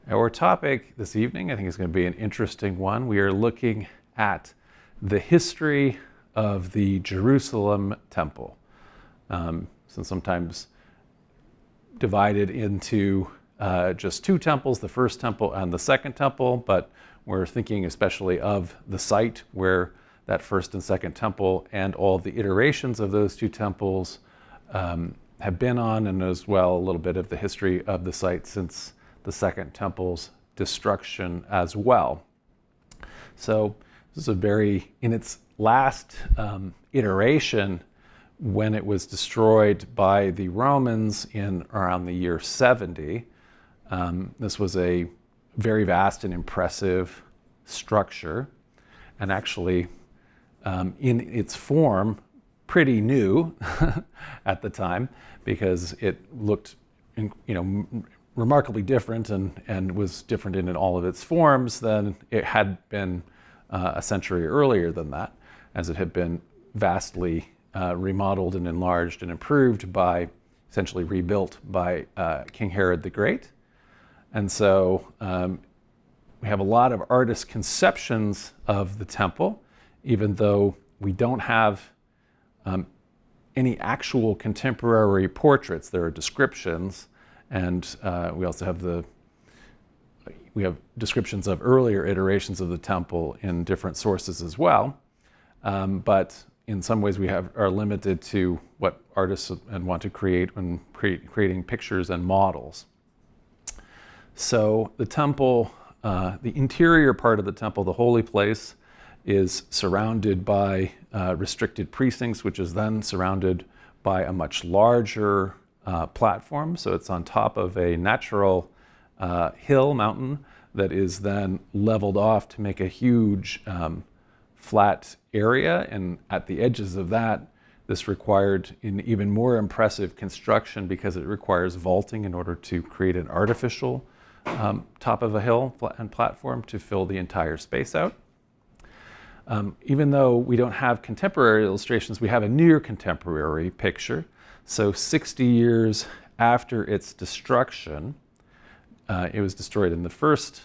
Our topic this evening, I think, is going to be an interesting one. We are looking at the history of the Jerusalem temple. So sometimes divided into just two temples, the first temple and the second temple, but we're thinking especially of the site where that first and second temple and all the iterations of those two temples have been on, and as well a little bit of the history of the site since the second temple's destruction as well. So this is in its last iteration, when it was destroyed by the Romans in around the year 70. This was a very vast and impressive structure, and actually in its form pretty new at the time, because it looked remarkably different and was different in all of its forms than it had been a century earlier than that, as it had been vastly remodeled and enlarged and improved essentially rebuilt by King Herod the Great. And so we have a lot of artist conceptions of the temple, even though we don't have any actual contemporary portraits. There are descriptions, and we also have we have descriptions of earlier iterations of the temple in different sources as well. But in some ways we are limited to what artists want to create when creating pictures and models. So the temple, the interior part of the temple, the holy place, is surrounded by restricted precincts, which is then surrounded by a much larger platform. So it's on top of a natural mountain that is then leveled off to make a huge flat area. And at the edges of that, this required an even more impressive construction, because it requires vaulting in order to create an artificial top of a hill and platform to fill the entire space out. Even though we don't have contemporary illustrations, we have a near contemporary picture. So 60 years after its destruction, it was destroyed in the first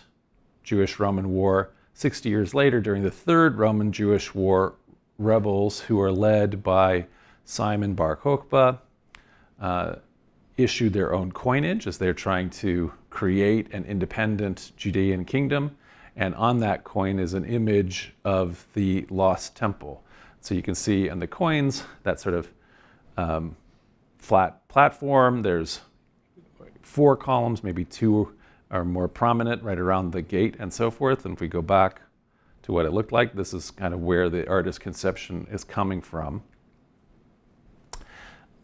Jewish-Roman War. 60 years later, during the Third Roman-Jewish War, rebels who are led by Simon Bar Kokhba issued their own coinage as they're trying to create an independent Judean kingdom. And on that coin is an image of the lost temple. So you can see in the coins that sort of flat platform. There's 4 columns, maybe 2 are more prominent right around the gate and so forth. And if we go back to what it looked like, this is kind of where the artist's conception is coming from.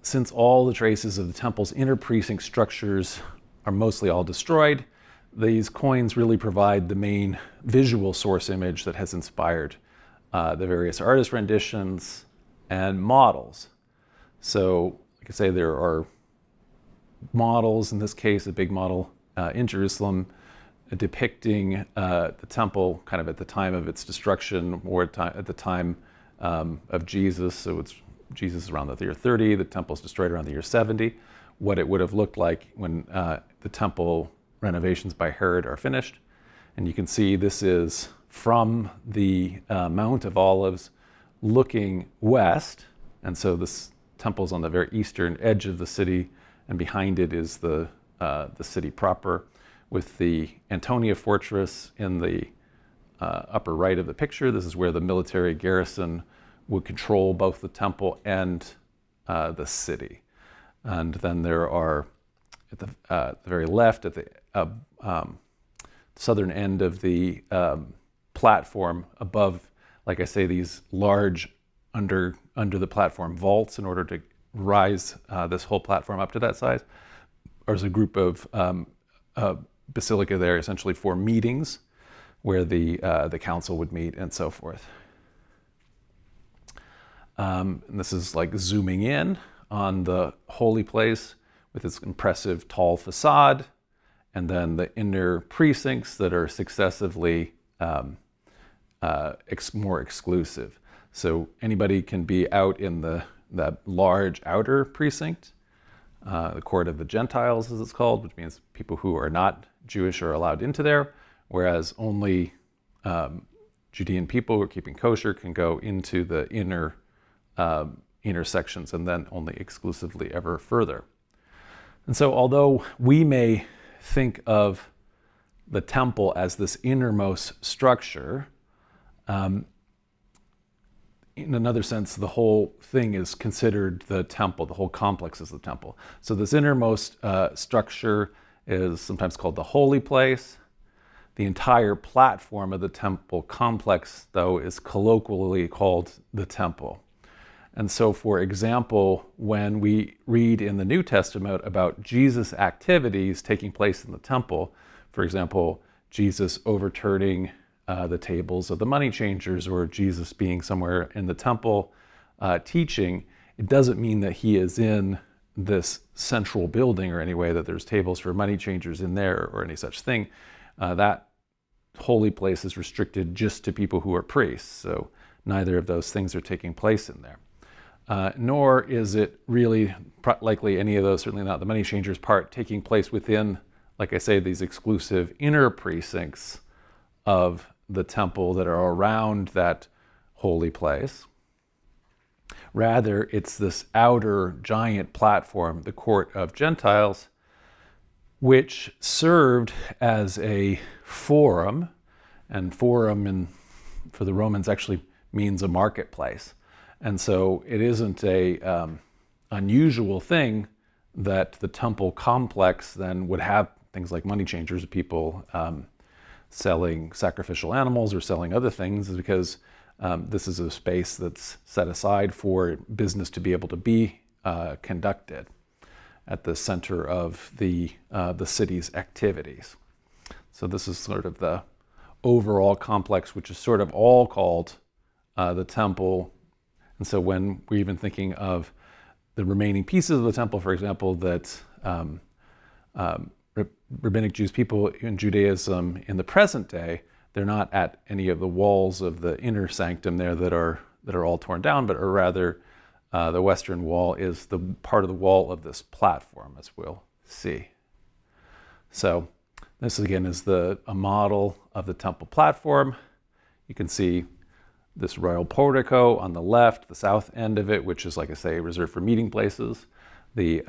Since all the traces of the temple's inner precinct structures are mostly all destroyed, these coins really provide the main visual source image that has inspired the various artist renditions and models. So, like I say, there are models, in this case, a big model in Jerusalem depicting the temple kind of at the time of its destruction, or at the time of Jesus. So it's Jesus around the year 30, the temple's destroyed around the year 70, what it would have looked like when the temple renovations by Herod are finished. And you can see this is from the Mount of Olives looking west. And so this temple's on the very eastern edge of the city, and behind it is the city proper, with the Antonia fortress in the upper right of the picture. This is where the military garrison would control both the temple and the city. And then there are, at the very left, at the southern end of the platform above, like I say, these large under the platform vaults in order to rise this whole platform up to that size. There's a group of basilica there, essentially for meetings, where the council would meet and so forth. And this is like zooming in on the holy place with its impressive tall facade, and then the inner precincts that are successively more exclusive. So anybody can be out in that large outer precinct, the court of the Gentiles, as it's called, which means people who are not Jewish are allowed into there, whereas only Judean people who are keeping kosher can go into the inner sections, and then only exclusively ever further. And so although we may think of the temple as this innermost structure, in another sense, the whole thing is considered the temple. The whole complex is the temple. So this innermost structure is sometimes called the holy place. The entire platform of the temple complex, though, is colloquially called the temple. And so, for example, when we read in the New Testament about Jesus' activities taking place in the temple, for example, Jesus overturning the tables of the money changers, or Jesus being somewhere in the temple teaching, it doesn't mean that he is in this central building or any way, that there's tables for money changers in there or any such thing. That holy place is restricted just to people who are priests, so neither of those things are taking place in there. Nor is it really likely any of those, certainly not the money changers part, taking place within, like I say, these exclusive inner precincts of the temple that are around that holy place. Rather, it's this outer giant platform, the court of Gentiles, which served as a forum, and forum for the Romans actually means a marketplace. And so it isn't a unusual thing that the temple complex then would have things like money changers, people selling sacrificial animals or selling other things, is because this is a space that's set aside for business to be able to be conducted at the center of the city's activities. So this is sort of the overall complex, which is sort of all called the temple. And so when we're even thinking of the remaining pieces of the temple, for example, that Rabbinic Jews people in Judaism in the present day, they're not at any of the walls of the inner sanctum there that are all torn down, but are rather the western wall is the part of the wall of this platform, as we'll see. So this again is a model of the temple platform. You can see this royal portico on the left, the south end of it, which is, like I say, reserved for meeting places. The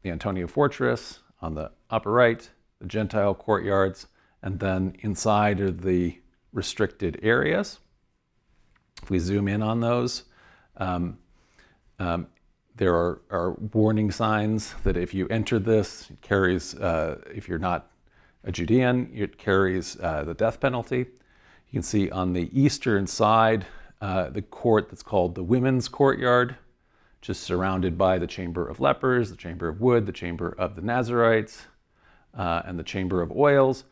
Antonia fortress on the upper right, the Gentile courtyards, and then inside are the restricted areas. If we zoom in on those, there are warning signs that if you enter this, it carries, if you're not a Judean, it carries the death penalty. You can see on the eastern side, the court that's called the women's courtyard, just surrounded by the chamber of lepers, the chamber of wood, the chamber of the Nazarites, and the chamber of oils.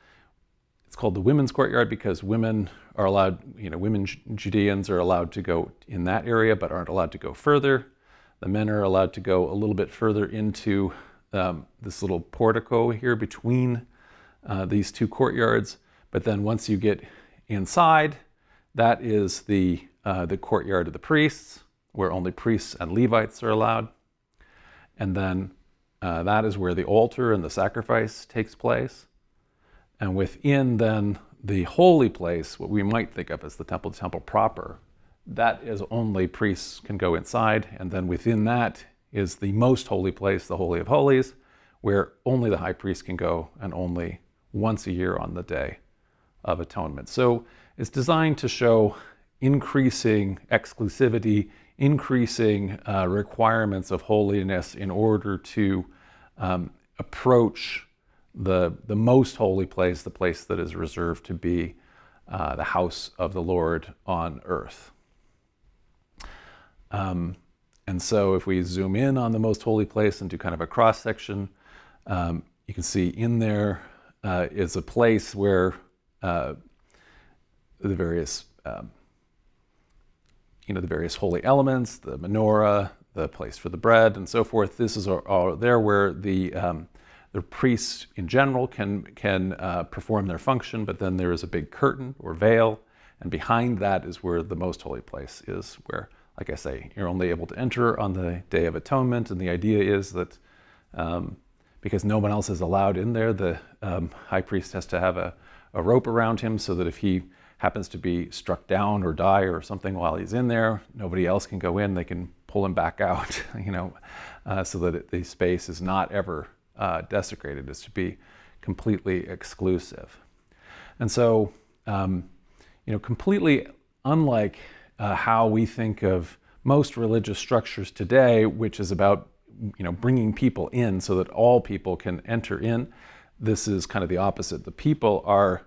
It's called the women's courtyard because women are allowed, women Judeans are allowed to go in that area, but aren't allowed to go further. The men are allowed to go a little bit further into this little portico here between these two courtyards. But then once you get inside, that is the courtyard of the priests, where only priests and Levites are allowed. And then that is where the altar and the sacrifice takes place. And within then the holy place, what we might think of as the temple proper, that is only priests can go inside. And then within that is the most holy place, the Holy of Holies, where only the high priest can go, and only once a year on the Day of Atonement. So it's designed to show increasing exclusivity, increasing requirements of holiness in order to approach the most holy place, the place that is reserved to be the house of the Lord on earth. And so if we zoom in on the most holy place and do kind of a cross section, you can see in there is a place where the various the various holy elements, the menorah, the place for the bread, and so forth. This is all there where the priests in general can perform their function, but then there is a big curtain or veil, and behind that is where the most holy place is, where, like I say, you're only able to enter on the Day of Atonement, and the idea is that because no one else is allowed in there. The high priest has to have a rope around him so that if he happens to be struck down or die or something while he's in there, nobody else can go in. They can pull him back out, so that the space is not ever desecrated. It's to be completely exclusive. And so, completely unlike how we think of most religious structures today, which is about bringing people in so that all people can enter in, this is kind of the opposite. The people are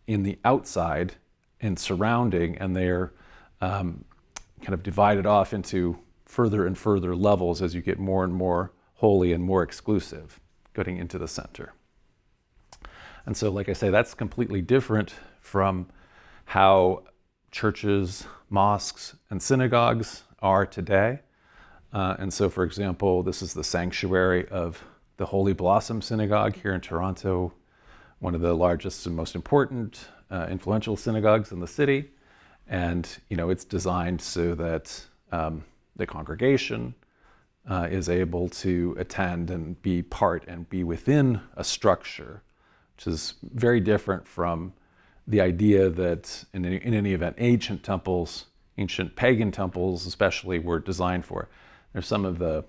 in the outside and surrounding, and they're kind of divided off into further and further levels as you get more and more holy and more exclusive, getting into the center. And so, like I say, that's completely different from how churches, mosques, and synagogues are today. And so, for example, this is the sanctuary of the Holy Blossom Synagogue here in Toronto, one of the largest and most important, influential synagogues in the city. And, it's designed so that the congregation is able to attend and be part and be within a structure, which is very different from the idea that in any event, ancient pagan temples especially, were designed for. There's some of the,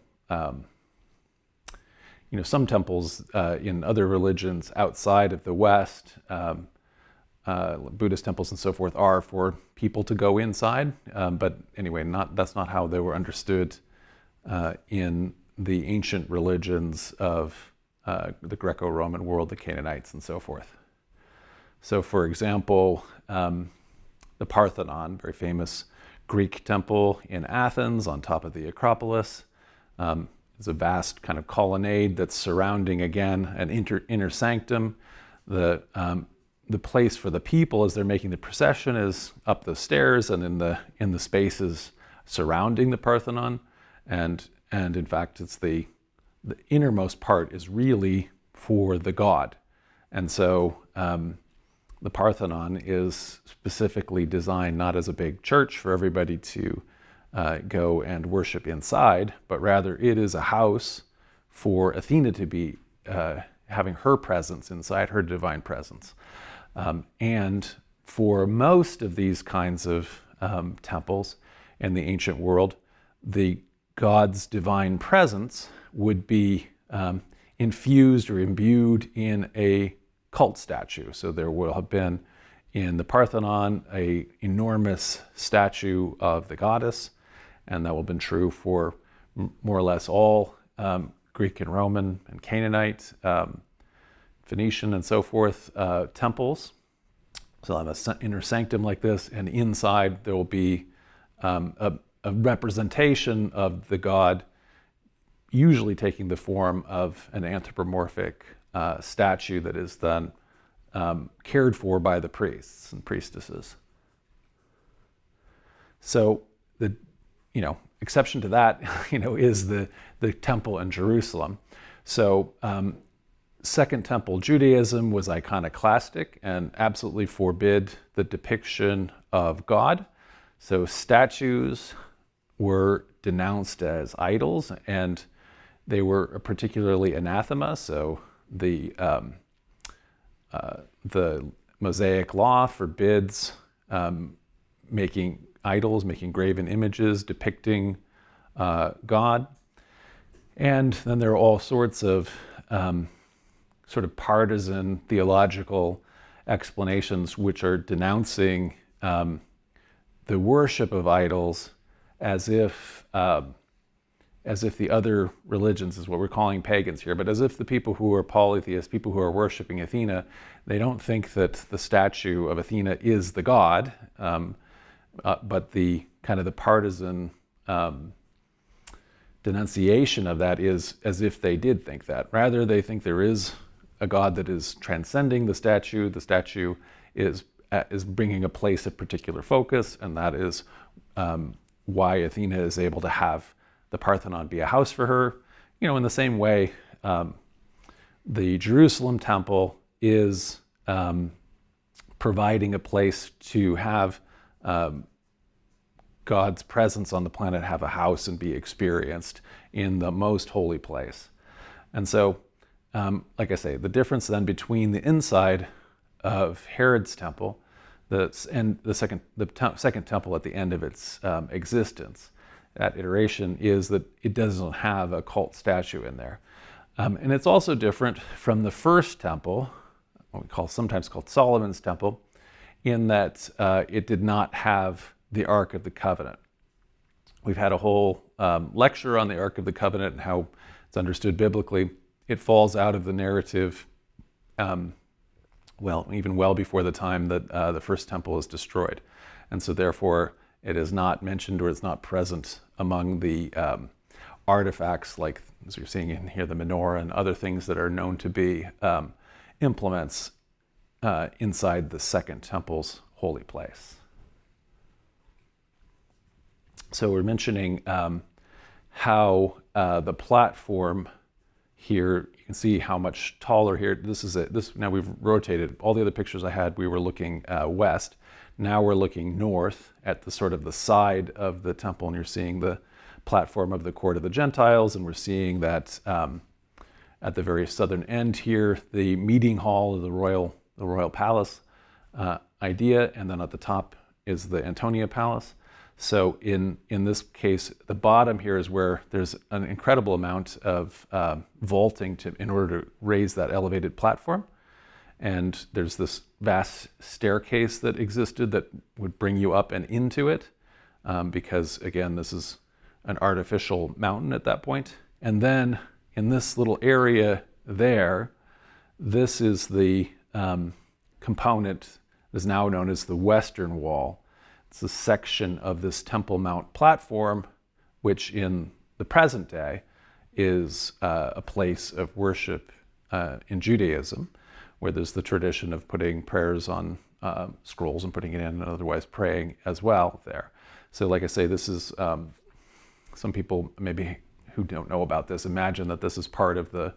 some temples in other religions outside of the West, Buddhist temples and so forth, are for people to go inside. But anyway, that's not how they were understood in the ancient religions of the Greco-Roman world, the Canaanites and so forth. So, for example, the Parthenon, very famous Greek temple in Athens on top of the Acropolis, is a vast kind of colonnade that's surrounding, again, an inner sanctum. The place for the people as they're making the procession is up the stairs and in the spaces surrounding the Parthenon, and in fact, it's the innermost part is really for the god, and so. The Parthenon is specifically designed not as a big church for everybody to go and worship inside, but rather it is a house for Athena to be having her presence inside, her divine presence. And for most of these kinds of temples in the ancient world, the god's divine presence would be infused or imbued in a cult statue. So there will have been in the Parthenon an enormous statue of the goddess, and that will have been true for more or less all Greek and Roman and Canaanite, Phoenician and so forth temples. So I'll have an inner sanctum like this, and inside there will be a representation of the god, usually taking the form of an anthropomorphic statue that is then cared for by the priests and priestesses. So the exception to that is the temple in Jerusalem. So Second Temple Judaism was iconoclastic and absolutely forbid the depiction of God. So statues were denounced as idols, and they were particularly anathema. So the Mosaic law forbids making idols, making graven images depicting God. And then there are all sorts of sort of partisan theological explanations which are denouncing the worship of idols as if the other religions is what we're calling pagans here, but as if the people who are polytheists, people who are worshiping Athena, they don't think that the statue of Athena is the god, but the kind of the partisan denunciation of that is as if they did think that. Rather, they think there is a god that is transcending the statue. The statue is bringing a place of particular focus, and that is why Athena is able to have the Parthenon be a house for her. In the same way, the Jerusalem temple is providing a place to have God's presence on the planet, have a house and be experienced in the most holy place. And so like I say, the difference then between the inside of Herod's temple and the second temple at the end of its existence, that iteration, is that it doesn't have a cult statue in there. And it's also different from the first temple, what we sometimes called Solomon's temple, in that it did not have the Ark of the Covenant. We've had a whole lecture on the Ark of the Covenant and how it's understood biblically. It falls out of the narrative, even well before the time that the first temple is destroyed. And so therefore, it is not mentioned, or it's not present among the artifacts, like, as you're seeing in here, the menorah and other things that are known to be implements inside the second temple's holy place. So we're mentioning how the platform here, you can see how much taller here. Now we've rotated. All the other pictures I had, we were looking west. Now we're looking north at the sort of the side of the temple, and you're seeing the platform of the court of the Gentiles, and we're seeing that at the very southern end here, the meeting hall of the royal palace idea, and then at the top is the Antonia Palace. So in this case, the bottom here is where there's an incredible amount of vaulting in order to raise that elevated platform. And there's this vast staircase that existed that would bring you up and into it, because again, this is an artificial mountain at that point. And then in this little area there, this is the component that is now known as the Western Wall. It's a section of this Temple Mount platform, which in the present day is a place of worship in Judaism, where there's the tradition of putting prayers on scrolls and putting it in, and otherwise praying as well there. So like I say, this is, some people maybe who don't know about this imagine that this is part of the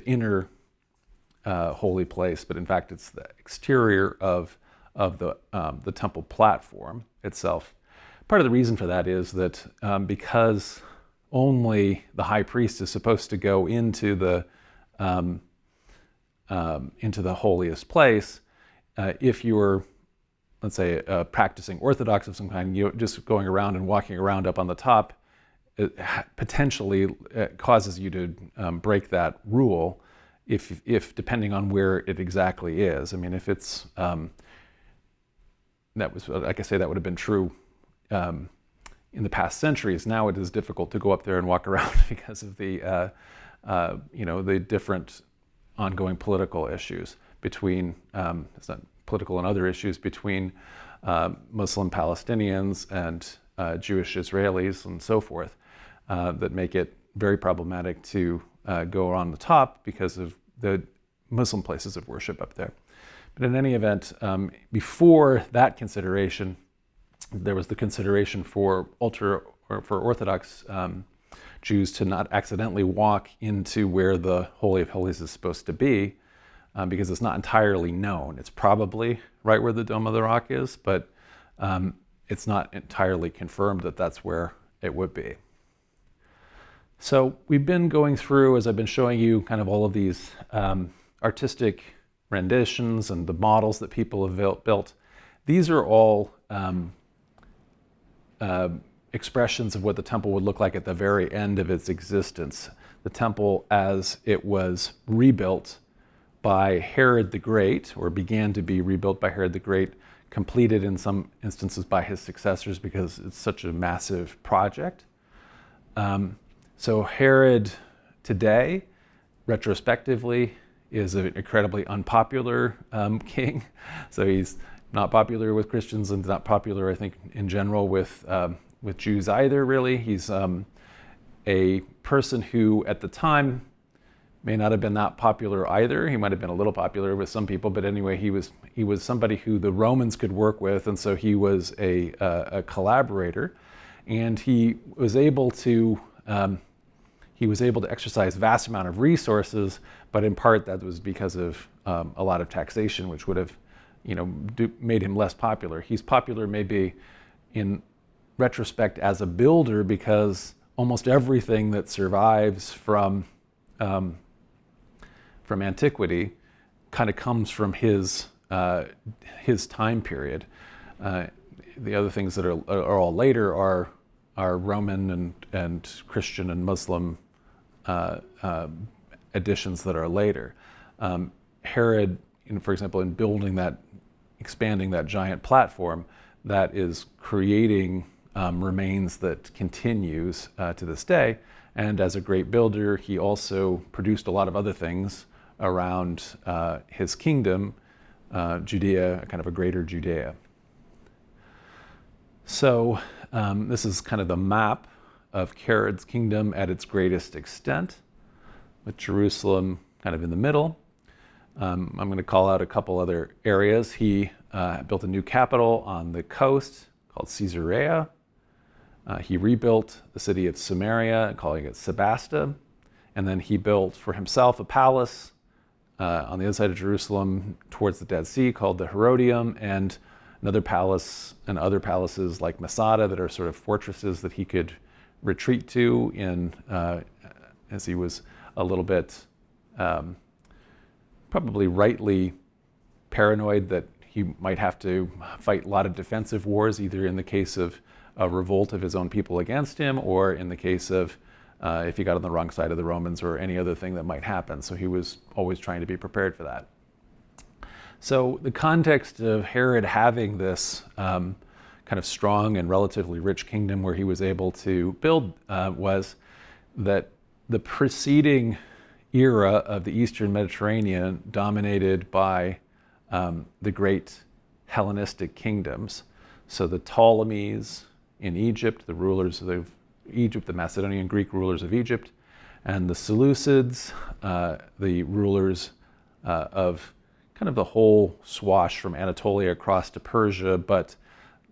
inner holy place, but in fact it's the exterior of the temple platform itself. Part of the reason for that is that because only the high priest is supposed to go into the holiest place, if you were, let's say, practicing Orthodox of some kind, you just going around and walking around up on the top, it potentially causes you to break that rule if depending on where it exactly is. I mean, if it's that was, like I say, that would have been true in the past centuries. Now it is difficult to go up there and walk around because of the the different ongoing political issues between it's not political and other issues between Muslim Palestinians and Jewish Israelis and so forth that make it very problematic to go on the top because of the Muslim places of worship up there. But in any event, before that consideration, there was the consideration for Orthodox Jews to not accidentally walk into where the Holy of Holies is supposed to be, because it's not entirely known. It's probably right where the Dome of the Rock is, but it's not entirely confirmed that that's where it would be. So we've been going through, as I've been showing you, kind of all of these artistic renditions and the models that people have built. These are all expressions of what the temple would look like at the very end of its existence. The temple as it was rebuilt by Herod the Great, or began to be rebuilt by Herod the Great, completed in some instances by his successors because it's such a massive project. So Herod today, retrospectively, is an incredibly unpopular king. So he's not popular with Christians and not popular, I think, in general with Jews either, really. He's a person who, at the time, may not have been that popular either. He might have been a little popular with some people, but anyway, he was somebody who the Romans could work with, and so he was a collaborator, and he was able to exercise vast amount of resources, but in part that was because of a lot of taxation, which would have, made him less popular. He's popular maybe in retrospect as a builder because almost everything that survives from from Antiquity kind of comes from his time period. The other things that are all later are Roman and Christian and Muslim additions that are later. Herod, for example, in expanding that giant platform, that is creating remains that continues to this day. And as a great builder, he also produced a lot of other things around his kingdom, Judea, kind of a greater Judea. So this is kind of the map of Herod's kingdom at its greatest extent, with Jerusalem kind of in the middle. I'm going to call out a couple other areas. He built a new capital on the coast called Caesarea. He rebuilt the city of Samaria, calling it Sebasta. And then he built for himself a palace on the other side of Jerusalem towards the Dead Sea called the Herodium, and another palace and other palaces like Masada that are sort of fortresses that he could retreat to as he was a little bit probably rightly paranoid that he might have to fight a lot of defensive wars, either in the case of a revolt of his own people against him, or in the case of if he got on the wrong side of the Romans, or any other thing that might happen. So he was always trying to be prepared for that. So the context of Herod having this kind of strong and relatively rich kingdom where he was able to build was that the preceding era of the Eastern Mediterranean dominated by the great Hellenistic kingdoms. So the Ptolemies in Egypt, the rulers of Egypt, the Macedonian Greek rulers of Egypt, and the Seleucids, the rulers of kind of the whole swash from Anatolia across to Persia, but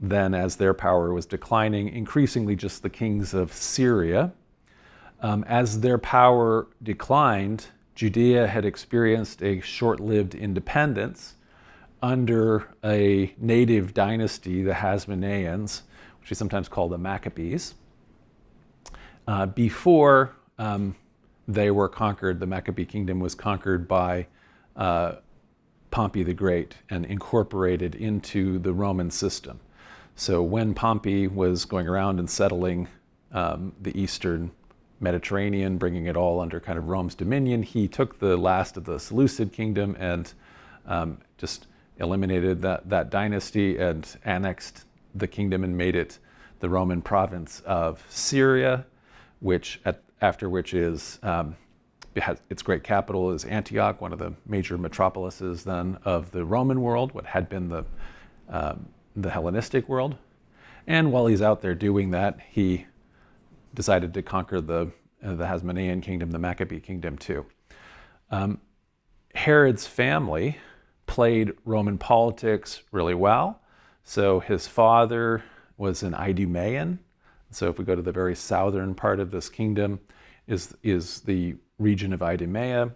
then as their power was declining, increasingly just the kings of Syria. As their power declined, Judea had experienced a short-lived independence under a native dynasty, the Hasmoneans, which we sometimes call the Maccabees. Before they were conquered, the Maccabee kingdom was conquered by Pompey the Great and incorporated into the Roman system. So when Pompey was going around and settling the Eastern Mediterranean, bringing it all under kind of Rome's dominion, he took the last of the Seleucid kingdom and just eliminated that dynasty and annexed the kingdom and made it the Roman province of Syria, which after which is its great capital is Antioch, one of the major metropolises then of the Roman world, what had been the Hellenistic world. And while he's out there doing that, he decided to conquer the Hasmonean kingdom, the Maccabee kingdom too. Herod's family played Roman politics really well. So his father was an Idumean. So if we go to the very southern part of this kingdom is the region of Idumea,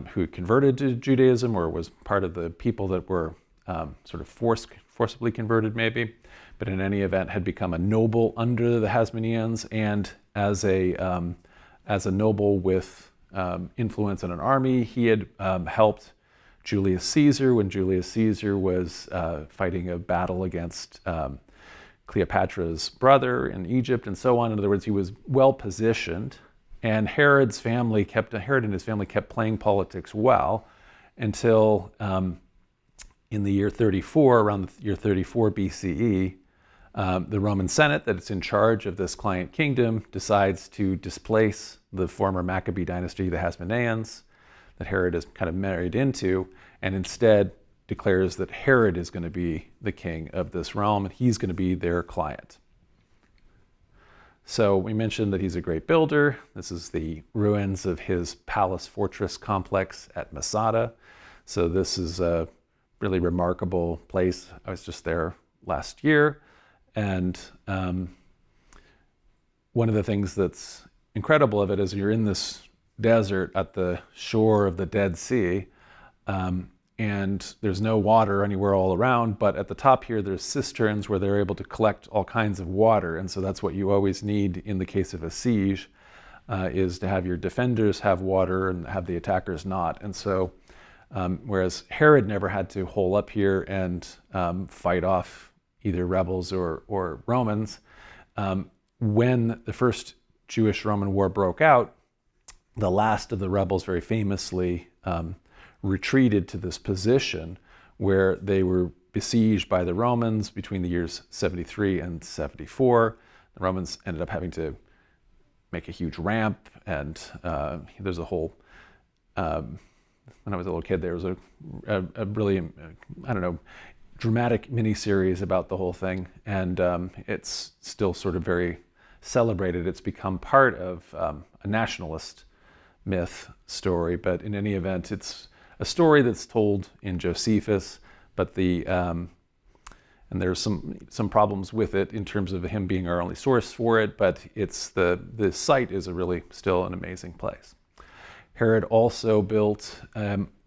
who converted to Judaism or was part of the people that were sort of forcibly converted maybe, but in any event had become a noble under the Hasmoneans, and as a noble with influence in an army, he had helped Julius Caesar when Julius Caesar was fighting a battle against Cleopatra's brother in Egypt and so on. In other words, he was well positioned, and Herod and his family kept playing politics well until in the year 34, around the year 34 BCE, the Roman Senate that's in charge of this client kingdom decides to displace the former Maccabee dynasty, the Hasmoneans, that Herod is kind of married into, and instead declares that Herod is going to be the king of this realm, and he's going to be their client. So we mentioned that he's a great builder. This is the ruins of his palace fortress complex at Masada. So this is a really remarkable place. I was just there last year, and one of the things that's incredible of it is you're in this desert at the shore of the Dead Sea, and there's no water anywhere all around, but at the top here there's cisterns where they're able to collect all kinds of water, and so that's what you always need in the case of a siege. is to have your defenders have water and have the attackers not. And so, whereas Herod never had to hole up here and fight off either rebels or Romans, when the first Jewish-Roman war broke out, the last of the rebels very famously retreated to this position where they were besieged by the Romans between the years 73 and 74. The Romans ended up having to make a huge ramp, and there's a whole, when I was a little kid, there was a really, dramatic miniseries about the whole thing, and it's still sort of very celebrated. It's become part of a nationalist myth story, but in any event, it's a story that's told in Josephus, but and there's some problems with it in terms of him being our only source for it, but it's the site is really still an amazing place. Herod also built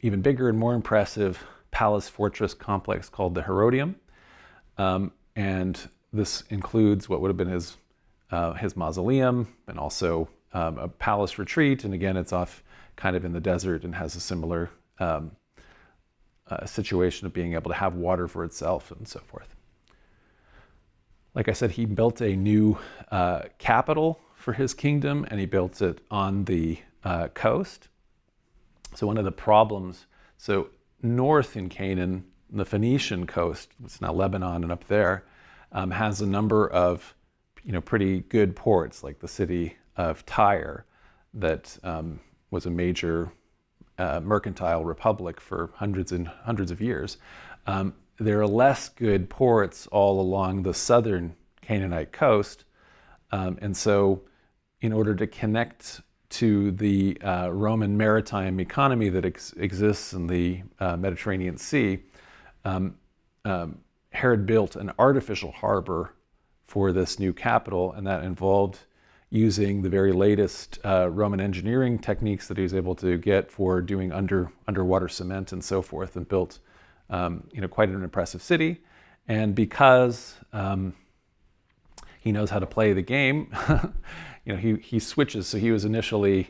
even bigger and more impressive palace fortress complex called the Herodium, and this includes what would have been his mausoleum and also a palace retreat, and again it's off kind of in the desert and has a similar situation of being able to have water for itself and so forth. Like I said, he built a new capital for his kingdom, and he built it on the coast. So one of the problems, so north in Canaan, the Phoenician coast, it's now Lebanon and up there, has a number of pretty good ports, like the city of Tyre, that was a major mercantile republic for hundreds and hundreds of years. There are less good ports all along the southern Canaanite coast, and so in order to connect to the Roman maritime economy that exists in the Mediterranean Sea, Herod built an artificial harbor for this new capital, and that involved using the very latest Roman engineering techniques that he was able to get for doing underwater cement and so forth, and built quite an impressive city. And because he knows how to play the game, he switches. So he was initially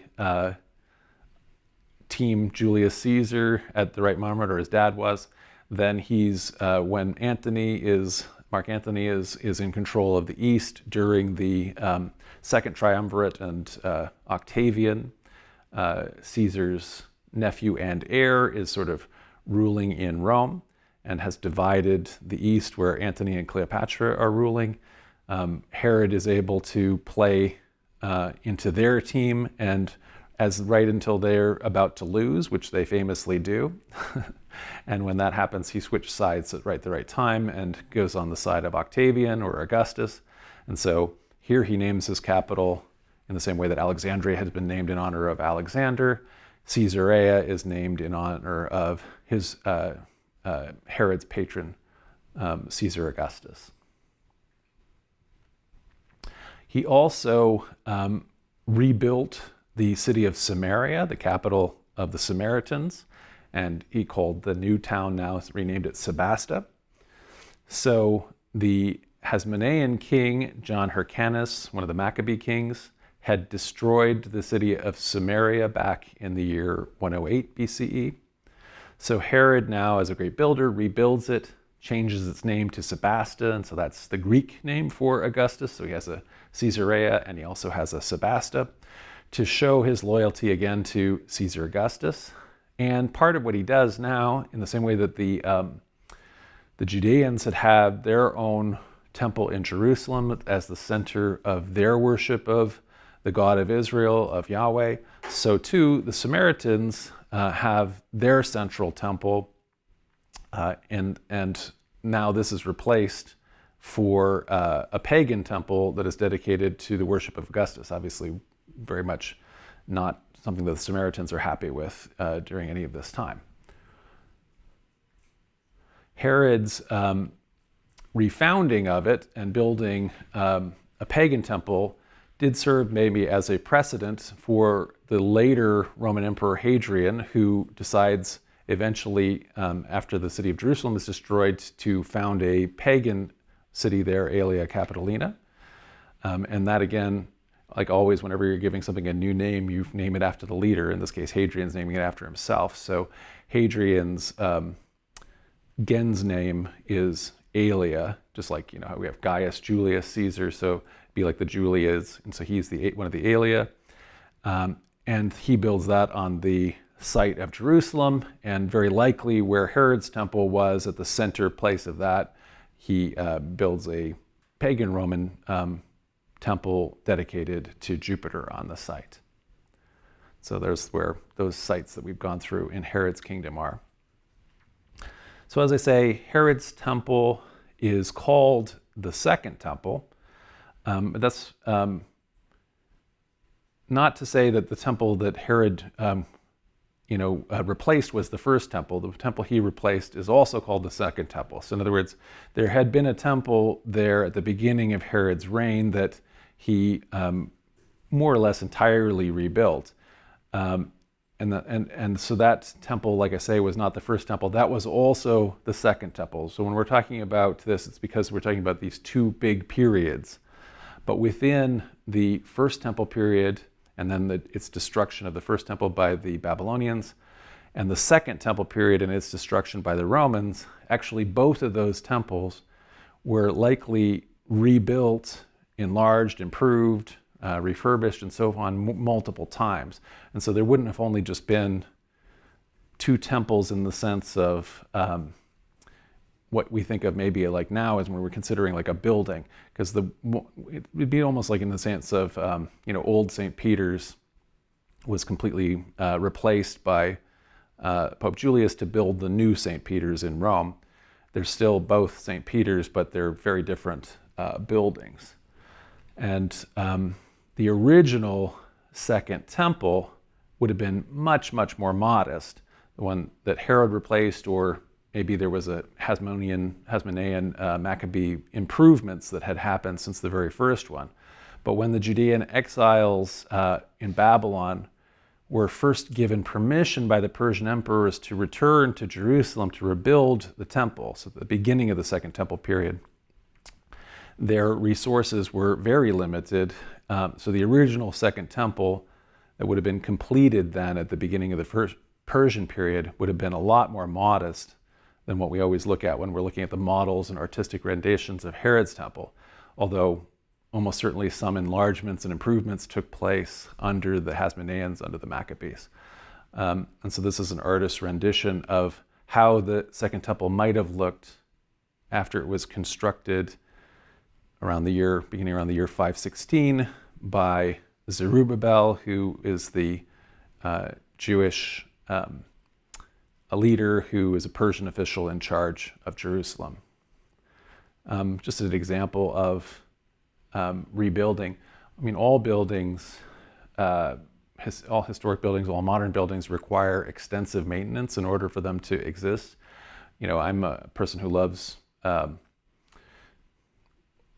team Julius Caesar at the right moment, or his dad was. Then he's when Mark Antony is in control of the East during the Second Triumvirate, and Octavian, Caesar's nephew and heir, is sort of ruling in Rome and has divided the East where Antony and Cleopatra are ruling. Herod is able to play into their team, and right until they're about to lose, which they famously do. And when that happens, he switches sides at the right time and goes on the side of Octavian or Augustus. And so here he names his capital in the same way that Alexandria has been named in honor of Alexander. Caesarea is named in honor of his Herod's patron, Caesar Augustus. He also rebuilt the city of Samaria, the capital of the Samaritans, and he called the new town, now renamed it Sebasta. So the Hasmonean king, John Hyrcanus, one of the Maccabee kings, had destroyed the city of Samaria back in the year 108 BCE. So Herod now, as a great builder, rebuilds it, changes its name to Sebasta, and so that's the Greek name for Augustus. So he has a Caesarea, and he also has a Sebasta, to show his loyalty again to Caesar Augustus. And part of what he does now, in the same way that the Judeans had their own temple in Jerusalem as the center of their worship of the God of Israel, of Yahweh, so too the Samaritans have their central temple, and now this is replaced for a pagan temple that is dedicated to the worship of Augustus. Obviously, very much not something that the Samaritans are happy with during any of this time. Herod's refounding of it and building a pagan temple did serve maybe as a precedent for the later Roman Emperor Hadrian, who decides eventually, after the city of Jerusalem is destroyed, to found a pagan city there, Aelia Capitolina. And that again like always, whenever you're giving something a new name, you name it after the leader. In this case, Hadrian's naming it after himself. So Hadrian's Gen's name is Aelia, just like, you know, how we have Gaius Julius Caesar, so it'd be like the Julias, and so he's one of the Aelia. And he builds that on the site of Jerusalem, and very likely where Herod's temple was at the center place of that, he builds a pagan Roman temple dedicated to Jupiter on the site. So there's where those sites that we've gone through in Herod's kingdom are. So as I say, Herod's temple is called the Second Temple. But that's not to say that the temple that Herod replaced was the first temple. The temple he replaced is also called the Second Temple. So in other words, there had been a temple there at the beginning of Herod's reign that he more or less entirely rebuilt. And so that temple, like I say, was not the first temple. That was also the Second Temple. So when we're talking about this, it's because we're talking about these two big periods. But within the First Temple period, and then its destruction of the First Temple by the Babylonians, and the Second Temple period and its destruction by the Romans, actually both of those temples were likely rebuilt, enlarged, improved, refurbished, and so on multiple times. And so there wouldn't have only just been two temples in the sense of what we think of maybe like now as when we're considering like a building, because it would be almost like in the sense of old St. Peter's was completely replaced by Pope Julius to build the new St. Peter's in Rome. They're still both St. Peter's, but they're very different buildings. And the original Second Temple would have been much, much more modest. The one that Herod replaced, or maybe there was a Hasmonean Maccabee improvements that had happened since the very first one. But when the Judean exiles in Babylon were first given permission by the Persian emperors to return to Jerusalem to rebuild the temple, so at the beginning of the Second Temple period, their resources were very limited. So the original Second Temple that would have been completed then at the beginning of the first Persian period would have been a lot more modest than what we always look at when we're looking at the models and artistic renditions of Herod's temple, although almost certainly some enlargements and improvements took place under the Hasmoneans, under the Maccabees. And so this is an artist's rendition of how the Second Temple might have looked after it was constructed beginning around the year 516 by Zerubbabel, who is the Jewish a leader who is a Persian official in charge of Jerusalem. Just an example of rebuilding. I mean, all buildings, all historic buildings, all modern buildings require extensive maintenance in order for them to exist. You know, I'm a person who loves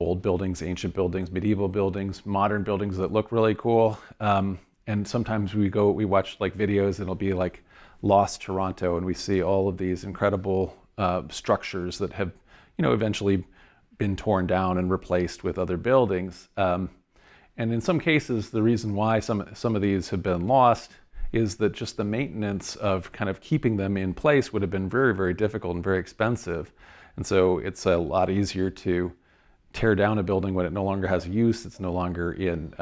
old buildings, ancient buildings, medieval buildings, modern buildings that look really cool. And sometimes we watch like videos and it'll be like Lost Toronto, and we see all of these incredible structures that have, eventually been torn down and replaced with other buildings. And in some cases, the reason why some of these have been lost is that just the maintenance of kind of keeping them in place would have been very, very difficult and very expensive. And so it's a lot easier to tear down a building when it no longer has use. It's no longer in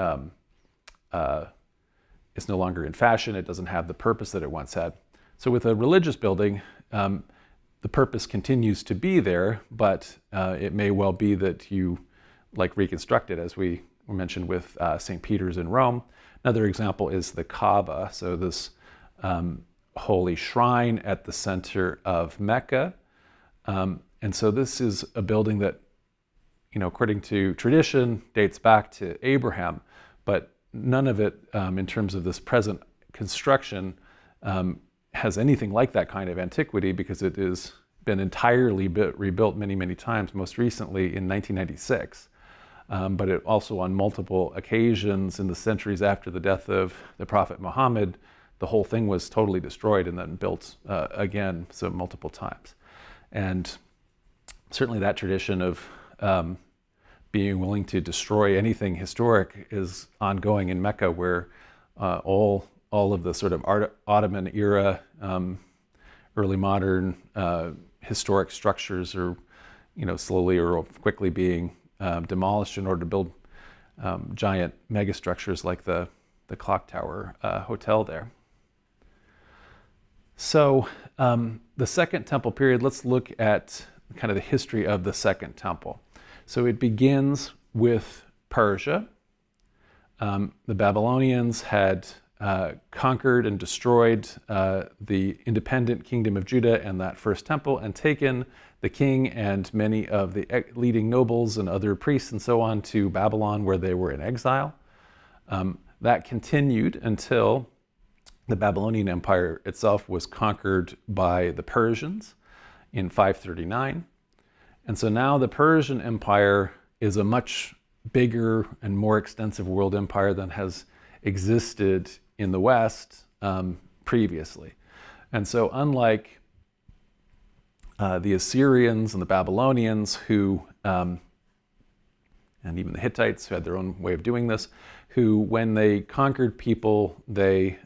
fashion. It doesn't have the purpose that it once had. So with a religious building, the purpose continues to be there, but it may well be that you reconstruct it, as we mentioned with St. Peter's in Rome. Another example is the Kaaba, so this holy shrine at the center of Mecca. And so this is a building that, according to tradition, dates back to Abraham, but none of it, in terms of this present construction, has anything like that kind of antiquity, because it has been entirely rebuilt many, many times, most recently in 1996. But it also on multiple occasions in the centuries after the death of the Prophet Muhammad, the whole thing was totally destroyed and then built again, so multiple times. And certainly that tradition of being willing to destroy anything historic is ongoing in Mecca, where all of the sort of Ottoman era, early modern historic structures are, slowly or quickly being demolished in order to build giant megastructures like the Clock Tower Hotel there. So the Second Temple period, let's look at kind of the history of the Second Temple. So it begins with Persia. The Babylonians had conquered and destroyed the independent kingdom of Judah and that first temple, and taken the king and many of the leading nobles and other priests and so on to Babylon, where they were in exile. That continued until the Babylonian Empire itself was conquered by the Persians in 539. And so now the Persian Empire is a much bigger and more extensive world empire than has existed in the West previously. And so unlike the Assyrians and the Babylonians, who, and even the Hittites, who had their own way of doing this, who, when they conquered people, they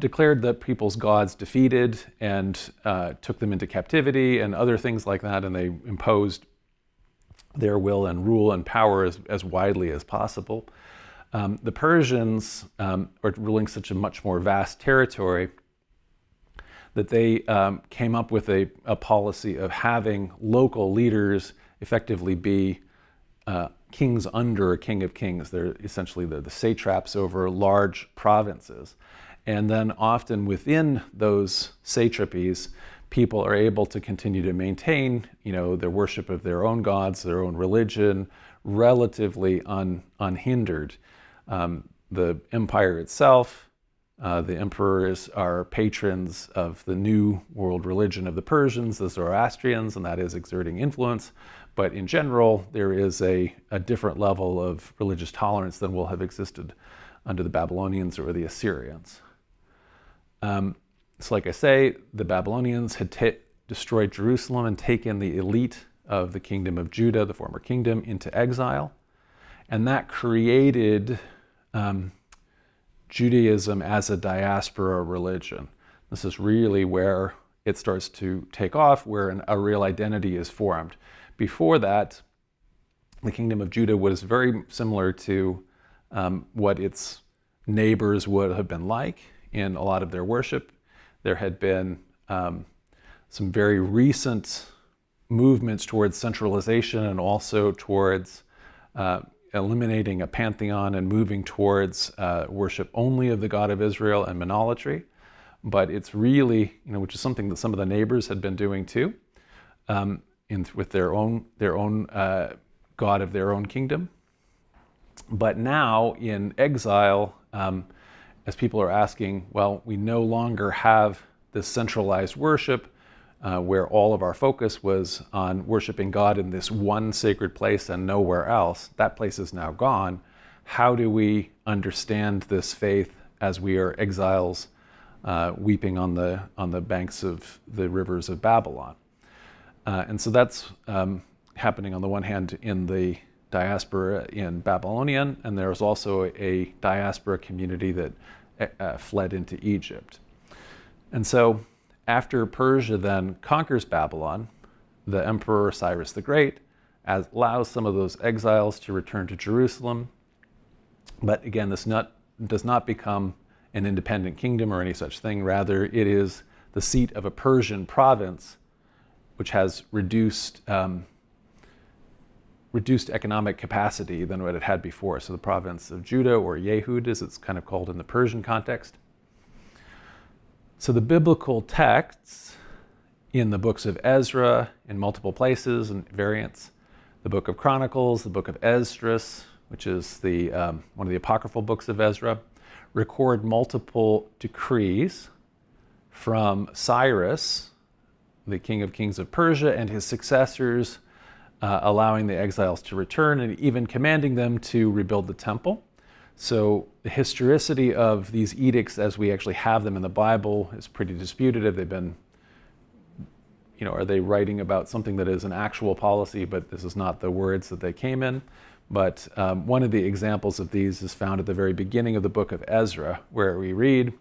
declared the people's gods defeated and took them into captivity and other things like that, and they imposed their will and rule and power as widely as possible. The Persians are ruling such a much more vast territory that they came up with a policy of having local leaders effectively be kings under a king of kings. They're essentially the satraps over large provinces. And then often within those satrapies, people are able to continue to maintain, their worship of their own gods, their own religion, relatively unhindered. The empire itself, the emperors are patrons of the new world religion of the Persians, the Zoroastrians, and that is exerting influence. But in general, there is a different level of religious tolerance than will have existed under the Babylonians or the Assyrians. So like I say, the Babylonians had destroyed Jerusalem and taken the elite of the kingdom of Judah, the former kingdom, into exile. And that created Judaism as a diaspora religion. This is really where it starts to take off, where a real identity is formed. Before that, the kingdom of Judah was very similar to what its neighbors would have been like in a lot of their worship. There had been some very recent movements towards centralization and also towards eliminating a pantheon and moving towards worship only of the God of Israel and monolatry. But it's really, which is something that some of the neighbors had been doing too, with their own God of their own kingdom. But now in exile, as people are asking, well, we no longer have this centralized worship where all of our focus was on worshiping God in this one sacred place and nowhere else. That place is now gone. How do we understand this faith as we are exiles weeping on the banks of the rivers of Babylon? And so that's happening on the one hand in the diaspora in Babylonian, and there's also a diaspora community that fled into Egypt. And so after Persia then conquers Babylon, the Emperor Cyrus the Great allows some of those exiles to return to Jerusalem. But again, this does not become an independent kingdom or any such thing. Rather, it is the seat of a Persian province, which has reduced economic capacity than what it had before. So the province of Judah, or Yehud as it's kind of called in the Persian context. So the biblical texts in the books of Ezra in multiple places and variants, the book of Chronicles, the book of Esdras, which is the one of the apocryphal books of Ezra, record multiple decrees from Cyrus, the king of kings of Persia, and his successors, allowing the exiles to return and even commanding them to rebuild the temple. So the historicity of these edicts as we actually have them in the Bible is pretty disputed. Have they been are they writing about something that is an actual policy, but this is not the words that they came in? But one of the examples of these is found at the very beginning of the book of Ezra, where we read,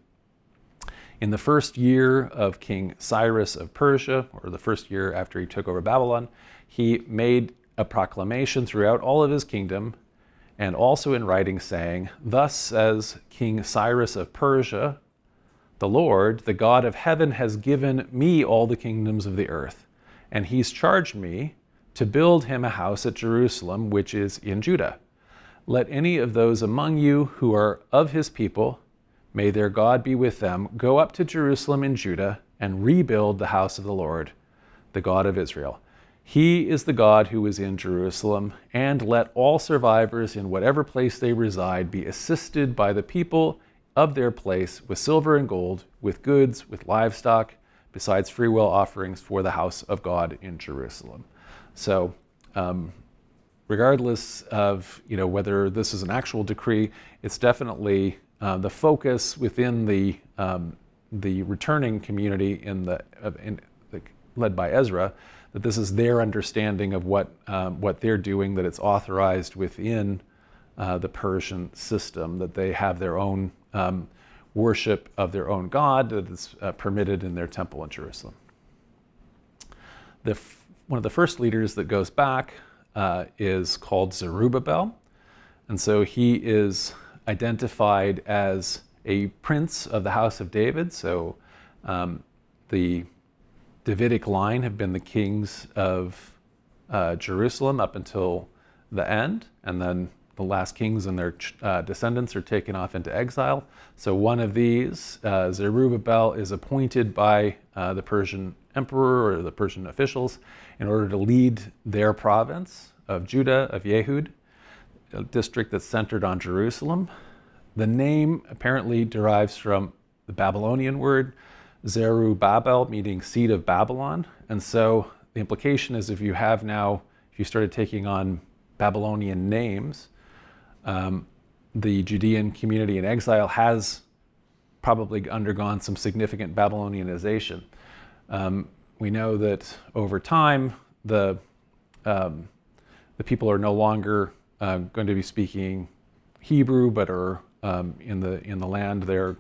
in the first year of King Cyrus of Persia, or the first year after he took over Babylon, he made a proclamation throughout all of his kingdom, and also in writing, saying, thus says King Cyrus of Persia, the Lord, the God of heaven, has given me all the kingdoms of the earth, and he's charged me to build him a house at Jerusalem, which is in Judah. Let any of those among you who are of his people, may their God be with them, go up to Jerusalem in Judah and rebuild the house of the Lord, the God of Israel. He is the God who is in Jerusalem, and let all survivors in whatever place they reside be assisted by the people of their place with silver and gold, with goods, with livestock, besides freewill offerings for the house of God in Jerusalem. So, regardless of whether this is an actual decree, it's definitely the focus within the returning community led by Ezra, that this is their understanding of what they're doing, that it's authorized within the Persian system, that they have their own worship of their own God that is permitted in their temple in Jerusalem. One of the first leaders that goes back is called Zerubbabel, and so he is identified as a prince of the house of David. So the Davidic line have been the kings of Jerusalem up until the end, and then the last kings and their descendants are taken off into exile. So one of these, Zerubbabel, is appointed by the Persian emperor or the Persian officials in order to lead their province of Judah, of Yehud, a district that's centered on Jerusalem. The name apparently derives from the Babylonian word Zerubbabel, meaning seed of Babylon. And so the implication is if you started taking on Babylonian names, the Judean community in exile has probably undergone some significant Babylonianization. We know that over time, the people are no longer going to be speaking Hebrew, but are in the land. They're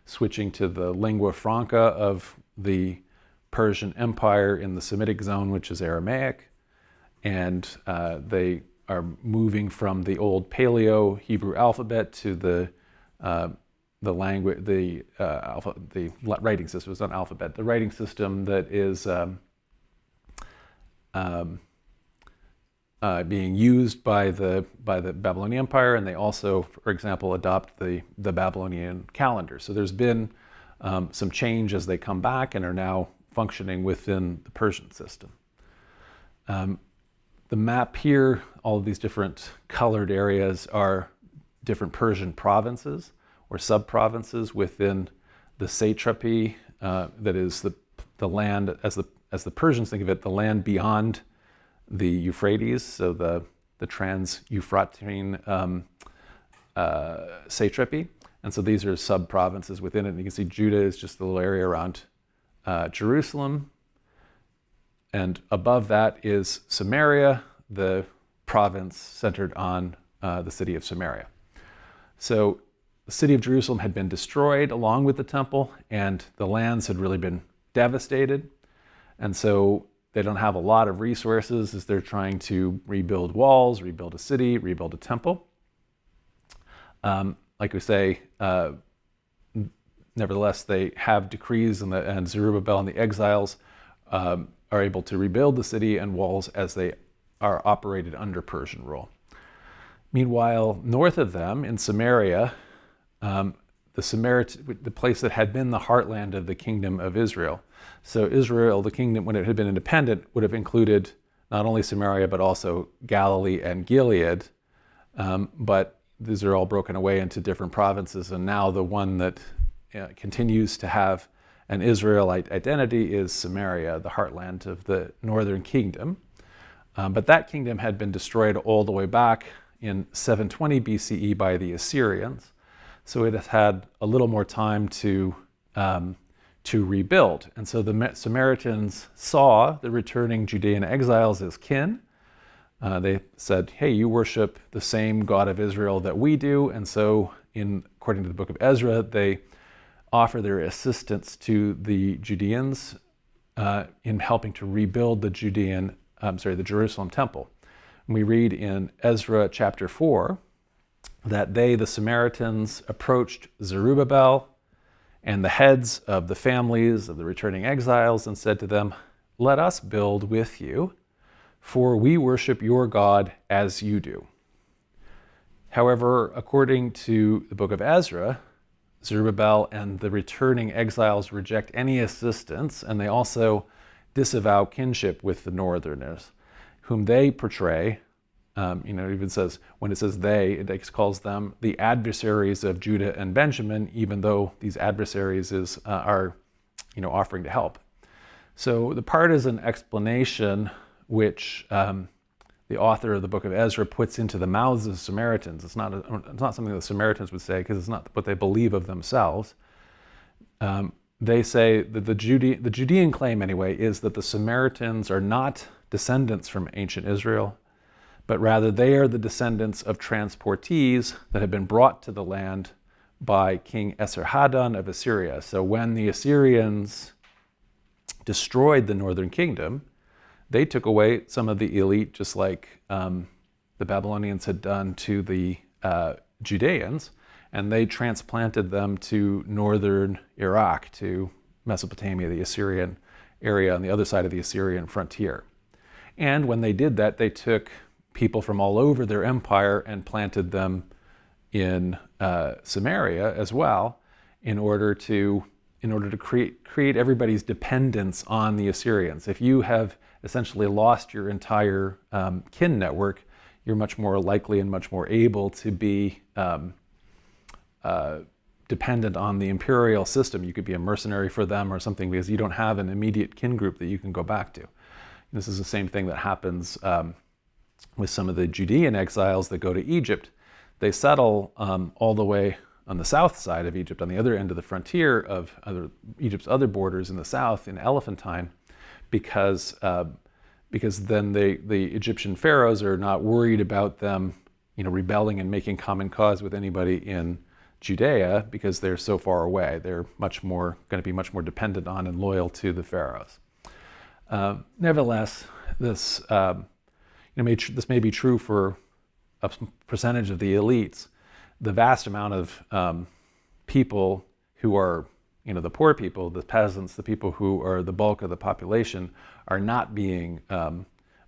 switching to the lingua franca of the Persian Empire in the Semitic zone, which is Aramaic, and they are moving from the old Paleo Hebrew alphabet to the language, the writing system. It's not alphabet. The writing system that is being used by the Babylonian Empire, and they also, for example, adopt the Babylonian calendar. So there's been some change as they come back and are now functioning within the Persian system. The map here, all of these different colored areas are different Persian provinces or sub-provinces within the satrapy that is the land, as the Persians think of it, the land beyond the Euphrates, so the trans-Euphratean satrapy. And so these are sub-provinces within it. And you can see Judah is just the little area around Jerusalem. And above that is Samaria, the province centered on the city of Samaria. So the city of Jerusalem had been destroyed along with the temple, and the lands had really been devastated. And so they don't have a lot of resources as they're trying to rebuild walls, rebuild a city, rebuild a temple. Like we say, nevertheless, they have decrees, and Zerubbabel and the exiles are able to rebuild the city and walls as they are operated under Persian rule. Meanwhile, north of them in Samaria, the place that had been the heartland of the kingdom of Israel. So Israel, the kingdom, when it had been independent, would have included not only Samaria, but also Galilee and Gilead. But these are all broken away into different provinces. And now the one that continues to have an Israelite identity is Samaria, the heartland of the northern kingdom. But that kingdom had been destroyed all the way back in 720 BCE by the Assyrians. So it has had a little more time to to rebuild. And so the Samaritans saw the returning Judean exiles as kin. They said, hey, you worship the same God of Israel that we do. And so according to the book of Ezra, they offer their assistance to the Judeans in helping to rebuild the Jerusalem temple. And we read in Ezra chapter 4 that they, the Samaritans, approached Zerubbabel and the heads of the families of the returning exiles and said to them, let us build with you, for we worship your God as you do. However, according to the book of Ezra, Zerubbabel and the returning exiles reject any assistance, and they also disavow kinship with the northerners, whom they portray. It even says, when it says they, it calls them the adversaries of Judah and Benjamin, even though these adversaries are offering to help. So the partisan explanation which the author of the book of Ezra puts into the mouths of Samaritans, it's not something the Samaritans would say, because it's not what they believe of themselves. They say that the Judean claim anyway is that the Samaritans are not descendants from ancient Israel, but rather they are the descendants of transportees that have been brought to the land by King Esarhaddon of Assyria. So when the Assyrians destroyed the northern kingdom, they took away some of the elite, just like the Babylonians had done to the Judeans, and they transplanted them to northern Iraq, to Mesopotamia, the Assyrian area on the other side of the Assyrian frontier. And when they did that, they took people from all over their empire and planted them in Samaria as well, in order to create everybody's dependence on the Assyrians. If you have essentially lost your entire kin network, you're much more likely and much more able to be dependent on the imperial system. You could be a mercenary for them or something because you don't have an immediate kin group that you can go back to. This is the same thing that happens with some of the Judean exiles that go to Egypt. They settle all the way on the south side of Egypt, on the other end of the frontier of Egypt's other borders in the south, in Elephantine, because then the Egyptian pharaohs are not worried about them, rebelling and making common cause with anybody in Judea because they're so far away. They're going to be much more dependent on and loyal to the pharaohs. Nevertheless, this may be true for a percentage of the elites. The vast amount of people who are, the poor people, the peasants, the people who are the bulk of the population, are not being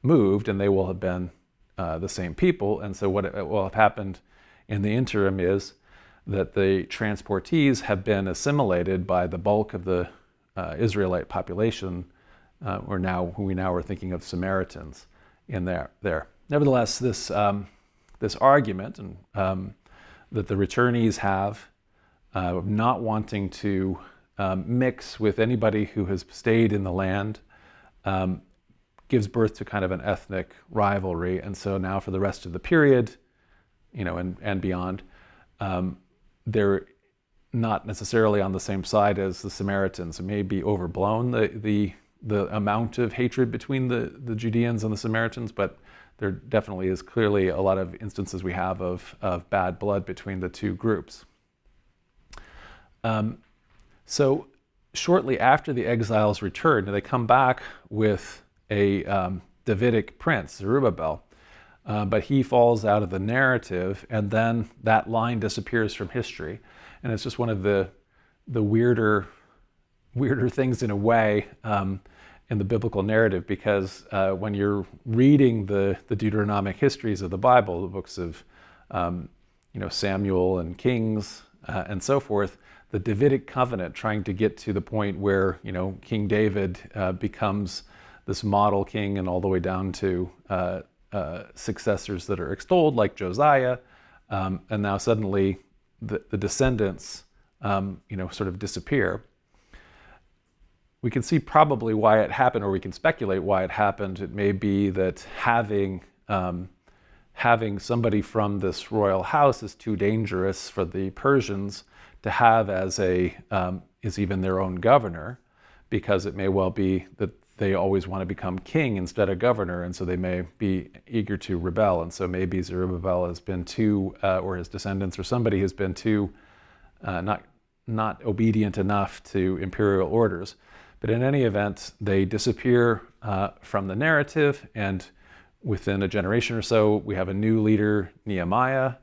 moved, and they will have been the same people. And so what will have happened in the interim is that the transportees have been assimilated by the bulk of the Israelite population, who we now are thinking of Samaritans in there. Nevertheless, this argument and that the returnees have of not wanting to mix with anybody who has stayed in the land gives birth to kind of an ethnic rivalry. And so now for the rest of the period, and beyond, they're not necessarily on the same side as the Samaritans. It may be overblown, the amount of hatred between the Judeans and the Samaritans, but there definitely is clearly a lot of instances we have of bad blood between the two groups. So shortly after the exiles return, they come back with a Davidic prince, Zerubbabel, but he falls out of the narrative, and then that line disappears from history. And it's just one of the weirder things in a way in the biblical narrative, because when you're reading the Deuteronomic histories of the Bible, the books of Samuel and Kings and so forth, the Davidic covenant, trying to get to the point where King David becomes this model king, and all the way down to successors that are extolled like Josiah, and now suddenly the descendants sort of disappear. We can see probably why it happened, or we can speculate why it happened. It may be that having somebody from this royal house is too dangerous for the Persians to have as a is even their own governor, because it may well be that they always want to become king instead of governor, and so they may be eager to rebel. And so maybe Zerubbabel has been too, or his descendants or somebody has been too not obedient enough to imperial orders. But in any event, they disappear from the narrative, and within a generation or so, we have a new leader, Nehemiah,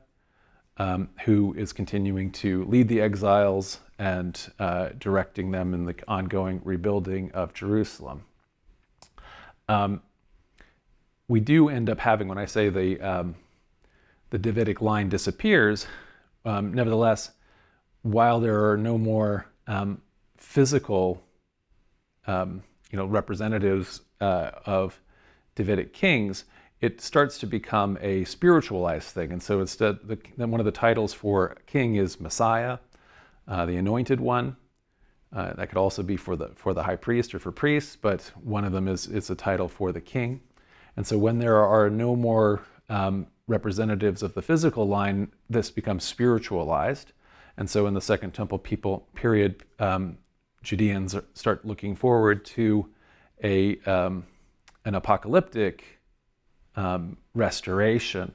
who is continuing to lead the exiles and directing them in the ongoing rebuilding of Jerusalem. We do end up having, when I say the Davidic line disappears, nevertheless, while there are no more physical representatives of Davidic kings, it starts to become a spiritualized thing. And so instead, one of the titles for king is Messiah, the anointed one. That could also be for the high priest or for priests, but one of them is a title for the king. And so when there are no more representatives of the physical line, this becomes spiritualized. And so in the Second Temple period, Judeans start looking forward to an apocalyptic restoration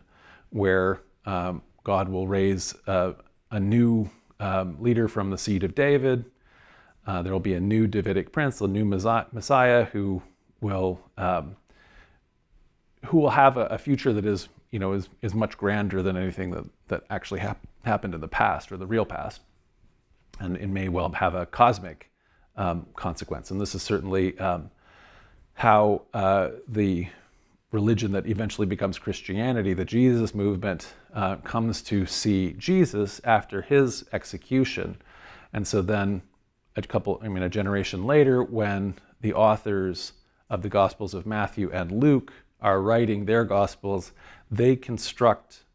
where God will raise a new leader from the seed of David. There will be a new Davidic prince, a new Messiah who will have a future that is much grander than anything that actually happened in the past or the real past, and it may well have a cosmic consequence. And this is certainly how the religion that eventually becomes Christianity, the Jesus movement, comes to see Jesus after his execution. And so then a generation later, when the authors of the Gospels of Matthew and Luke are writing their Gospels, they construct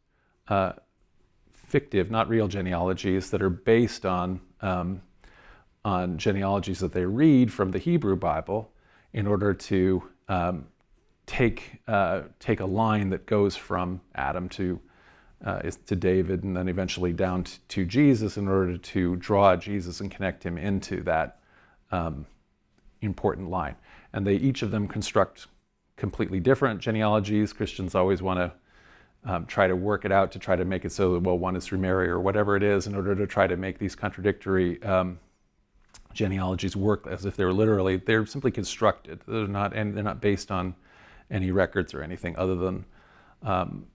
fictive, not real genealogies that are based on genealogies that they read from the Hebrew Bible in order to take a line that goes from Adam to David and then eventually down to Jesus in order to draw Jesus and connect him into that important line. And they each of them construct completely different genealogies. Christians always want to try to work it out to try to make it so that, well, one is through Mary or whatever it is, in order to try to make these contradictory genealogies work as if they're simply constructed. They're not based on any records or anything other than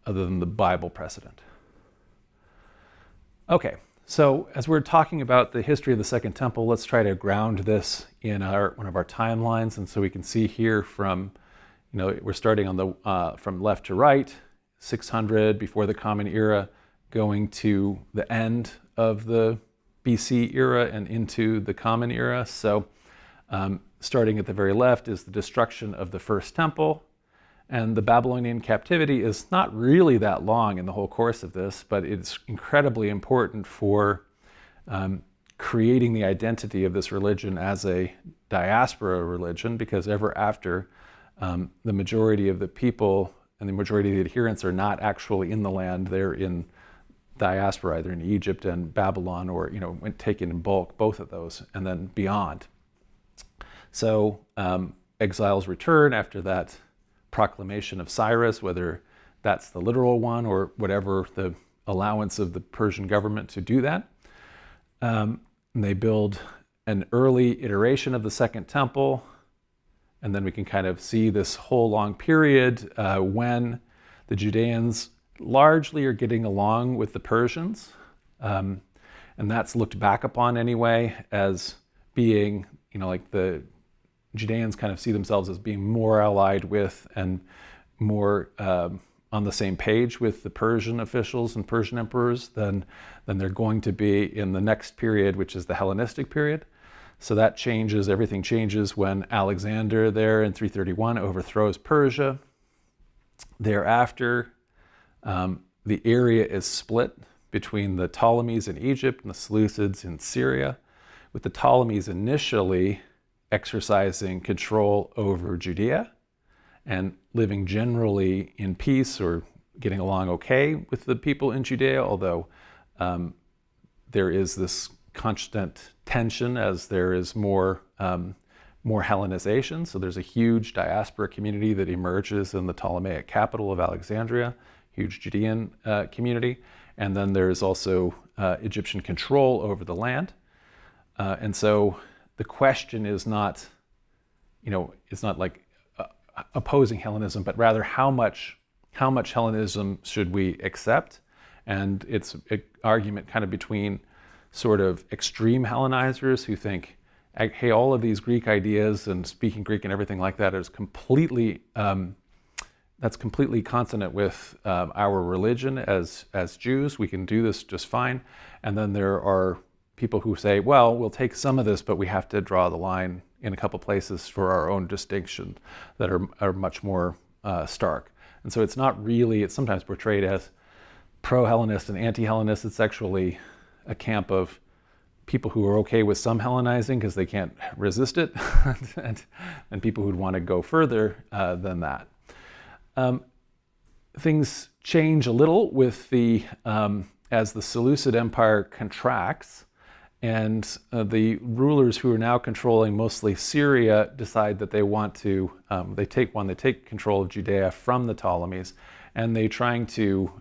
the Bible precedent. Okay, so as we're talking about the history of the Second Temple, let's try to ground this in one of our timelines. And so we can see here from, we're starting on from left to right, 600 before the Common Era, going to the end of the BC era and into the Common Era. So starting at the very left is the destruction of the First Temple. And the Babylonian captivity is not really that long in the whole course of this, but it's incredibly important for creating the identity of this religion as a diaspora religion, because ever after, the majority of the people and the majority of the adherents are not actually in the land. They're in diaspora, either in Egypt and Babylon, or taken in bulk, both of those, and then beyond. So exiles return after that proclamation of Cyrus, whether that's the literal one or whatever the allowance of the Persian government to do that. And they build an early iteration of the Second Temple, and then we can kind of see this whole long period when the Judeans largely are getting along with the Persians, and that's looked back upon anyway as being, like the Judeans kind of see themselves as being more allied with and more on the same page with the Persian officials and Persian emperors than they're going to be in the next period, which is the Hellenistic period. So that changes, everything changes when Alexander there in 331 overthrows Persia. Thereafter, the area is split between the Ptolemies in Egypt and the Seleucids in Syria, with the Ptolemies initially exercising control over Judea and living generally in peace or getting along okay with the people in Judea, although there is this constant tension as there is more Hellenization. So there's a huge diaspora community that emerges in the Ptolemaic capital of Alexandria, huge Judean community. And then there's also Egyptian control over the land. And so the question is not, it's not like opposing Hellenism, but rather how much Hellenism should we accept? And it's an argument kind of between sort of extreme Hellenizers who think, hey, all of these Greek ideas and speaking Greek and everything like that is completely that's completely consonant with our religion as Jews. We can do this just fine. And then there are people who say, well, we'll take some of this, but we have to draw the line in a couple places for our own distinction that are much more stark. And so it's not really, it's sometimes portrayed as pro-Hellenist and anti-Hellenist. It's actually a camp of people who are okay with some Hellenizing because they can't resist it, and people who'd want to go further than that. Things change a little with as the Seleucid Empire contracts, and the rulers who are now controlling mostly Syria decide that they want to, they take control of Judea from the Ptolemies, and they're trying to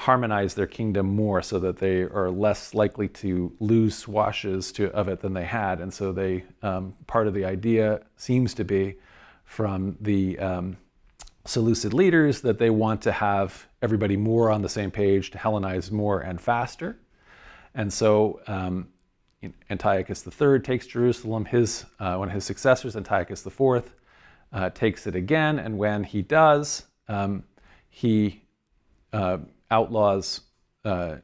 harmonize their kingdom more so that they are less likely to lose swashes of it than they had. And so they, part of the idea seems to be from the Seleucid leaders that they want to have everybody more on the same page to Hellenize more and faster. And so Antiochus III takes Jerusalem. One of his successors, Antiochus IV, takes it again. And when he does, he outlaws a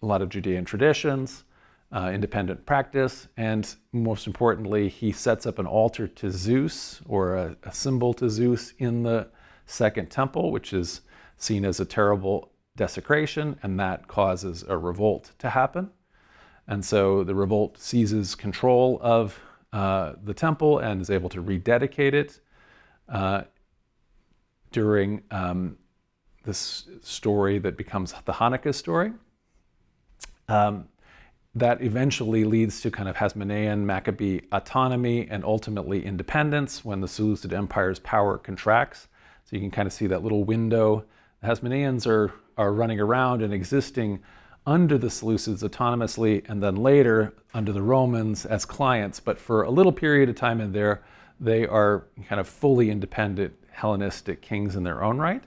lot of Judean traditions, independent practice, and most importantly, he sets up an altar to Zeus, or a symbol to Zeus in the Second Temple, which is seen as a terrible desecration, and that causes a revolt to happen. And so the revolt seizes control of the temple and is able to rededicate it during this story that becomes the Hanukkah story. That eventually leads to kind of Hasmonean Maccabee autonomy and ultimately independence when the Seleucid Empire's power contracts. So you can kind of see that little window. The Hasmoneans are running around and existing under the Seleucids autonomously, and then later under the Romans as clients. But for a little period of time in there, they are kind of fully independent Hellenistic kings in their own right.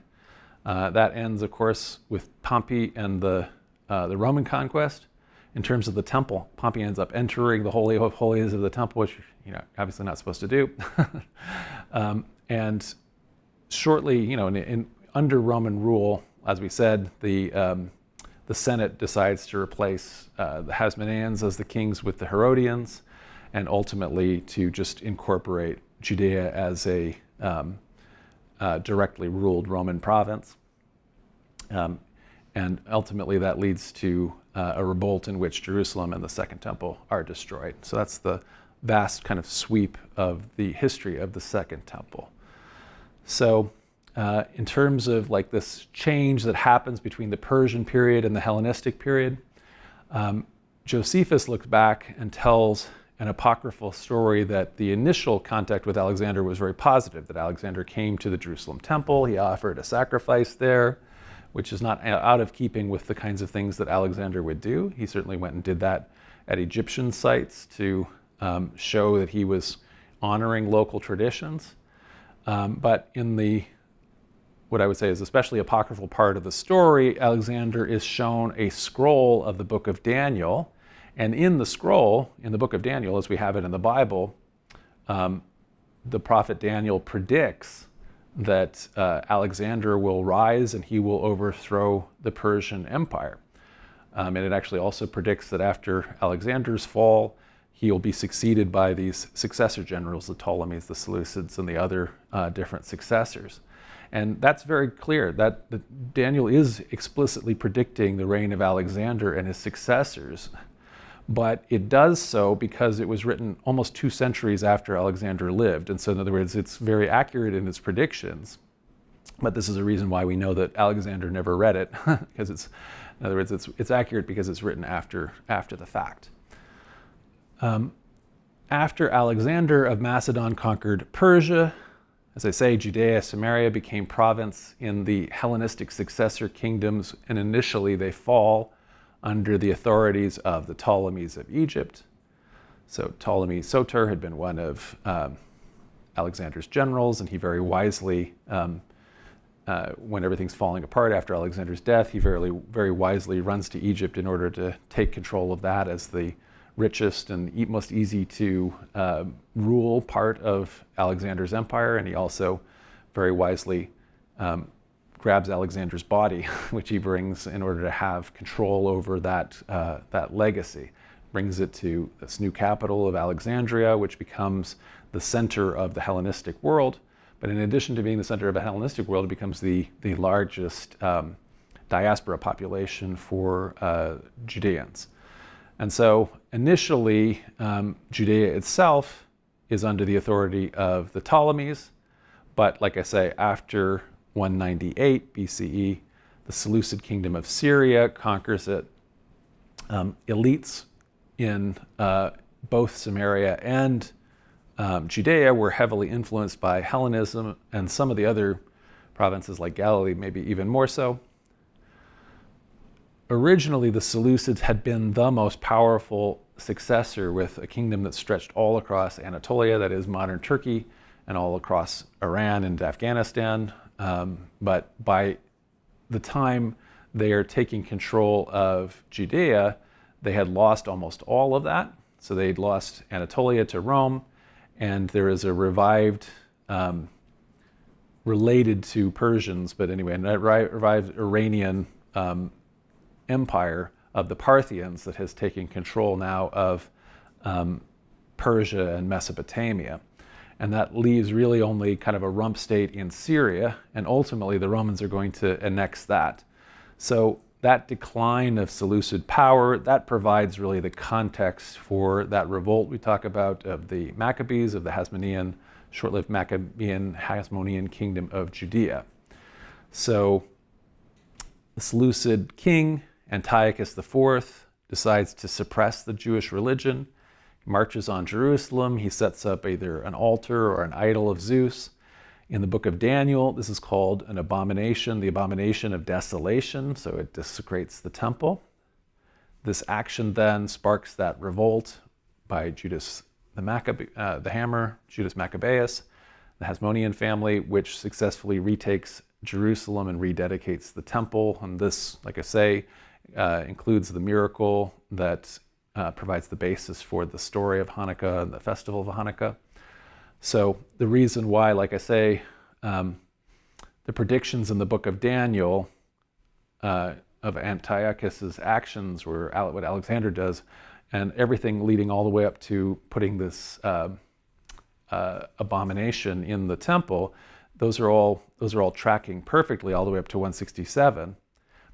That ends, of course, with Pompey and the Roman conquest. In terms of the temple, Pompey ends up entering the Holy of Holies of the temple, which obviously not supposed to do. And shortly, under Roman rule, as we said, the Senate decides to replace the Hasmoneans as the kings with the Herodians, and ultimately to just incorporate Judea as a directly ruled Roman province. And ultimately that leads to a revolt in which Jerusalem and the Second Temple are destroyed. So that's the vast kind of sweep of the history of the Second Temple. So in terms of like this change that happens between the Persian period and the Hellenistic period, Josephus looks back and tells an apocryphal story that the initial contact with Alexander was very positive, that Alexander came to the Jerusalem temple, he offered a sacrifice there, which is not out of keeping with the kinds of things that Alexander would do. He certainly went and did that at Egyptian sites to show that he was honoring local traditions. But in what I would say is especially apocryphal part of the story, Alexander is shown a scroll of the book of Daniel. And in the scroll, in the book of Daniel, as we have it in the Bible, the prophet Daniel predicts that Alexander will rise and he will overthrow the Persian Empire. And it actually also predicts that after Alexander's fall, he will be succeeded by these successor generals, the Ptolemies, the Seleucids, and the other different successors. And that's very clear that Daniel is explicitly predicting the reign of Alexander and his successors. But it does so because it was written almost 2 centuries after Alexander lived. And so in other words, it's very accurate in its predictions. But this is a reason why we know that Alexander never read it, because in other words, it's accurate because it's written after the fact. After Alexander of Macedon conquered Persia, as I say, Judea, Samaria became province in the Hellenistic successor kingdoms, and initially they fall under the authorities of the Ptolemies of Egypt. So Ptolemy Soter had been one of Alexander's generals, and he very wisely, when everything's falling apart after Alexander's death, he very wisely runs to Egypt in order to take control of that as the richest and most easy to rule part of Alexander's empire. And he also very wisely grabs Alexander's body, which he brings in order to have control over that legacy. Brings it to this new capital of Alexandria, which becomes the center of the Hellenistic world. But in addition to being the center of the Hellenistic world, it becomes the largest diaspora population for Judeans. And so initially, Judea itself is under the authority of the Ptolemies. But like I say, after 198 BCE, the Seleucid kingdom of Syria conquers it. Elites in both Samaria and Judea were heavily influenced by Hellenism, and some of the other provinces like Galilee maybe even more so. Originally, the Seleucids had been the most powerful successor, with a kingdom that stretched all across Anatolia, that is modern Turkey, and all across Iran and Afghanistan. But by the time they are taking control of Judea, they had lost almost all of that. So they'd lost Anatolia to Rome, and there is a revived, related to Persians, but anyway, a revived Iranian empire of the Parthians that has taken control now of Persia and Mesopotamia. And that leaves really only kind of a rump state in Syria, and ultimately the Romans are going to annex that. So that decline of Seleucid power, that provides really the context for that revolt we talk about of the Maccabees, of the Hasmonean, short-lived Maccabean Hasmonean kingdom of Judea. So the Seleucid king, Antiochus IV, decides to suppress the Jewish religion. He marches on Jerusalem. He sets up either an altar or an idol of Zeus. In the book of Daniel, this is called an abomination, the abomination of desolation, so it desecrates the temple. This action then sparks that revolt by Judas the Hammer, Judas Maccabeus, the Hasmonean family, which successfully retakes Jerusalem and rededicates the temple. And this, like I say, includes the miracle that provides the basis for the story of Hanukkah and the festival of Hanukkah. So the reason why, like I say, the predictions in the book of Daniel of Antiochus's actions were what Alexander does, and everything leading all the way up to putting this abomination in the temple, those are all tracking perfectly all the way up to 167.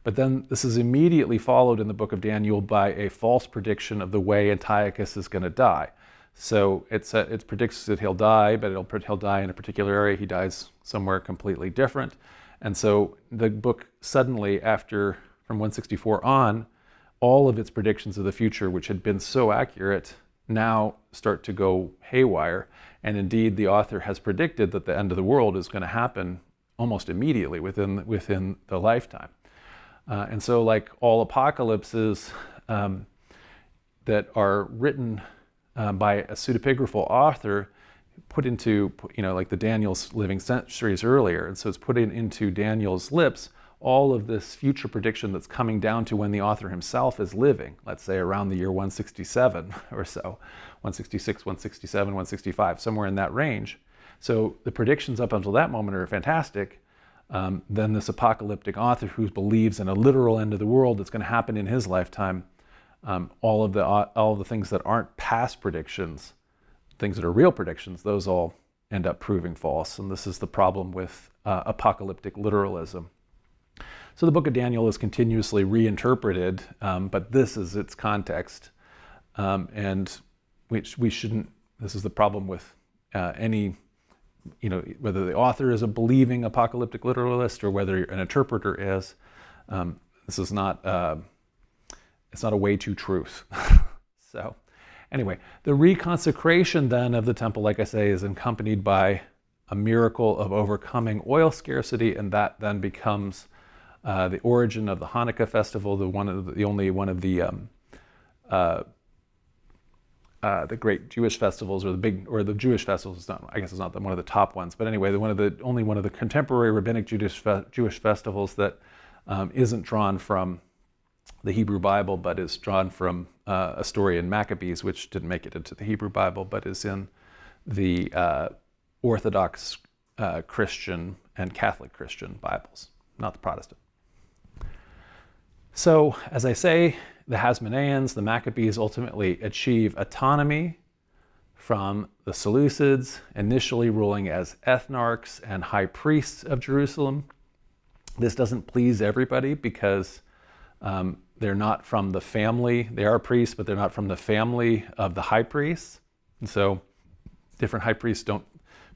But then this is immediately followed in the book of Daniel by a false prediction of the way Antiochus is going to die. So it predicts that he'll die, but he'll die in a particular area. He dies somewhere completely different. And so the book suddenly, from 164 on, all of its predictions of the future, which had been so accurate, now start to go haywire. And indeed, the author has predicted that the end of the world is going to happen almost immediately within the lifetime. And so, like all apocalypses that are written by a pseudepigraphal author, put into, like the Daniel's living centuries earlier, and so it's put into Daniel's lips all of this future prediction that's coming down to when the author himself is living, let's say around the year 167 or so, 166, 167, 165, somewhere in that range. So the predictions up until that moment are fantastic. Then this apocalyptic author who believes in a literal end of the world that's going to happen in his lifetime, all of the things that aren't past predictions, things that are real predictions, those all end up proving false. And this is the problem with apocalyptic literalism. So the book of Daniel is continuously reinterpreted, but this is its context, and we shouldn't. This is the problem with any, whether the author is a believing apocalyptic literalist or whether an interpreter is. This is not. It's not a way to truth. So, Anyway, the reconsecration then of the temple, like I say, is accompanied by a miracle of overcoming oil scarcity, and that then becomes the origin of the Hanukkah festival, the great Jewish festivals, or the Jewish festivals. I guess it's not one of the top ones, but anyway, only one of the contemporary rabbinic Jewish festivals that isn't drawn from the Hebrew Bible, but is drawn from a story in Maccabees, which didn't make it into the Hebrew Bible, but is in the Orthodox Christian and Catholic Christian Bibles, not the Protestant. So, as I say, the Hasmoneans, the Maccabees, ultimately achieve autonomy from the Seleucids, initially ruling as ethnarchs and high priests of Jerusalem. This doesn't please everybody because they're not from the family. They are priests, but they're not from the family of the high priests. And so different high priests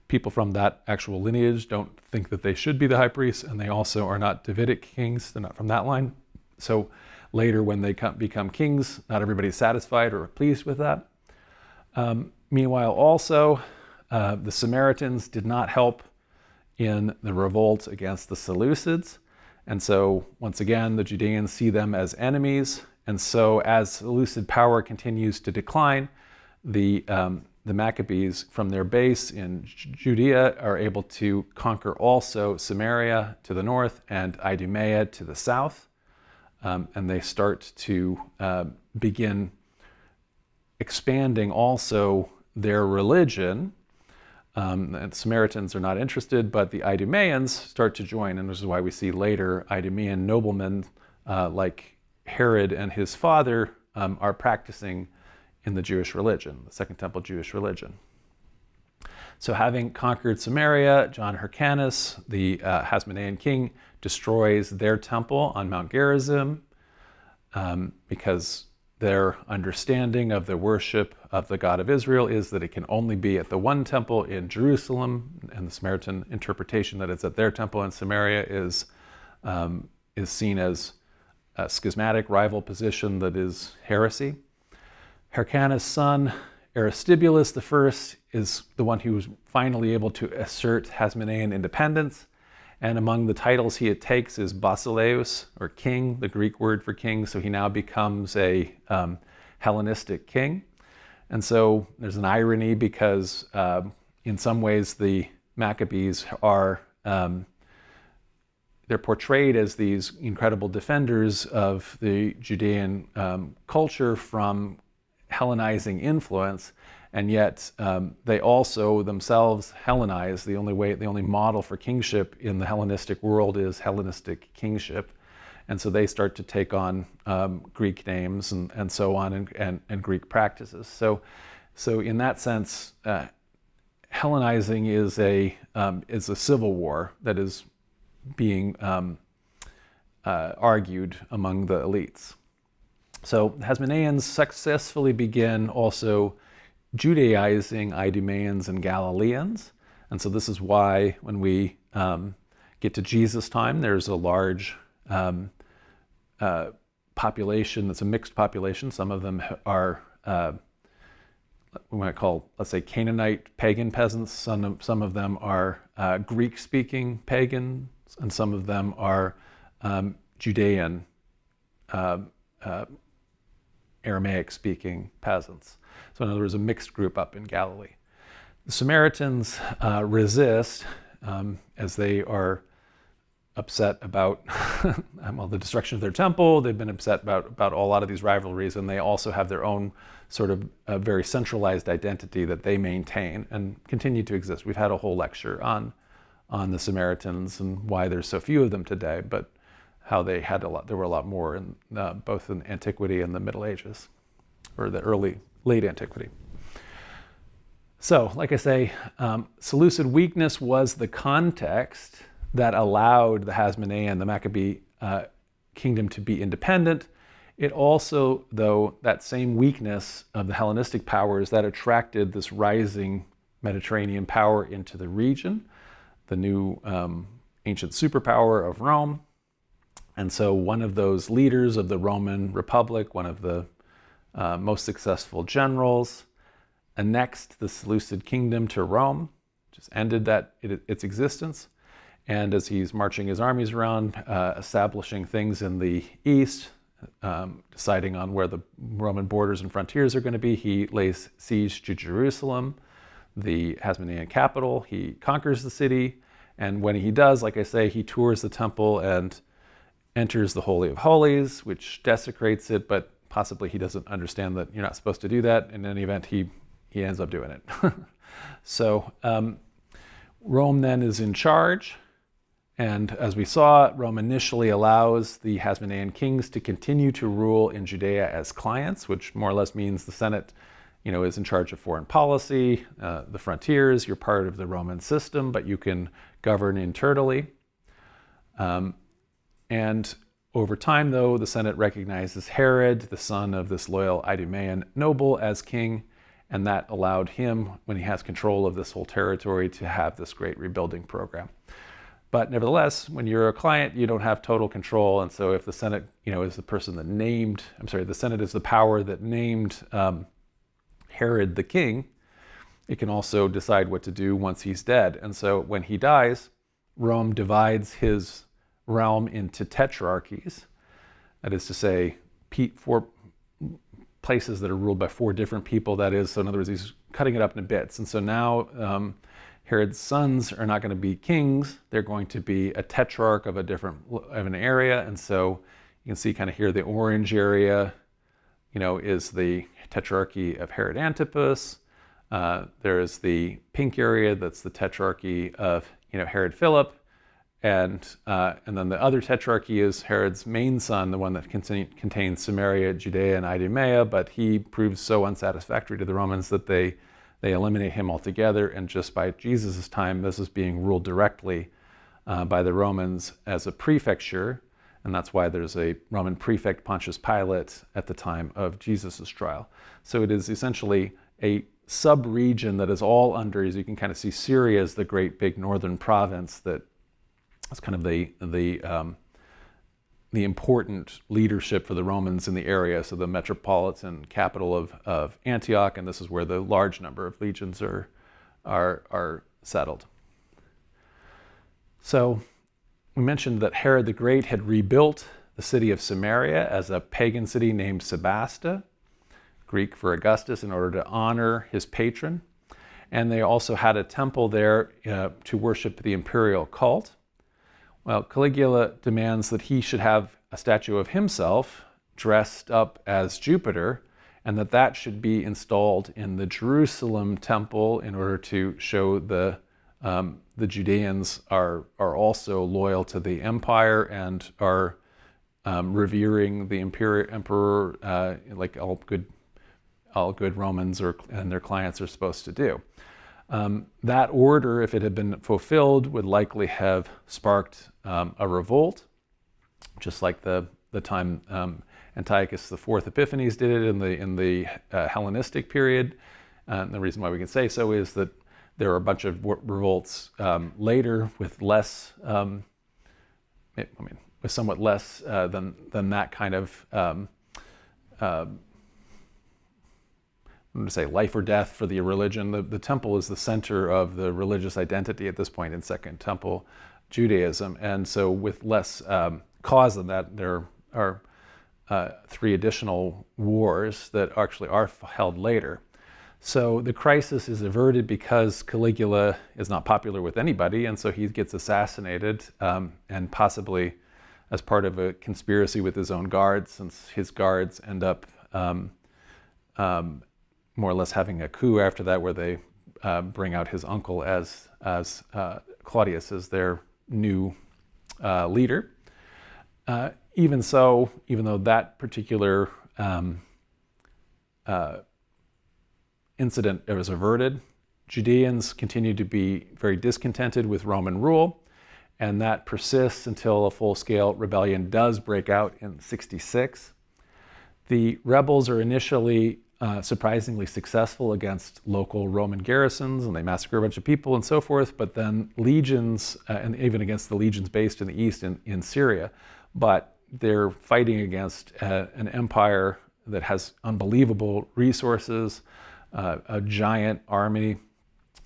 people from that actual lineage don't think that they should be the high priests, and they also are not Davidic kings. They're not from that line. So later when they become kings, not everybody's satisfied or pleased with that. Meanwhile, also, the Samaritans did not help in the revolt against the Seleucids. And so, once again, the Judeans see them as enemies. And so, as Seleucid power continues to decline, the Maccabees, from their base in Judea, are able to conquer also Samaria to the north and Idumea to the south. And they start to begin expanding also their religion. And the Samaritans are not interested, but the Idumeans start to join, and this is why we see later Idumean noblemen like Herod and his father are practicing in the Jewish religion, the Second Temple Jewish religion. So having conquered Samaria, John Hyrcanus, the Hasmonean king, destroys their temple on Mount Gerizim because their understanding of the worship of the God of Israel is that it can only be at the one temple in Jerusalem, and the Samaritan interpretation that it's at their temple in Samaria is seen as a schismatic rival position that is heresy. Hyrcanus' son, Aristobulus I, is the one who was finally able to assert Hasmonean independence. And among the titles he takes is Basileus, or king, the Greek word for king. So he now becomes a Hellenistic king. And so there's an irony because in some ways the Maccabees are, they're portrayed as these incredible defenders of the Judean culture from Hellenizing influence. And yet they also themselves Hellenize. The only model for kingship in the Hellenistic world is Hellenistic kingship. And so they start to take on Greek names and so on, and Greek practices. So in that sense, Hellenizing is a civil war that is being argued among the elites. So the Hasmoneans successfully begin also Judaizing Idumeans and Galileans. And so this is why when we get to Jesus' time, there's a large population that's a mixed population. Some of them are, we might call, let's say, Canaanite pagan peasants. Some of them are Greek-speaking pagans, and some of them are Judean Aramaic-speaking peasants. So in other words, a mixed group up in Galilee. The Samaritans resist as they are upset about the destruction of their temple. They've been upset about a lot of these rivalries, and they also have their own sort of very centralized identity that they maintain and continue to exist. We've had a whole lecture on the Samaritans and why there's so few of them today, but how they had there were a lot more in both in Antiquity and the Middle Ages, or the late Antiquity. So, like I say, Seleucid weakness was the context that allowed the Hasmonean, the Maccabee kingdom to be independent. It also, though, that same weakness of the Hellenistic powers that attracted this rising Mediterranean power into the region, the new ancient superpower of Rome. And so one of those leaders of the Roman Republic, one of the most successful generals, annexed the Seleucid kingdom to Rome, just ended its existence. And as he's marching his armies around, establishing things in the east, deciding on where the Roman borders and frontiers are going to be, he lays siege to Jerusalem, the Hasmonean capital. He conquers the city, and when he does, like I say, he tours the temple and enters the Holy of Holies, which desecrates it, but possibly he doesn't understand that you're not supposed to do that. In any event, he ends up doing it. So Rome then is in charge. And as we saw, Rome initially allows the Hasmonean kings to continue to rule in Judea as clients, which more or less means the Senate, is in charge of foreign policy, the frontiers. You're part of the Roman system, but you can govern internally. And over time, though, the Senate recognizes Herod, the son of this loyal Idumean noble, as king, and that allowed him, when he has control of this whole territory, to have this great rebuilding program. But nevertheless, when you're a client, you don't have total control. And so if the Senate, is the person that the Senate is the power that named Herod the king, it can also decide what to do once he's dead. And so when he dies, Rome divides his realm into tetrarchies. That is to say, 4 places that are ruled by 4 different people. That is, so in other words, he's cutting it up into bits. And so now Herod's sons are not going to be kings. They're going to be a tetrarch of an area. And so you can see kind of here the orange area, is the tetrarchy of Herod Antipas. There is the pink area that's the tetrarchy of Herod Philip. And then the other tetrarchy is Herod's main son, the one that contains Samaria, Judea, and Idumea, but he proves so unsatisfactory to the Romans that they eliminate him altogether, and just by Jesus' time, this is being ruled directly by the Romans as a prefecture, and that's why there's a Roman prefect, Pontius Pilate, at the time of Jesus' trial. So it is essentially a sub-region that is all under, as you can kind of see, Syria is the great big northern province that is kind of the important leadership for the Romans in the area, so the metropolitan capital of Antioch, and this is where the large number of legions are settled. So we mentioned that Herod the Great had rebuilt the city of Samaria as a pagan city named Sebasta, Greek for Augustus, in order to honor his patron. And they also had a temple there to worship the imperial cult. Well, Caligula demands that he should have a statue of himself dressed up as Jupiter, and that should be installed in the Jerusalem temple in order to show the Judeans are also loyal to the empire and are revering the emperor like all good Romans and their clients are supposed to do. That order, if it had been fulfilled, would likely have sparked a revolt, just like the time Antiochus IV Epiphanes did it in the Hellenistic period. And the reason why we can say so is that there are a bunch of revolts later with less, with somewhat less than that kind of I'm going to say life or death for the religion. The temple is the center of the religious identity at this point in Second Temple Judaism. And so with less cause than that, there are 3 additional wars that actually are held later. So the crisis is averted because Caligula is not popular with anybody, and so he gets assassinated, and possibly as part of a conspiracy with his own guards, since his guards end up more or less having a coup after that, where they bring out his uncle as Claudius as their new leader. Even though that particular incident was averted, Judeans continue to be very discontented with Roman rule, and that persists until a full-scale rebellion does break out in 66. The rebels are initially surprisingly successful against local Roman garrisons, and they massacre a bunch of people and so forth, but then legions, and even against the legions based in the east in Syria, but they're fighting against an empire that has unbelievable resources, a giant army,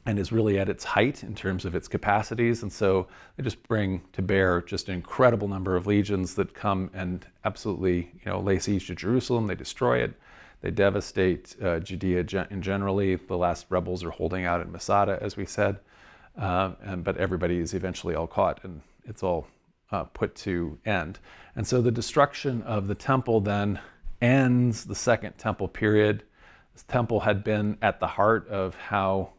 and is really at its height in terms of its capacities. And so they just bring to bear just an incredible number of legions that come and absolutely, lay siege to Jerusalem. They destroy it. They devastate Judea in generally. The last rebels are holding out in Masada, as we said, but everybody is eventually all caught, and it's all put to end. And so the destruction of the temple then ends the Second Temple period. This temple had been at the heart of how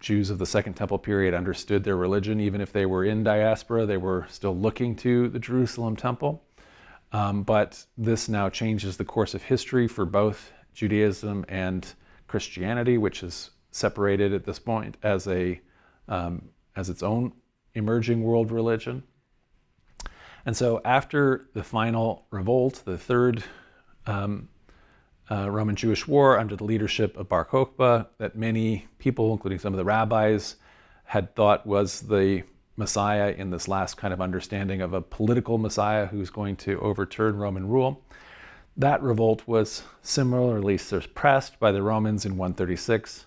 Jews of the Second Temple period understood their religion. Even if they were in diaspora, they were still looking to the Jerusalem temple. But this now changes the course of history for both Judaism and Christianity, which is separated at this point as its own emerging world religion. And so after the final revolt, the third Roman Jewish War under the leadership of Bar Kokhba, that many people, including some of the rabbis, had thought was the Messiah in this last kind of understanding of a political Messiah who's going to overturn Roman rule. That revolt was similarly suppressed by the Romans in 136,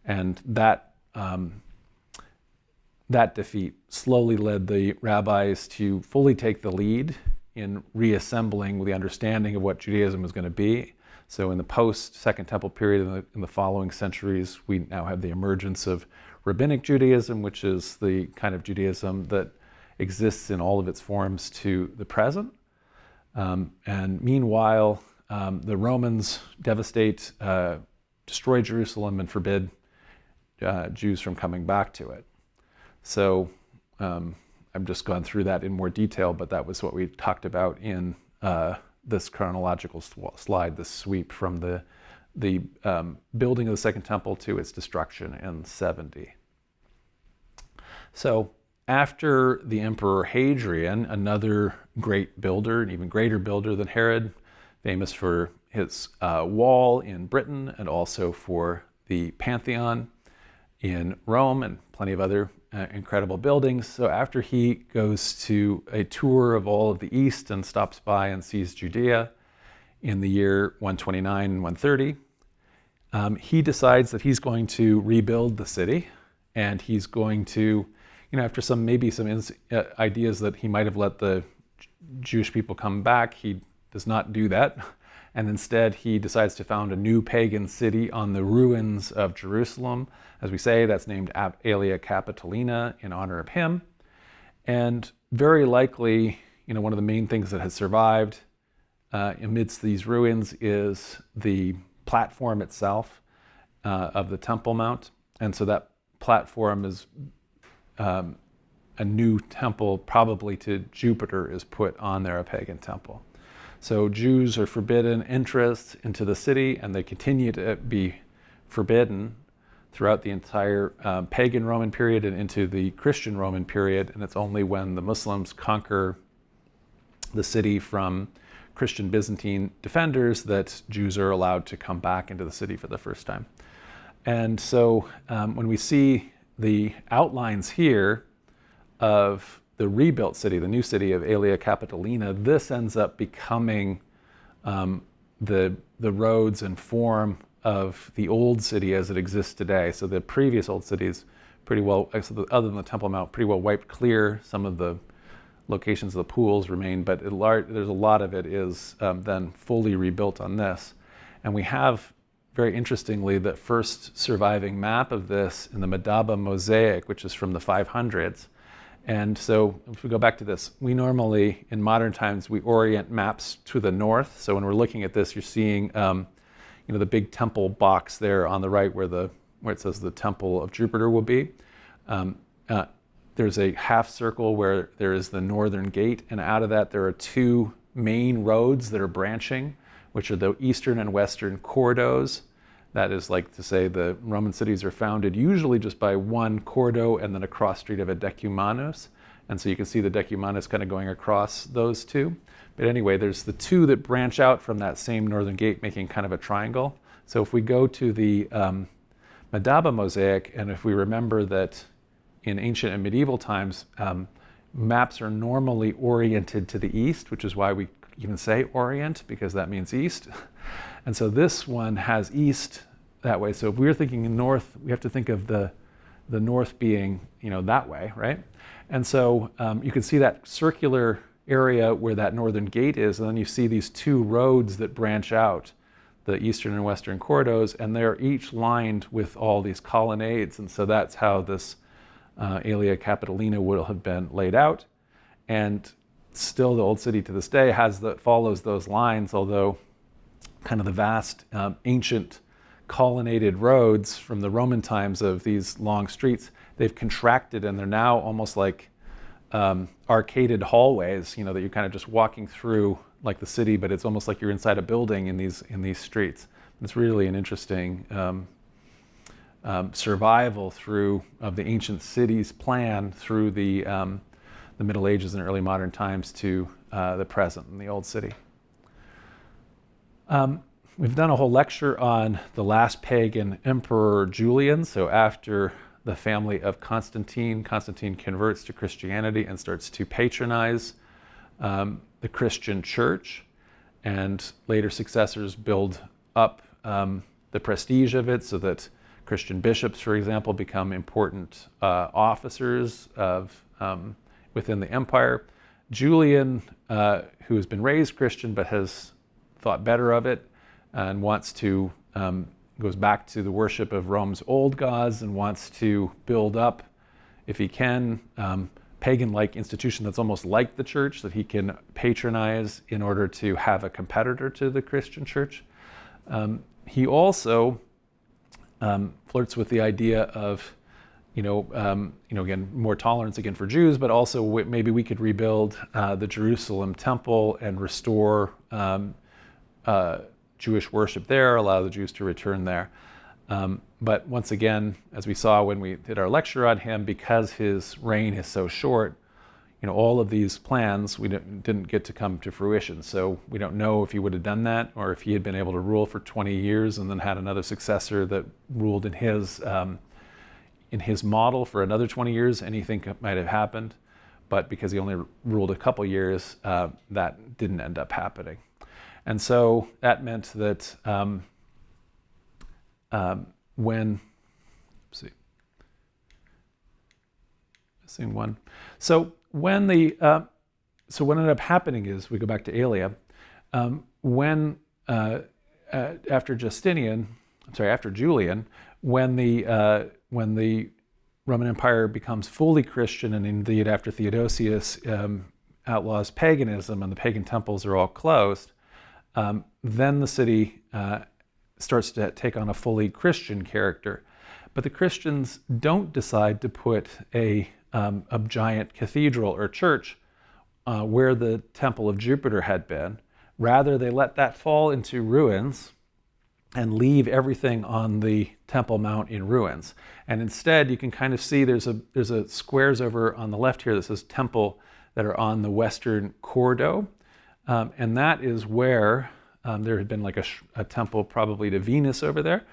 and that defeat slowly led the rabbis to fully take the lead in reassembling the understanding of what Judaism was going to be. So in the post-Second Temple period, in the following centuries, we now have the emergence of Rabbinic Judaism, which is the kind of Judaism that exists in all of its forms to the present. And meanwhile, the Romans devastate, destroy Jerusalem, and forbid Jews from coming back to it. So I've just gone through that in more detail, but that was what we talked about in this chronological slide, this sweep from the building of the Second Temple to its destruction in 70. So after the Emperor Hadrian, another great builder, an even greater builder than Herod, famous for his wall in Britain and also for the Pantheon in Rome and plenty of other incredible buildings. So after he goes to a tour of all of the East and stops by and sees Judea in the year 129 and 130, he decides that he's going to rebuild the city, and he's going to, after some ideas that he might have let the Jewish people come back, he does not do that. And instead, he decides to found a new pagan city on the ruins of Jerusalem. As we say, that's named Aelia Capitolina in honor of him. And very likely, one of the main things that has survived amidst these ruins is the platform itself of the Temple Mount. And so that platform is a new temple, probably to Jupiter, is put on there, a pagan temple. So Jews are forbidden entrance into the city, and they continue to be forbidden throughout the entire pagan Roman period and into the Christian Roman period. And it's only when the Muslims conquer the city from Christian Byzantine defenders that Jews are allowed to come back into the city for the first time. And so when we see the outlines here of the rebuilt city, the new city of Aelia Capitolina, this ends up becoming the roads and form of the old city as it exists today. So the previous old city is pretty well, other than the Temple Mount, pretty well wiped clear. Some of the locations of the pools remain, but there's a lot of it is then fully rebuilt on this. And we have, very interestingly, the first surviving map of this in the Madaba mosaic, which is from the 500s. And so if we go back to this, we normally, in modern times, we orient maps to the north. So when we're looking at this, you're seeing the big temple box there on the right where it says the Temple of Jupiter will be. There's a half circle where there is the northern gate, and out of that there are two main roads that are branching, which are the eastern and western corridors. That is like to say the Roman cities are founded usually just by one corridor and then a cross street of a decumanus. And so you can see the decumanus kind of going across those two. But anyway, there's the two that branch out from that same northern gate, making kind of a triangle. So if we go to the Madaba mosaic, and if we remember that in ancient and medieval times, maps are normally oriented to the east, which is why we even say Orient because that means east. And so this one has east that way. So if we're thinking north, we have to think of the north being, that way, right? And so you can see that circular area where that northern gate is, and then you see these two roads that branch out, the eastern and western corridors, and they're each lined with all these colonnades. And so that's how this Aelia Capitolina would have been laid out. And still the old city to this day follows those lines, although kind of the vast ancient colonnaded roads from the Roman times of these long streets, they've contracted and they're now almost like arcaded hallways, that you're kind of just walking through like the city, but it's almost like you're inside a building in these streets. It's really an interesting survival of the ancient city's plan through the Middle Ages and early modern times to the present in the old city. We've done a whole lecture on the last pagan emperor Julian. So after the family of Constantine converts to Christianity and starts to patronize the Christian church, and later successors build up the prestige of it so that Christian bishops, for example, become important officers within the empire. Julian, who has been raised Christian but has thought better of it and goes back to the worship of Rome's old gods and wants to build up, if he can, pagan-like institution that's almost like the church that he can patronize in order to have a competitor to the Christian church. He also flirts with the idea of, again, more tolerance again for Jews, but also maybe we could rebuild the Jerusalem temple and restore Jewish worship there, allow the Jews to return there. But once again, as we saw when we did our lecture on him, because his reign is so short, all of these plans we didn't get to come to fruition. So we don't know if he would have done that or if he had been able to rule for 20 years and then had another successor that ruled in his model for another 20 years. Anything might have happened. But because he only ruled a couple years, that didn't end up happening. And so that meant that when what ended up happening is, we go back to Aelia, after Julian, when the Roman Empire becomes fully Christian, and indeed after Theodosius outlaws paganism and the pagan temples are all closed, then the city starts to take on a fully Christian character. But the Christians don't decide to put a giant cathedral or church where the temple of Jupiter had been. Rather, they let that fall into ruins and leave everything on the Temple Mount in ruins. And instead, you can kind of see there's a squares over on the left here that says temple that are on the western corridor. And that is where there had been like a temple probably to Venus over there.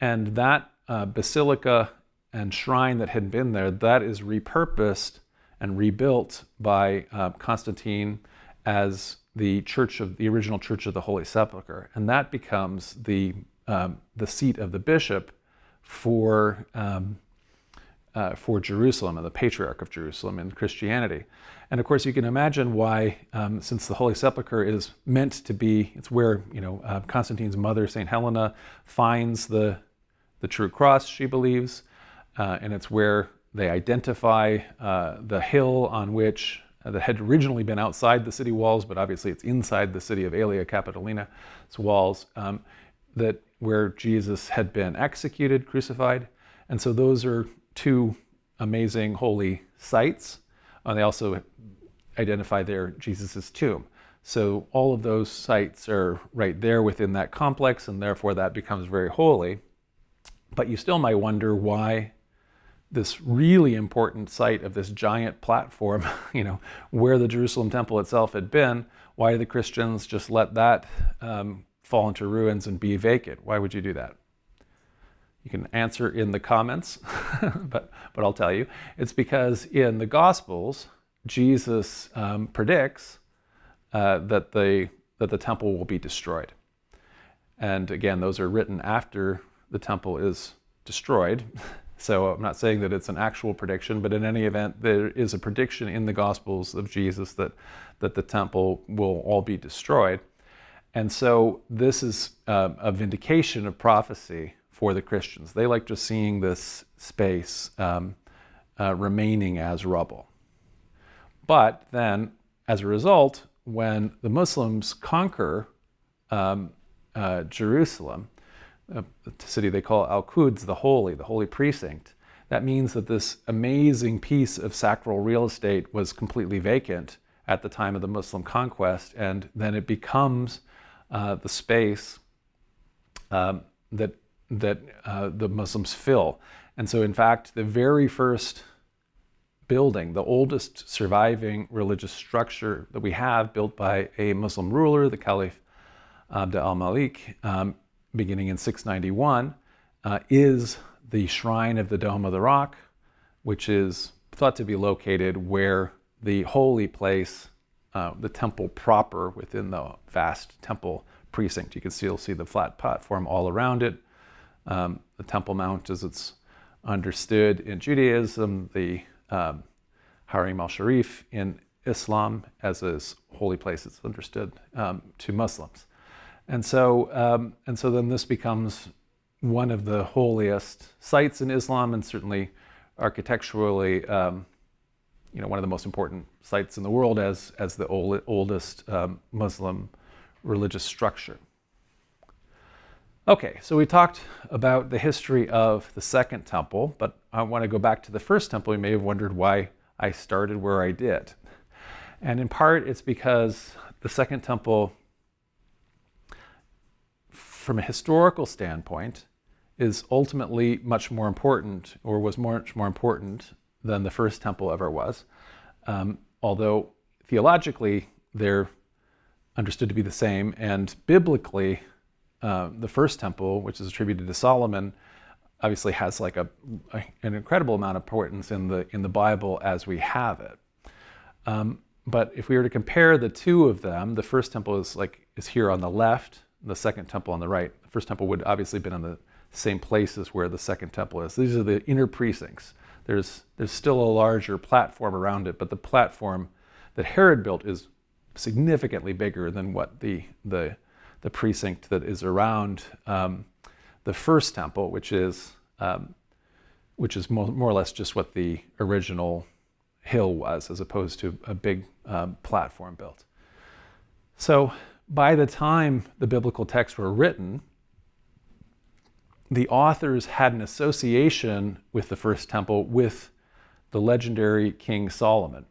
And that basilica and shrine that had been there, that is repurposed and rebuilt by Constantine as the original Church of the Holy Sepulchre. And that becomes the seat of the bishop for Jerusalem and the Patriarch of Jerusalem in Christianity. And of course, you can imagine why, since the Holy Sepulchre is meant to be, it's where Constantine's mother, St. Helena, finds the true cross, she believes, and it's where they identify the hill on which that had originally been outside the city walls, but obviously it's inside the city of Aelia Capitolina's walls, where Jesus had been executed, crucified. And so those are two amazing holy sites. They also identify there Jesus' tomb. So all of those sites are right there within that complex, and therefore that becomes very holy. But you still might wonder why this really important site of this giant platform, where the Jerusalem temple itself had been, why did the Christians just let that fall into ruins and be vacant? Why would you do that? You can answer in the comments, but I'll tell you. It's because in the Gospels, Jesus predicts that the temple will be destroyed. And again, those are written after the temple is destroyed. So I'm not saying that it's an actual prediction, but in any event, there is a prediction in the Gospels of Jesus that the temple will all be destroyed. And so this is a vindication of prophecy for the Christians. They like just seeing this space remaining as rubble. But then, as a result, when the Muslims conquer Jerusalem, the city they call Al-Quds, the holy precinct, that means that this amazing piece of sacral real estate was completely vacant at the time of the Muslim conquest, and then it becomes the space that the Muslims fill. And so, in fact, the very first building, the oldest surviving religious structure that we have, built by a Muslim ruler, the Caliph Abd al-Malik, beginning in 691, is the Shrine of the Dome of the Rock, which is thought to be located where the holy place, the temple proper within the vast temple precinct. You can still see the flat platform all around it. The Temple Mount, as it's understood in Judaism, the Harim al-Sharif in Islam, as is holy place, it's understood to Muslims. And so then this becomes one of the holiest sites in Islam, and certainly architecturally, one of the most important sites in the world as the oldest Muslim religious structure. Okay, so we talked about the history of the Second Temple, but I want to go back to the First Temple. You may have wondered why I started where I did. And in part, it's because the Second Temple, from a historical standpoint, is ultimately much more important, or was much more important than the First Temple ever was. Although theologically, they're understood to be the same, and biblically, the First Temple, which is attributed to Solomon, obviously has like an incredible amount of importance in the Bible as we have it. But if we were to compare the two of them, the First Temple is here on the left, the Second Temple on the right. The First Temple would obviously have been in the same places where the Second Temple is. These are the inner precincts. There's still a larger platform around it, but the platform that Herod built is significantly bigger than what the precinct that is around the First Temple, which is more or less just what the original hill was, as opposed to a big platform built. So by the time the biblical texts were written, the authors had an association with the First Temple with the legendary King Solomon.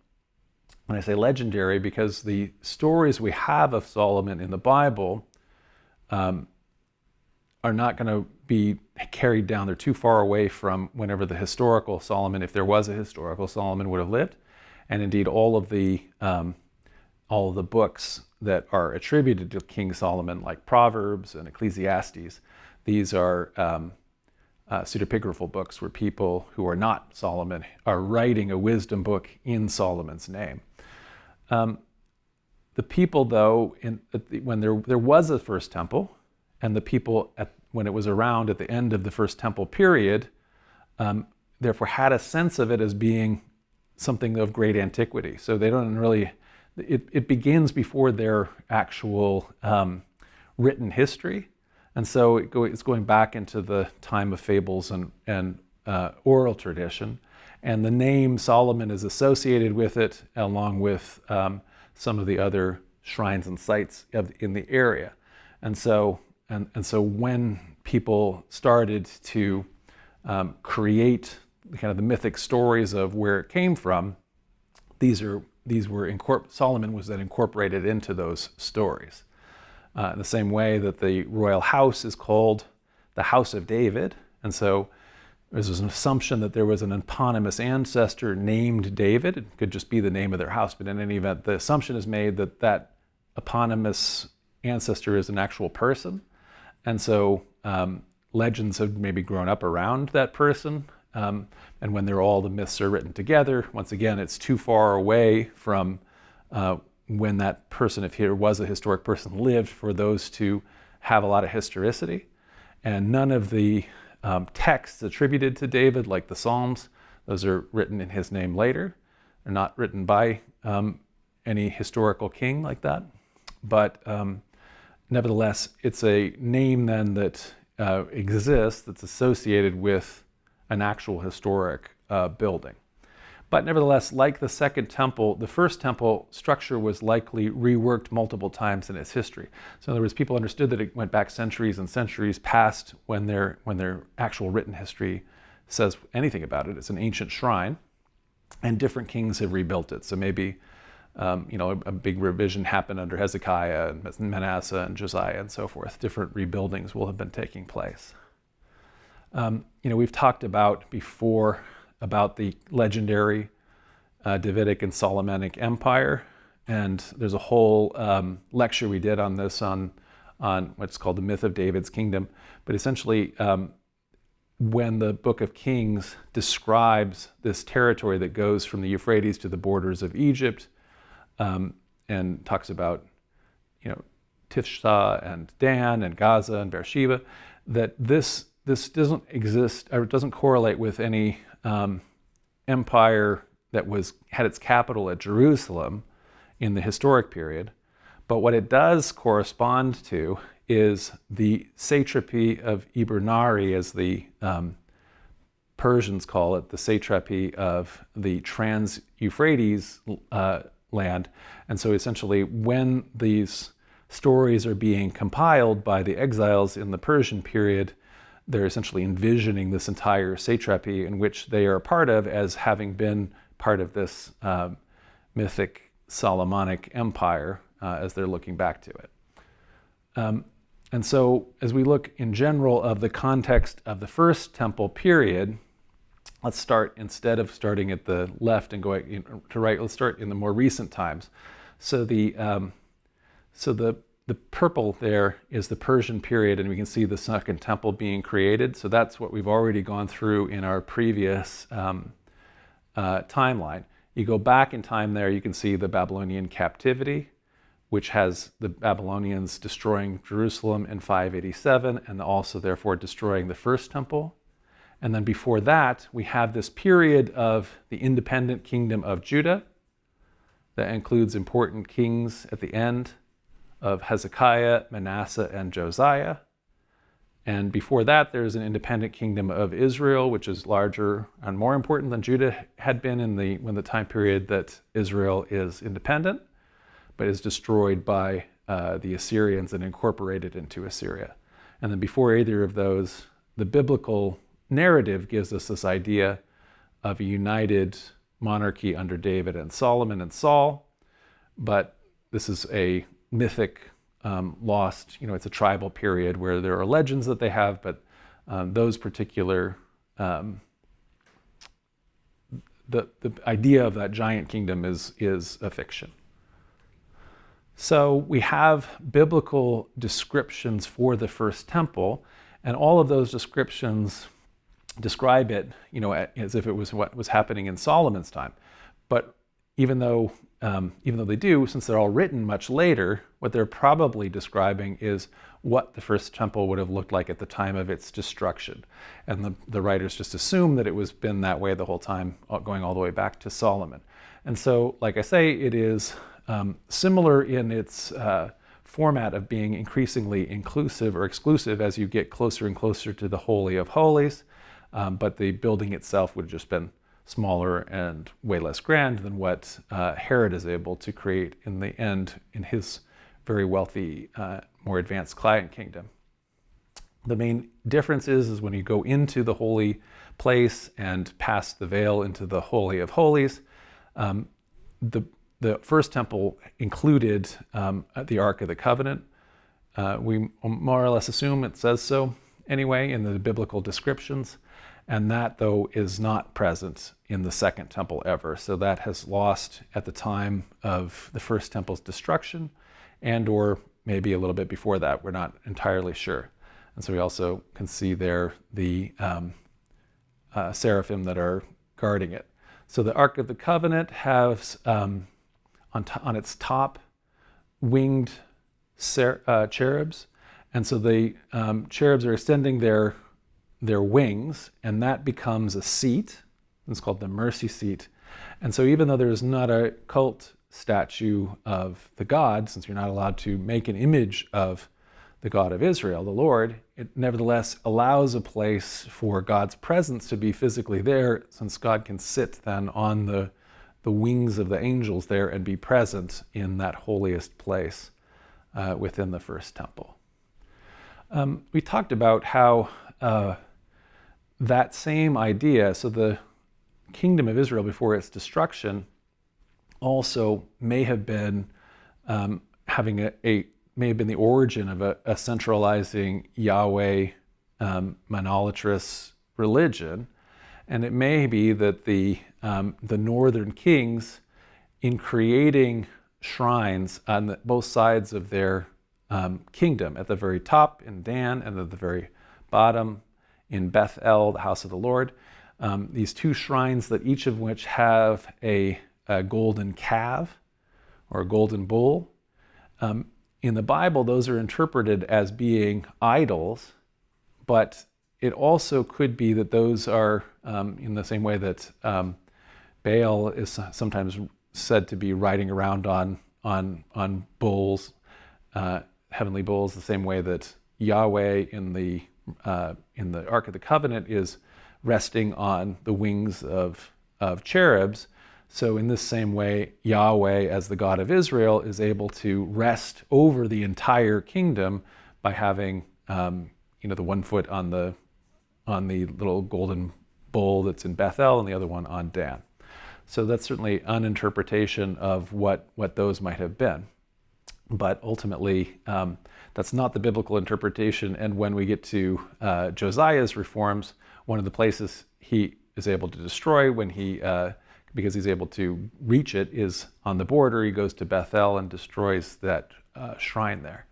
And I say legendary because the stories we have of Solomon in the Bible are not going to be carried down. They're too far away from whenever the historical Solomon, if there was a historical Solomon, would have lived. And indeed, all of the books that are attributed to King Solomon, like Proverbs and Ecclesiastes, these are pseudepigraphal books where people who are not Solomon are writing a wisdom book in Solomon's name. The people, though, when there was a First Temple, and the people when it was around at the end of the First Temple period, therefore had a sense of it as being something of great antiquity. So they don't really, it begins before their actual written history. And so it's going back into the time of fables and oral tradition. And the name Solomon is associated with it, along with some of the other shrines and sites in the area. And so when people started to create kind of the mythic stories of where it came from, Solomon was then incorporated into those stories. In the same way that the royal house is called the House of David. And so there's an assumption that there was an eponymous ancestor named David. It could just be the name of their house, but in any event, the assumption is made that that eponymous ancestor is an actual person. And so legends have maybe grown up around that person. And when all the myths are written together, once again, it's too far away from when that person, if he was a historic person, lived, for those to have a lot of historicity. And none of the texts attributed to David, like the Psalms, those are written in his name later. They're not written by any historical king like that. But nevertheless, it's a name then that exists, that's associated with an actual historic building. But nevertheless, like the second temple, the first temple structure was likely reworked multiple times in its history. So in other words, people understood that it went back centuries and centuries past when their actual written history says anything about it. It's an ancient shrine, and different kings have rebuilt it. So maybe a big revision happened under Hezekiah and Manasseh and Josiah and so forth. Different rebuildings will have been taking place. We've talked about before about the legendary Davidic and Solomonic Empire, and there's a whole lecture we did on this on what's called the myth of David's kingdom. But essentially, when the Book of Kings describes this territory that goes from the Euphrates to the borders of Egypt, and talks about Tifsha and Dan and Gaza and Beersheba, that this doesn't exist, or it doesn't correlate with any empire that had its capital at Jerusalem in the historic period. But what it does correspond to is the satrapy of Ibernari, as the Persians call it, the satrapy of the trans-Euphrates land. And so essentially, when these stories are being compiled by the exiles in the Persian period, they're essentially envisioning this entire satrapy in which they are a part of as having been part of this mythic Solomonic empire as they're looking back to it. And so as we look in general of the context of the First Temple period, let's start, instead of starting at the left and going to right, let's start in the more recent times. So the purple there is the Persian period, and we can see the Second Temple being created. So that's what we've already gone through in our previous timeline. You go back in time there, you can see the Babylonian captivity, which has the Babylonians destroying Jerusalem in 587, and also therefore destroying the First Temple. And then before that, we have this period of the independent kingdom of Judah that includes important kings at the end of Hezekiah, Manasseh, and Josiah. And before that, there's an independent kingdom of Israel, which is larger and more important than Judah had been when the time period that Israel is independent, but is destroyed by the Assyrians and incorporated into Assyria. And then before either of those, the biblical narrative gives us this idea of a united monarchy under David and Solomon and Saul, but this is a mythic, lost, it's a tribal period where there are legends that they have, but those particular, the idea of that giant kingdom is a fiction. So we have biblical descriptions for the First Temple, and all of those descriptions describe it, as if it was what was happening in Solomon's time. But even though they do, since they're all written much later, what they're probably describing is what the First Temple would have looked like at the time of its destruction. And the writers just assume that it was been that way the whole time, going all the way back to Solomon. And so, like I say, it is similar in its format of being increasingly inclusive or exclusive as you get closer and closer to the Holy of Holies, but the building itself would have just been smaller and way less grand than what Herod is able to create in the end in his very wealthy, more advanced client kingdom. The main difference is when you go into the holy place and pass the veil into the Holy of Holies, the First Temple included the Ark of the Covenant. We more or less assume it says so anyway in the biblical descriptions. And that, though, is not present in the Second Temple ever. So that has lost at the time of the First Temple's destruction, and or maybe a little bit before that. We're not entirely sure. And so we also can see there the seraphim that are guarding it. So the Ark of the Covenant has, on on its top winged cherubs, and so the cherubs are extending their wings, and that becomes a seat. It's called the mercy seat. And so even though there is not a cult statue of the God, since you're not allowed to make an image of the God of Israel, the Lord, it nevertheless allows a place for God's presence to be physically there, since God can sit then on the wings of the angels there and be present in that holiest place within the first temple. We talked about how that same idea, so the kingdom of Israel before its destruction also may have been may have been the origin of a centralizing Yahweh monolatrous religion, and it may be that the northern kings, in creating shrines on both sides of their kingdom, at the very top in Dan and at the very bottom in Bethel, the house of the Lord, these two shrines that each of which have a golden calf or a golden bull. In the Bible, those are interpreted as being idols, but it also could be that those are, in the same way that Baal is sometimes said to be riding around on bulls, heavenly bulls, the same way that Yahweh in the Ark of the Covenant is resting on the wings of cherubs. So in this same way, Yahweh, as the God of Israel, is able to rest over the entire kingdom by having, the one foot on the little golden bull that's in Bethel and the other one on Dan. So that's certainly an interpretation of what those might have been. But ultimately, that's not the biblical interpretation. And when we get to Josiah's reforms, one of the places he is able to destroy because he's able to reach it is on the border. He goes to Bethel and destroys that shrine there.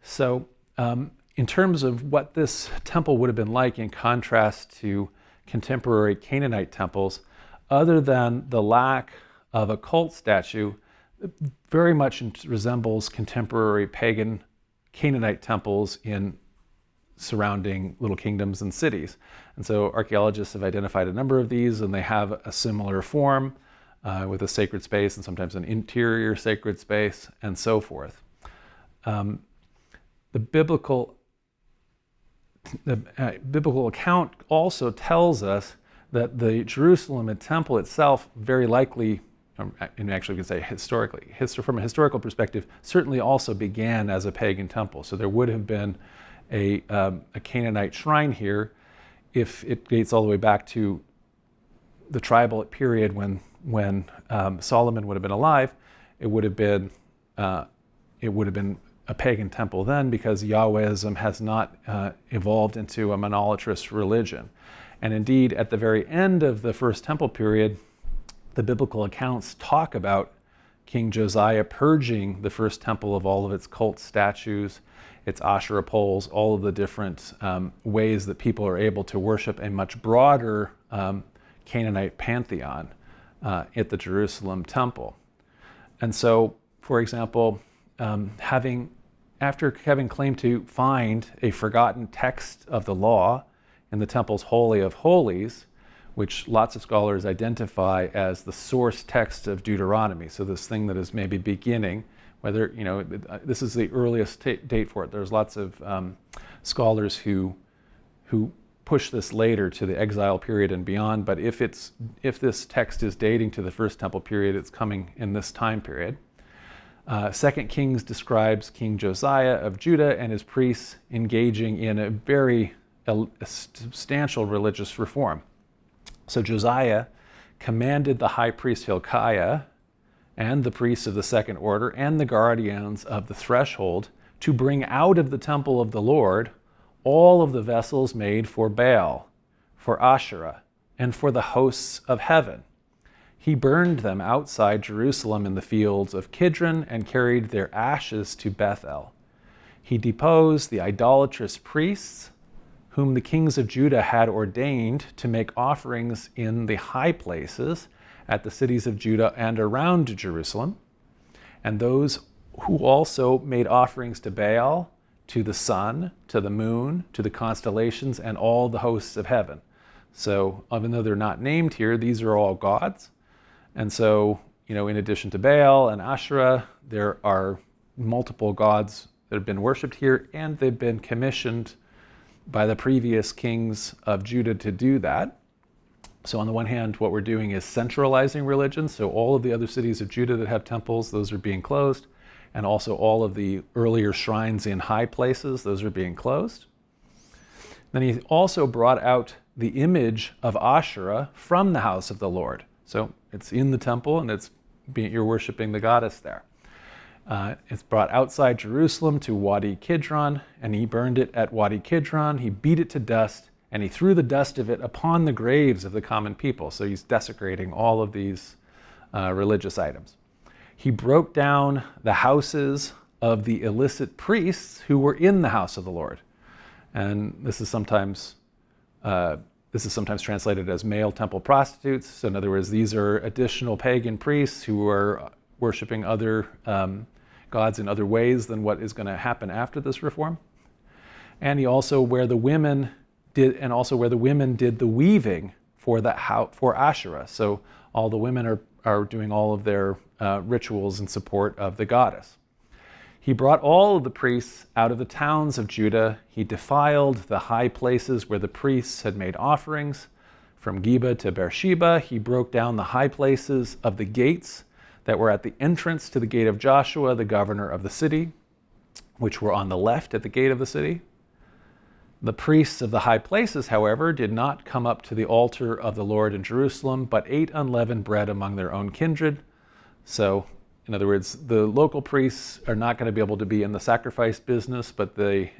So in terms of what this temple would have been like in contrast to contemporary Canaanite temples, other than the lack of a cult statue, it very much resembles contemporary pagan Canaanite temples in surrounding little kingdoms and cities. And so archaeologists have identified a number of these, and they have a similar form with a sacred space and sometimes an interior sacred space and so forth. The biblical account also tells us that the Jerusalem temple itself very likely, and actually we can say historically, from a historical perspective, certainly also began as a pagan temple. So there would have been a Canaanite shrine here if it dates all the way back to the tribal period when Solomon would have been alive. It would have been a pagan temple then, because Yahwehism has not evolved into a monolatrous religion. And indeed, at the very end of the first temple period, the biblical accounts talk about King Josiah purging the first temple of all of its cult statues, its Asherah poles, all of the different ways that people are able to worship a much broader Canaanite pantheon at the Jerusalem temple. And so, for example, after having claimed to find a forgotten text of the law in the temple's Holy of Holies, which lots of scholars identify as the source text of Deuteronomy, so this thing that is maybe beginning, whether, this is the earliest date for it. There's lots of scholars who push this later to the exile period and beyond, but if this text is dating to the first temple period, it's coming in this time period. 2 Kings describes King Josiah of Judah and his priests engaging in a very substantial religious reform. So Josiah commanded the high priest Hilkiah and the priests of the second order and the guardians of the threshold to bring out of the temple of the Lord all of the vessels made for Baal, for Asherah, and for the hosts of heaven. He burned them outside Jerusalem in the fields of Kidron and carried their ashes to Bethel. He deposed the idolatrous priests whom the kings of Judah had ordained to make offerings in the high places, at the cities of Judah and around Jerusalem, and those who also made offerings to Baal, to the sun, to the moon, to the constellations, and all the hosts of heaven. So even though they're not named here, these are all gods. And so, in addition to Baal and Asherah, there are multiple gods that have been worshipped here, and they've been commissioned by the previous kings of Judah to do that. So on the one hand, what we're doing is centralizing religion. So all of the other cities of Judah that have temples, those are being closed. And also all of the earlier shrines in high places, those are being closed. Then he also brought out the image of Asherah from the house of the Lord. So it's in the temple, and you're worshiping the goddess there. It's brought outside Jerusalem to Wadi Kidron, and he burned it at Wadi Kidron. He beat it to dust, and he threw the dust of it upon the graves of the common people. So he's desecrating all of these religious items. He broke down the houses of the illicit priests who were in the house of the Lord. And this is sometimes translated as male temple prostitutes. So in other words, these are additional pagan priests who are worshiping other gods in other ways than what is going to happen after this reform. And he also where the women did the weaving for Asherah. So all the women are doing all of their rituals in support of the goddess. He brought all of the priests out of the towns of Judah. He defiled the high places where the priests had made offerings. From Geba to Beersheba, he broke down the high places of the gates that were at the entrance to the gate of Joshua, the governor of the city, which were on the left at the gate of the city. The priests of the high places, however, did not come up to the altar of the Lord in Jerusalem, but ate unleavened bread among their own kindred. So, in other words, the local priests are not going to be able to be in the sacrifice business, but they're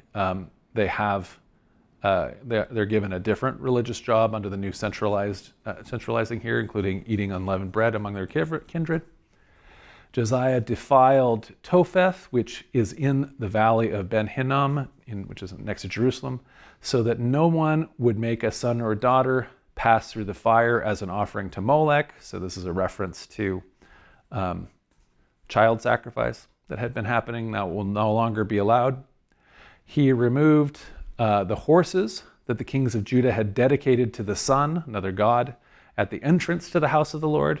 given a different religious job under the new centralizing here, including eating unleavened bread among their kindred. Josiah defiled Topheth, which is in the valley of Ben Hinnom, which is next to Jerusalem, so that no one would make a son or a daughter pass through the fire as an offering to Molech. So this is a reference to child sacrifice that had been happening. Now will no longer be allowed. He removed the horses that the kings of Judah had dedicated to the sun, another god, at the entrance to the house of the Lord,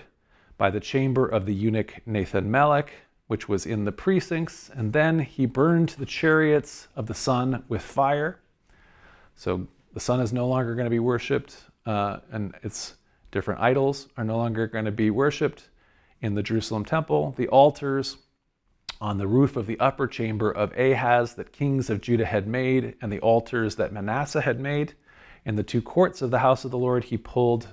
by the chamber of the eunuch Nathan-Melech, which was in the precincts, and then he burned the chariots of the sun with fire. So the sun is no longer going to be worshipped, and its different idols are no longer going to be worshipped in the Jerusalem temple. The altars on the roof of the upper chamber of Ahaz that kings of Judah had made, and the altars that Manasseh had made in the two courts of the house of the Lord, he pulled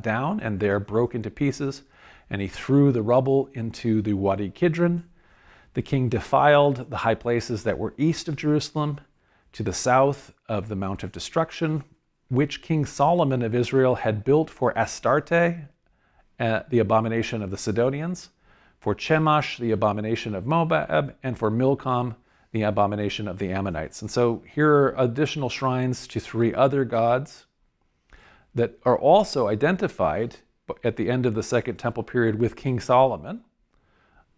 down and there broke into pieces. And he threw the rubble into the Wadi Kidron. The king defiled the high places that were east of Jerusalem to the south of the Mount of Destruction, which King Solomon of Israel had built for Astarte, the abomination of the Sidonians, for Chemosh, the abomination of Moab, and for Milcom, the abomination of the Ammonites. And so here are additional shrines to three other gods that are also identified at the end of the Second Temple period with King Solomon.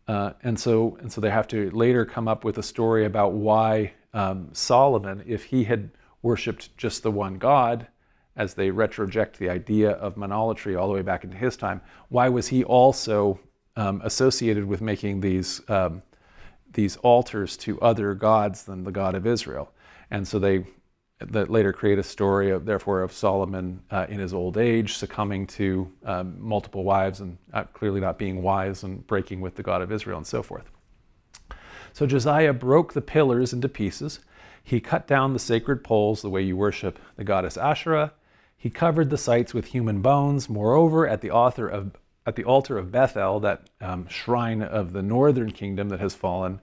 And so they have to later come up with a story about why Solomon, if he had worshipped just the one God, as they retroject the idea of monolatry all the way back into his time, why was he also associated with making these altars to other gods than the God of Israel? And so that later create a story of Solomon in his old age succumbing to multiple wives and clearly not being wise and breaking with the God of Israel and so forth. So Josiah broke the pillars into pieces. He cut down the sacred poles, the way you worship the goddess Asherah. He covered the sites with human bones. Moreover, at the altar of Bethel, that shrine of the northern kingdom that has fallen,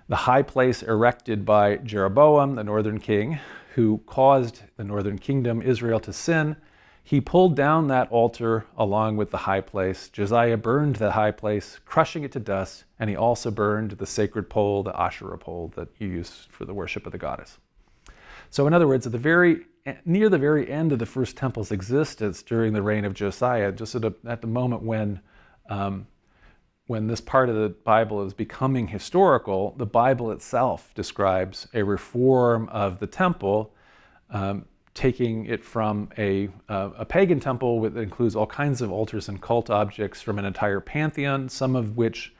the high place erected by Jeroboam, the northern king, who caused the northern kingdom, Israel, to sin, he pulled down that altar along with the high place. Josiah burned the high place, crushing it to dust, and he also burned the sacred pole, the Asherah pole that you use for the worship of the goddess. So in other words, near the very end of the first temple's existence during the reign of Josiah, just at the moment when this part of the Bible is becoming historical, the Bible itself describes a reform of the temple, taking it from a pagan temple that includes all kinds of altars and cult objects from an entire pantheon, some of which,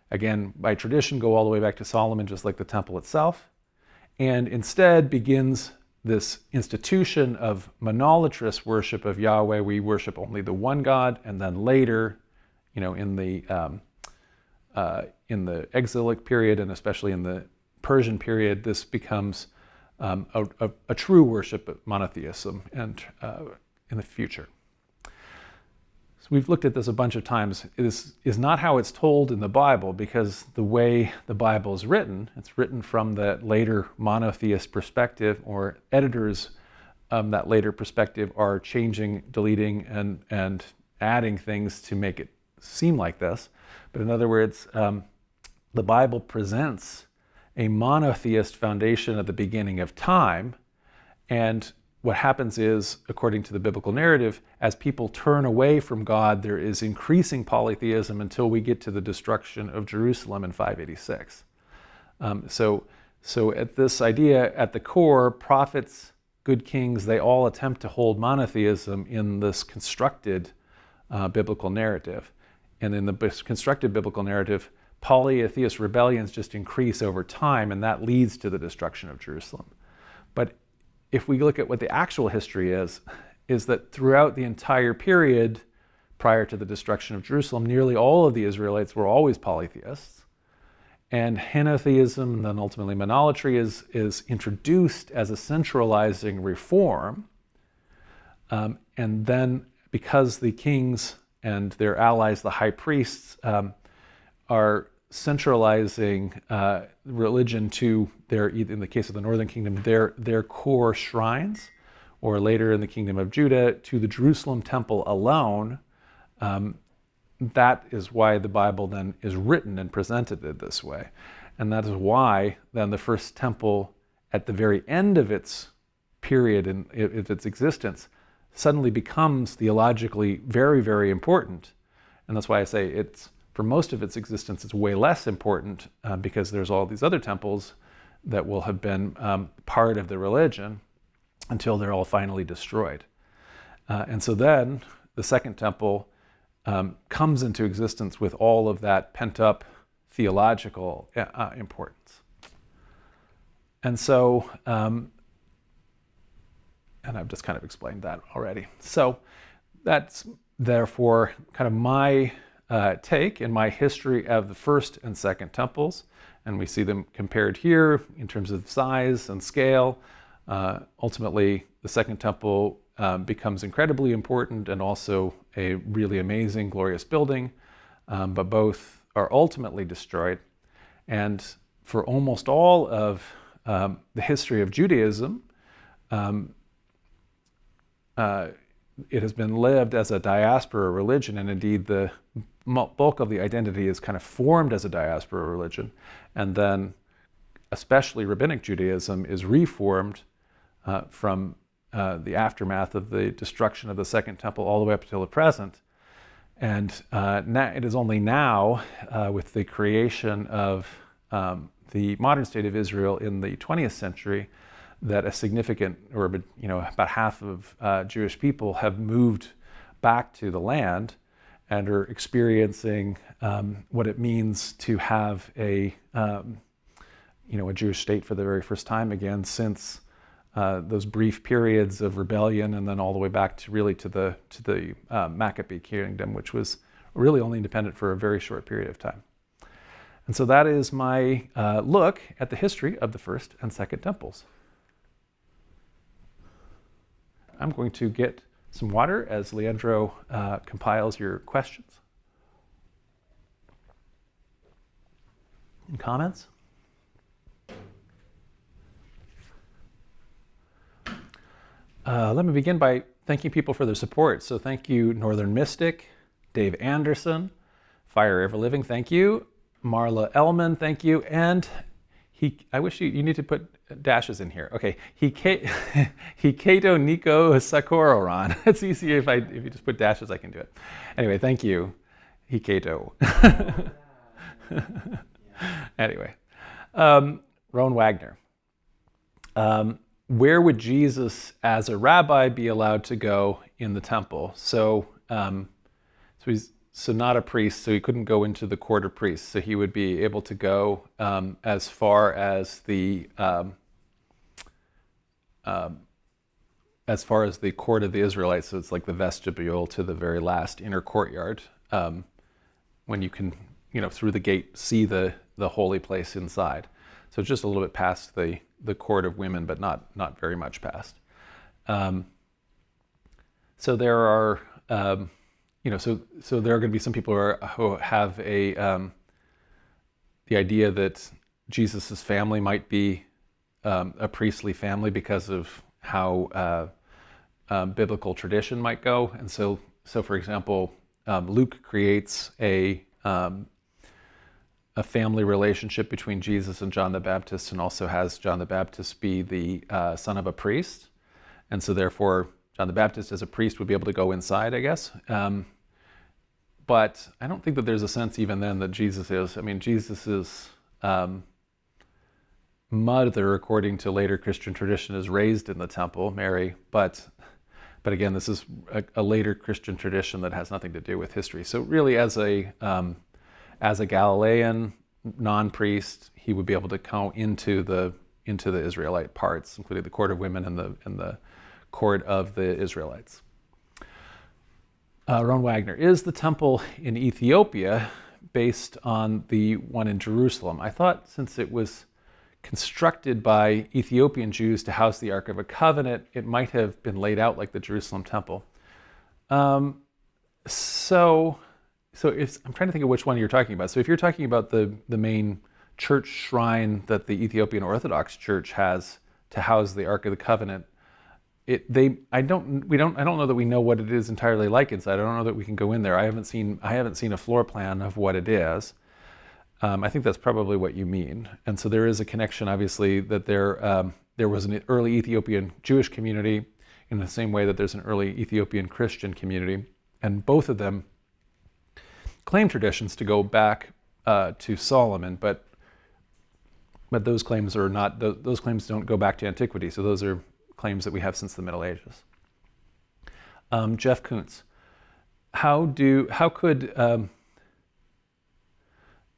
again, by tradition, go all the way back to Solomon, just like the temple itself, and instead begins this institution of monolatrous worship of Yahweh. We worship only the one God, and then later, in the exilic period, and especially in the Persian period, this becomes a true worship of monotheism and in the future. So we've looked at this a bunch of times. This is not how it's told in the Bible, because the way the Bible is written, it's written from the later monotheist perspective, or editors that later perspective are changing, deleting, and adding things to make it seem like this. But in other words, the Bible presents a monotheist foundation at the beginning of time, and what happens is, according to the biblical narrative, as people turn away from God, there is increasing polytheism until we get to the destruction of Jerusalem in 586. So at this idea, at the core, prophets, good kings, they all attempt to hold monotheism in this constructed biblical narrative. And in the constructed biblical narrative, polytheist rebellions just increase over time, and that leads to the destruction of Jerusalem. But if we look at what the actual history is that throughout the entire period prior to the destruction of Jerusalem, nearly all of the Israelites were always polytheists. And henotheism, and then ultimately monolatry, is introduced as a centralizing reform. And then because the kings and their allies, the high priests, are centralizing religion to their, in the case of the northern kingdom, their core shrines, or later in the kingdom of Judah, to the Jerusalem temple alone, that is why the Bible then is written and presented this way. And that is why then the first temple, at the very end of its period in its existence, suddenly becomes theologically very, very important. And that's why I say it's, for most of its existence, it's way less important because there's all these other temples that will have been part of the religion until they're all finally destroyed. And so then the second temple comes into existence with all of that pent-up theological importance. And so, and I've just kind of explained that already. So that's therefore kind of my take in my history of the first and second temples, and we see them compared here in terms of size and scale. Ultimately, the second temple becomes incredibly important and also a really amazing, glorious building, but both are ultimately destroyed. And for almost all of the history of Judaism, it has been lived as a diaspora religion, and indeed the bulk of the identity is kind of formed as a diaspora religion, and then especially Rabbinic Judaism is reformed from the aftermath of the destruction of the Second Temple all the way up until the present. And now, it is only now, with the creation of the modern state of Israel in the 20th century, that a significant, or about half of Jewish people have moved back to the land and are experiencing what it means to have a Jewish state for the very first time again since those brief periods of rebellion, and then all the way back to the Maccabee kingdom, which was really only independent for a very short period of time. And so that is my look at the history of the first and second temples. I'm going to get some water as Leandro compiles your questions and comments. Let me begin by thanking people for their support. So thank you, Northern Mystic, Dave Anderson, Fire Ever Living, thank you, Marla Ellman, thank you, and I wish you need to put dashes in here. Okay, Hikato Nico Sakororan. It's easier if you just put dashes, I can do it. Anyway, thank you, Hikato. Anyway, Rowan Wagner. Where would Jesus as a rabbi be allowed to go in the temple? So he's not a priest, so he couldn't go into the court of priests. So he would be able to go as far as the court of the Israelites. So it's like the vestibule to the very last inner courtyard, when you can, through the gate, see the holy place inside. So just a little bit past the court of women, but not very much past. So there are. So there are going to be some people who have the idea that Jesus's family might be a priestly family because of how biblical tradition might go, and so for example, Luke creates a family relationship between Jesus and John the Baptist, and also has John the Baptist be the son of a priest, and so therefore John the Baptist as a priest would be able to go inside, I guess. But I don't think that there's a sense even then that Jesus is. I mean, Jesus' mother, according to later Christian tradition, is raised in the temple, Mary. But again, this is a later Christian tradition that has nothing to do with history. So really, as a Galilean non-priest, he would be able to go into the Israelite parts, including the court of women and the court of the Israelites. Ron Wagner, is the temple in Ethiopia based on the one in Jerusalem? I thought since it was constructed by Ethiopian Jews to house the Ark of the Covenant, it might have been laid out like the Jerusalem temple. So I'm trying to think of which one you're talking about. So if you're talking about the main church shrine that the Ethiopian Orthodox Church has to house the Ark of the Covenant, I don't know that we know what it is entirely like inside. I don't know that we can go in there. I haven't seen a floor plan of what it is. I think that's probably what you mean. And so there is a connection, obviously, that there was an early Ethiopian Jewish community in the same way that there's an early Ethiopian Christian community, and both of them claim traditions to go back to Solomon, but those claims are not. Those claims don't go back to Antiquity. So those are claims that we have since the Middle Ages. Jeff Kuntz,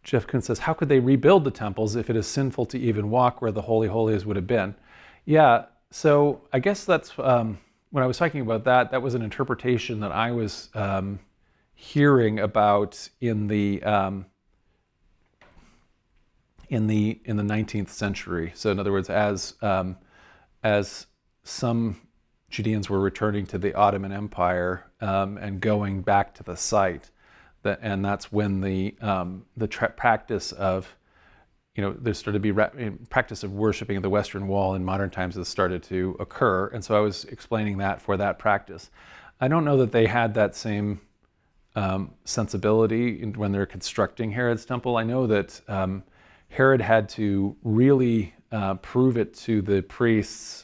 Jeff Kuntz says, how could they rebuild the temples if it is sinful to even walk where the Holy Holies would have been? Yeah, so I guess that's, when I was talking about that was an interpretation that I was hearing about in the 19th century. So in other words, as some Judeans were returning to the Ottoman Empire and going back to the site, and that's when the practice of, there started to be practice of worshiping at the Western Wall in modern times has started to occur, and so I was explaining that for that practice. I don't know that they had that same sensibility when they're constructing Herod's temple. I know that Herod had to really prove it to the priests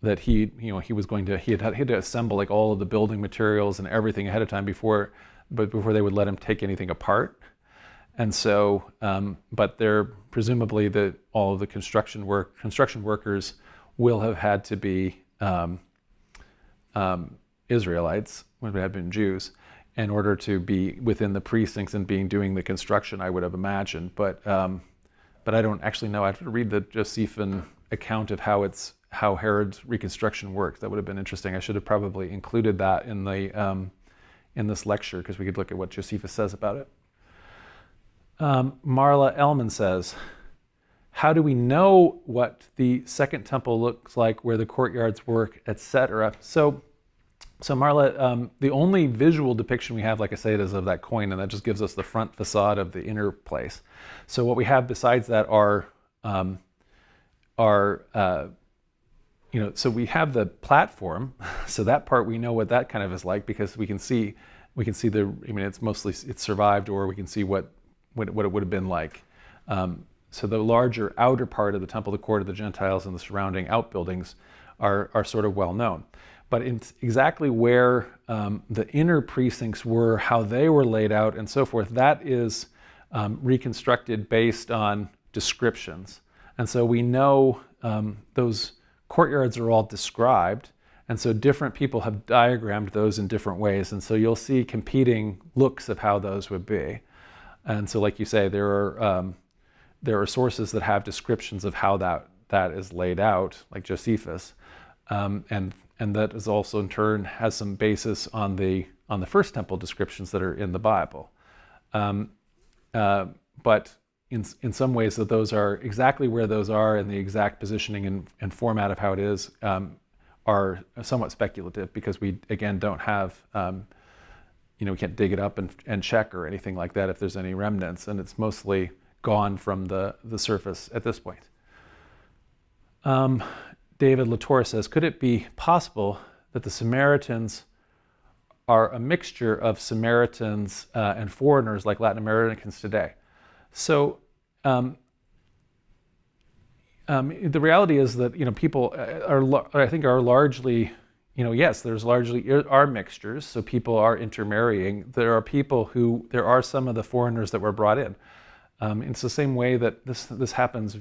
that he had to assemble like all of the building materials and everything ahead of time before they would let him take anything apart. And so, but they're presumably all of the construction workers will have had to be Israelites, would have been Jews, in order to be within the precincts and doing the construction, I would have imagined. But I don't actually know. I have to read the Josephine account of how Herod's reconstruction worked. That would have been interesting. I should have probably included that in this lecture, because we could look at what Josephus says about it. Marla Ellman says, how do we know what the second temple looks like, where the courtyards work, etc.? So Marla, the only visual depiction we have, like I said, is of that coin, and that just gives us the front facade of the inner place. So what we have besides that are so we have the platform. So that part we know what that kind of is like, because we can see it's survived, or we can see what it would have been like. so the larger outer part of the temple, the court of the Gentiles, and the surrounding outbuildings are sort of well known. But in exactly where the inner precincts were, how they were laid out, and so forth, that is reconstructed based on descriptions. And so we know those courtyards are all described, and so different people have diagrammed those in different ways. And so you'll see competing looks of how those would be. And so, like you say, there are sources that have descriptions of how that is laid out, like Josephus, and that is also in turn has some basis on the first temple descriptions that are in the Bible. But in some ways, that those are exactly where those are and the exact positioning and format of how it is are somewhat speculative, because we again don't have we can't dig it up and check or anything like that if there's any remnants, and it's mostly gone from the surface at this point. David Latour says, could it be possible that the Samaritans are a mixture of Samaritans and foreigners like Latin Americans today? So the reality is that people are largely, yes, there's largely are mixtures. So people are intermarrying. There are some of the foreigners that were brought in. It's the same way that this happens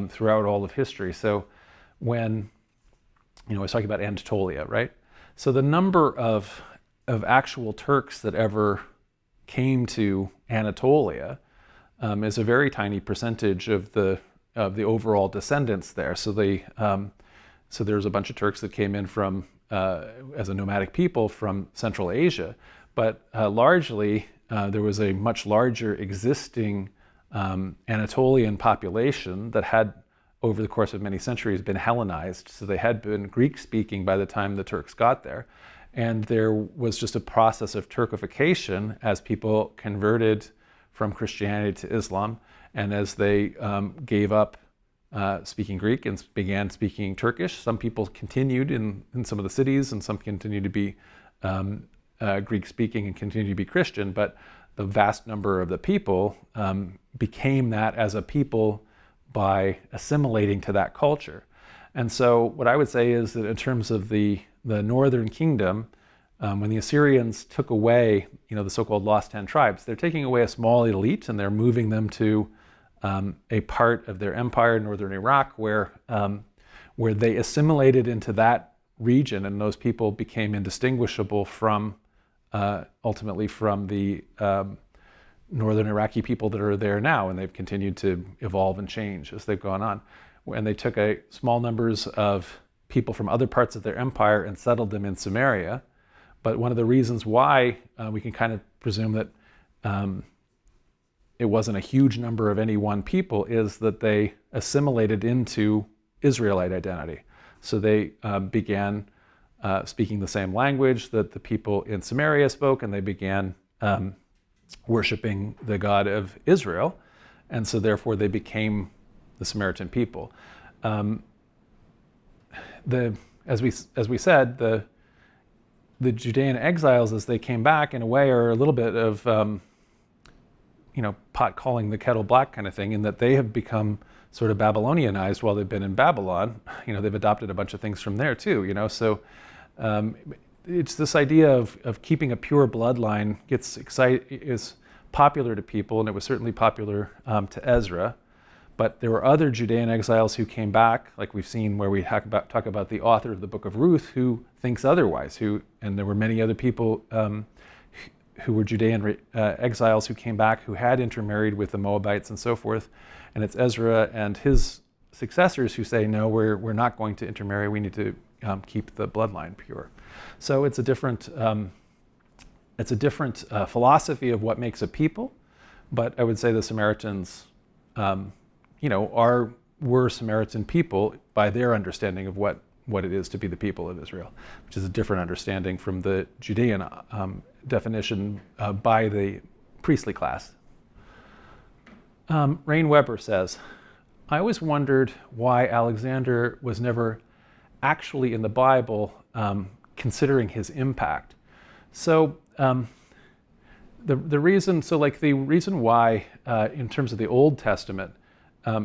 throughout all of history. So when I was talking about Anatolia, right? So the number of actual Turks that ever came to Anatolia is a very tiny percentage of the overall descendants there. So there's a bunch of Turks that came in from as a nomadic people from Central Asia, but largely there was a much larger existing Anatolian population that had, over the course of many centuries, been Hellenized. So they had been Greek-speaking by the time the Turks got there. And there was just a process of Turkification as people converted from Christianity to Islam, and as they gave up speaking Greek and began speaking Turkish. Some people continued in some of the cities, and some continued to be Greek-speaking and continued to be Christian, but the vast number of the people became that as a people by assimilating to that culture. And so what I would say is that in terms of the northern kingdom, when the Assyrians took away, the so-called lost 10 tribes, they're taking away a small elite and they're moving them to a part of their empire, northern Iraq, where they assimilated into that region, and those people became indistinguishable from ultimately from the northern Iraqi people that are there now, and they've continued to evolve and change as they've gone on. And they took small numbers of people from other parts of their empire and settled them in Samaria. But one of the reasons why we can kind of presume that it wasn't a huge number of any one people is that they assimilated into Israelite identity. So they began speaking the same language that the people in Samaria spoke, and they began worshiping the God of Israel, and so therefore they became the Samaritan people. As we said, the Judean exiles, as they came back, in a way, are a little bit of pot calling the kettle black kind of thing, in that they have become sort of Babylonianized while they've been in Babylon. They've adopted a bunch of things from there too. So it's this idea of keeping a pure bloodline is popular to people, and it was certainly popular to Ezra. But there were other Judean exiles who came back, like we've seen where we talk about the author of the book of Ruth, who thinks otherwise. And there were many other people who were Judean exiles who came back, who had intermarried with the Moabites and so forth. And it's Ezra and his successors who say, no, we're not going to intermarry. We need to keep the bloodline pure. So it's a different philosophy of what makes a people. But I would say the Samaritans, were Samaritan people by their understanding of what it is to be the people of Israel, which is a different understanding from the Judean definition by the priestly class. Rain Weber says, I always wondered why Alexander was never actually in the Bible considering his impact. So the reason why in terms of the Old Testament,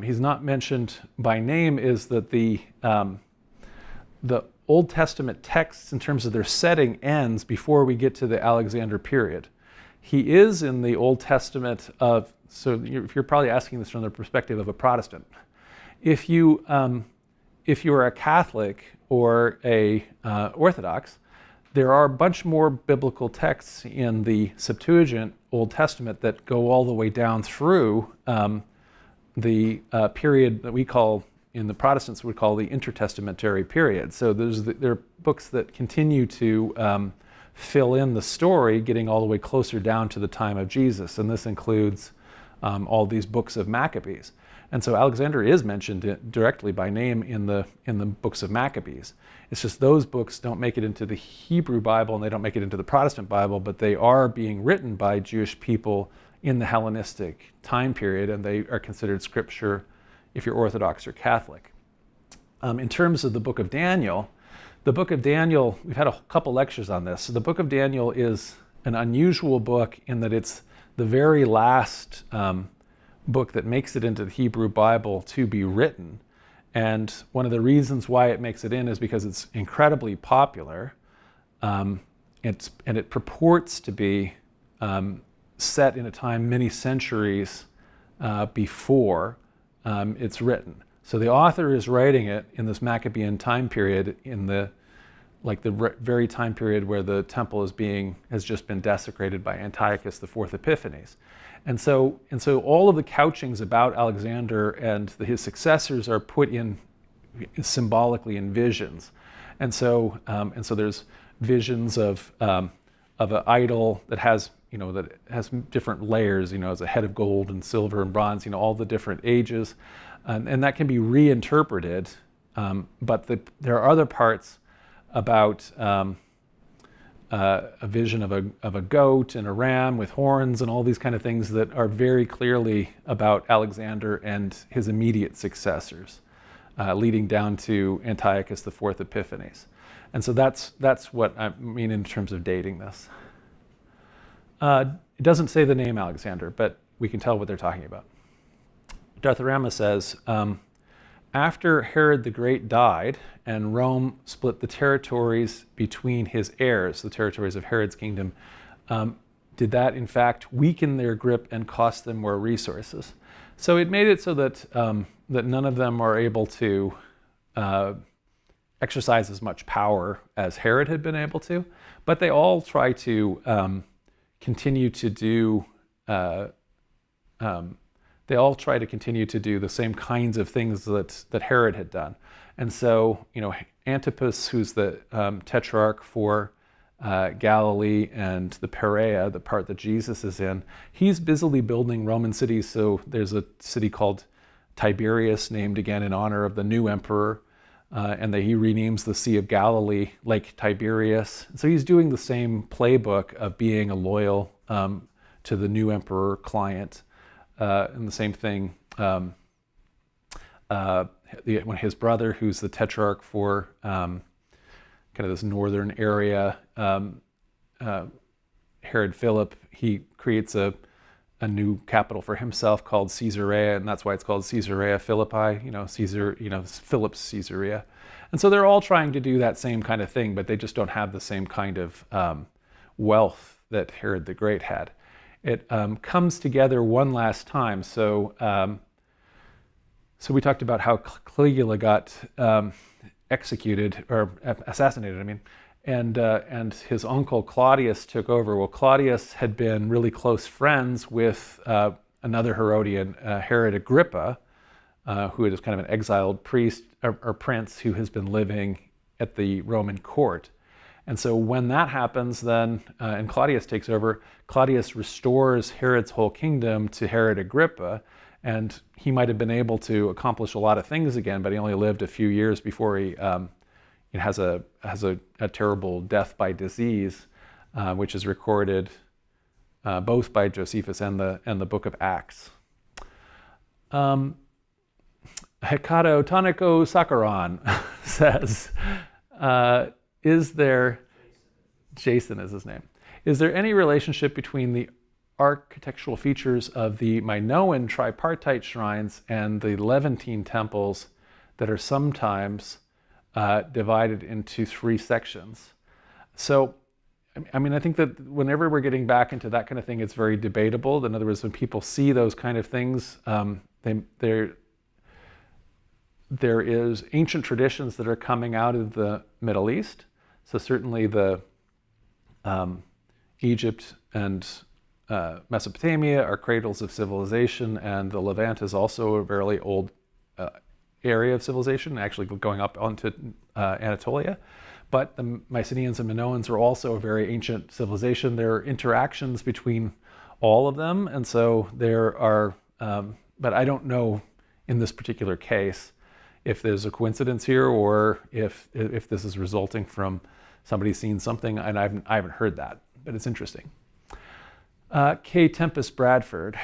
he's not mentioned by name is that the Old Testament texts, in terms of their setting, ends before we get to the Alexander period. He is in the Old Testament of, so you're probably asking this from the perspective of a Protestant. If you are a Catholic or a Orthodox, there are a bunch more biblical texts in the Septuagint Old Testament that go all the way down through the period that we call, in the Protestants would call the intertestamentary period. So there are books that continue to fill in the story, getting all the way closer down to the time of Jesus, and this includes all these books of Maccabees. And so Alexander is mentioned directly by name in the books of Maccabees. It's just those books don't make it into the Hebrew Bible and they don't make it into the Protestant Bible, but they are being written by Jewish people in the Hellenistic time period, and they are considered scripture if you're Orthodox or Catholic. In terms of the book of Daniel, we've had a couple lectures on this. So the book of Daniel is an unusual book in that it's the very last book that makes it into the Hebrew Bible to be written. And one of the reasons why it makes it in is because it's incredibly popular. And it purports to be set in a time many centuries before it's written. So the author is writing it in this Maccabean time period, in the very time period where the temple has just been desecrated by Antiochus IV Epiphanes. And so all of the couchings about Alexander and his successors are put in symbolically in visions. And so there's visions of an idol that has different layers, as a head of gold and silver and bronze, all the different ages, and that can be reinterpreted. But there are other parts about a vision of a goat and a ram with horns and all these kind of things that are very clearly about Alexander and his immediate successors, leading down to Antiochus IV Epiphanes. And so that's what I mean in terms of dating this. It doesn't say the name Alexander, but we can tell what they're talking about. Dartharama says, after Herod the Great died and Rome split the territories between his heirs, the territories of Herod's kingdom, did that in fact weaken their grip and cost them more resources? So it made it so that none of them are able to exercise as much power as Herod had been able to, but they all try to continue to do the same kinds of things that Herod had done. And so, Antipas, who's the tetrarch for Galilee and the Perea, the part that Jesus is in, he's busily building Roman cities. So there's a city called Tiberias, named again in honor of the new emperor, and he renames the Sea of Galilee Lake Tiberias. So he's doing the same playbook of being a loyal to the new emperor client. And the same thing, when his brother, who's the tetrarch for kind of this northern area, Herod Philip, he creates a new capital for himself called Caesarea, and that's why it's called Caesarea Philippi, Philip's Caesarea. And so they're all trying to do that same kind of thing, but they just don't have the same kind of wealth that Herod the Great had. It comes together one last time. So we talked about how Caligula got executed, or assassinated, and his uncle Claudius took over. Well, Claudius had been really close friends with another Herodian, Herod Agrippa, who is kind of an exiled priest or prince who has been living at the Roman court. And so when that happens, then, and Claudius takes over, Claudius restores Herod's whole kingdom to Herod Agrippa, and he might have been able to accomplish a lot of things again, but he only lived a few years before he has a terrible death by disease, which is recorded both by Josephus and the book of Acts. Hekato Taniko Sakaran says, Jason is his name. Is there any relationship between the architectural features of the Minoan tripartite shrines and the Levantine temples that are sometimes divided into 3 sections. So, I mean, I think that whenever we're getting back into that kind of thing, it's very debatable. In other words, when people see those kind of things, there is ancient traditions that are coming out of the Middle East. So certainly the Egypt and Mesopotamia are cradles of civilization, and the Levant is also a very old area of civilization, actually going up onto Anatolia. But the Mycenaeans and Minoans are also a very ancient civilization. There are interactions between all of them, and so there are, but I don't know in this particular case if there's a coincidence here or if this is resulting from somebody seeing something, and I haven't heard that, but it's interesting. K. Tempest Bradford.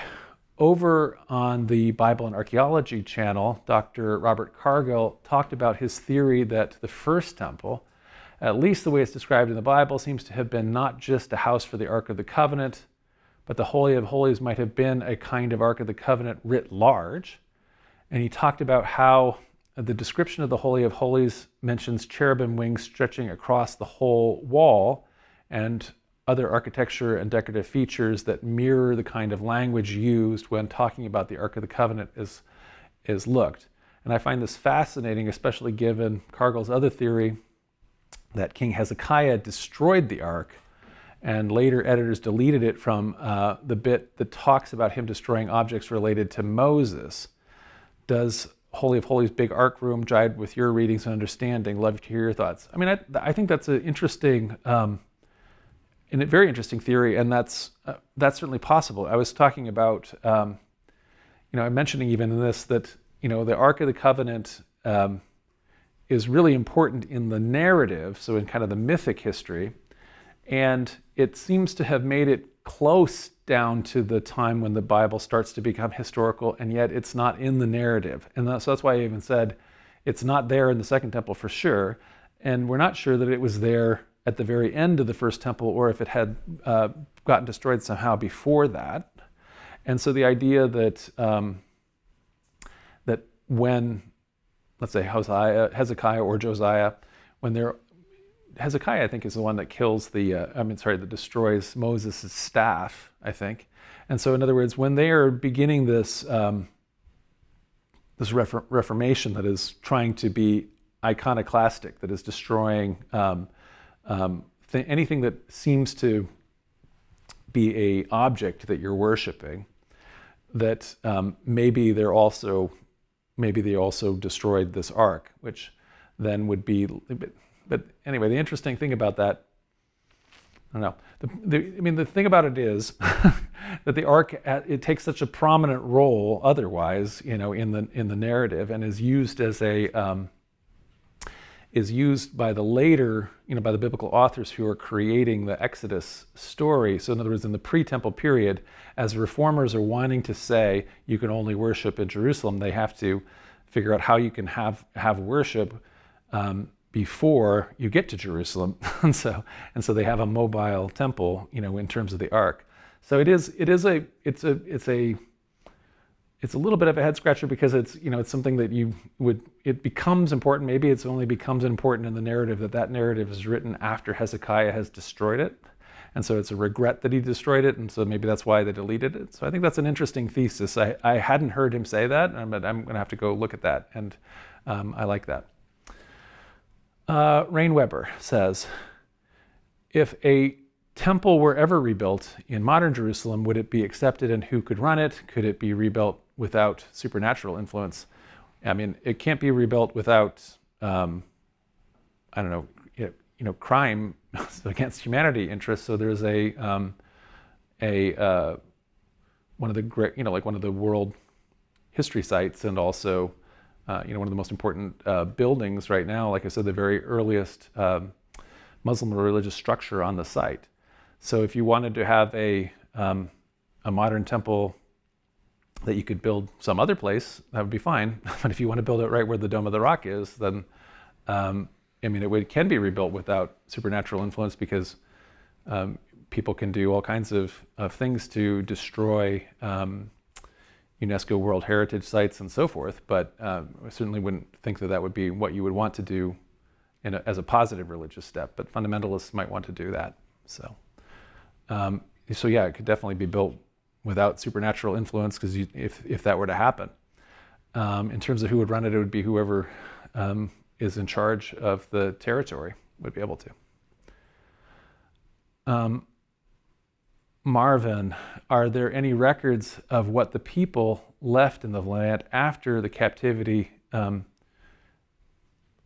Over on the Bible and Archaeology channel, Dr. Robert Cargill talked about his theory that the first temple, at least the way it's described in the Bible, seems to have been not just a house for the Ark of the Covenant, but the Holy of Holies might have been a kind of Ark of the Covenant writ large. And he talked about how the description of the Holy of Holies mentions cherubim wings stretching across the whole wall and other architecture and decorative features that mirror the kind of language used when talking about the Ark of the Covenant is looked. And I find this fascinating, especially given Cargill's other theory that King Hezekiah destroyed the Ark, and later editors deleted it from the bit that talks about him destroying objects related to Moses. Does Holy of Holies big Ark room jive with your readings and understanding? Love to hear your thoughts. I mean, I think that's an interesting, a very interesting theory, and that's certainly possible. I was talking about, I'm mentioning even in this that, the Ark of the Covenant is really important in the narrative, so in kind of the mythic history, and it seems to have made it close down to the time when the Bible starts to become historical, and yet it's not in the narrative. And so that's why I even said it's not there in the Second Temple for sure, and we're not sure that it was there at the very end of the First Temple or if it had gotten destroyed somehow before that. And so the idea that that when, let's say Hezekiah or Josiah, Hezekiah, I think, is the one that kills that destroys Moses' staff, I think. And so, in other words, when they are beginning this reformation that is trying to be iconoclastic, that is destroying anything that seems to be an object that you're worshiping, that maybe they also destroyed this ark, which then would be. But anyway, the interesting thing about that, I don't know. The thing about it is that the ark, it takes such a prominent role otherwise, in the narrative, and is used as is used by the later, by the biblical authors who are creating the Exodus story. So in other words, in the pre-temple period, as reformers are wanting to say you can only worship in Jerusalem, they have to figure out how you can have worship before you get to Jerusalem, and so they have a mobile temple, in terms of the ark. So it's a little bit of a head scratcher because it's something that it becomes important. Maybe it's only becomes important in the narrative that narrative is written after Hezekiah has destroyed it, and so it's a regret that he destroyed it, and so maybe that's why they deleted it. So I think that's an interesting thesis. I hadn't heard him say that, but I'm going to have to go look at that, and I like that. Rain Weber says, if a temple were ever rebuilt in modern Jerusalem, would it be accepted, and who could run it? Could it be rebuilt without supernatural influence? I mean, it can't be rebuilt without, crime against humanity interests. So there's one of the great, one of the world history sites, and also one of the most important buildings right now, like I said, the very earliest Muslim religious structure on the site. So if you wanted to have a modern temple that you could build some other place, that would be fine. But if you want to build it right where the Dome of the Rock is, then it can be rebuilt without supernatural influence, because people can do all kinds of things to destroy UNESCO World Heritage sites and so forth, but I certainly wouldn't think that would be what you would want to do as a positive religious step, but fundamentalists might want to do that. So yeah, it could definitely be built without supernatural influence, because if that were to happen. In terms of who would run it, it would be whoever is in charge of the territory would be able to. Marvin, are there any records of what the people left in the land after the captivity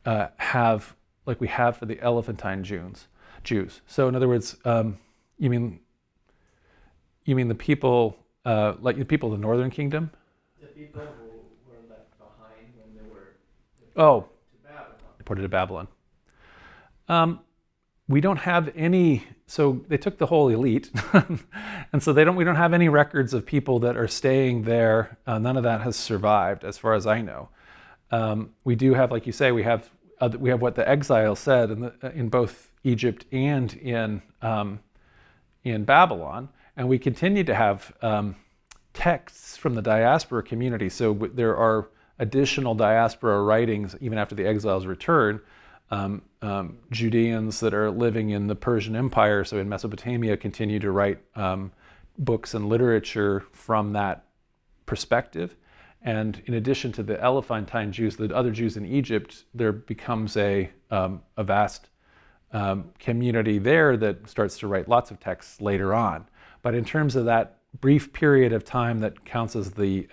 have, like we have for the Elephantine Jews? So in other words, you mean the people, like the people of the Northern Kingdom? The people who were left behind when they were deported to Babylon. We don't have any, so they took the whole elite, and so we don't have any records of people that are staying there. None of that has survived, as far as I know. We do have, like you say, we have what the exiles said in both Egypt and in Babylon, and we continue to have texts from the diaspora community. So there are additional diaspora writings even after the exiles return. Judeans that are living in the Persian Empire, so in Mesopotamia, continue to write books and literature from that perspective. And in addition to the Elephantine Jews, the other Jews in Egypt, there becomes a vast community there that starts to write lots of texts later on. But in terms of that brief period of time that counts as the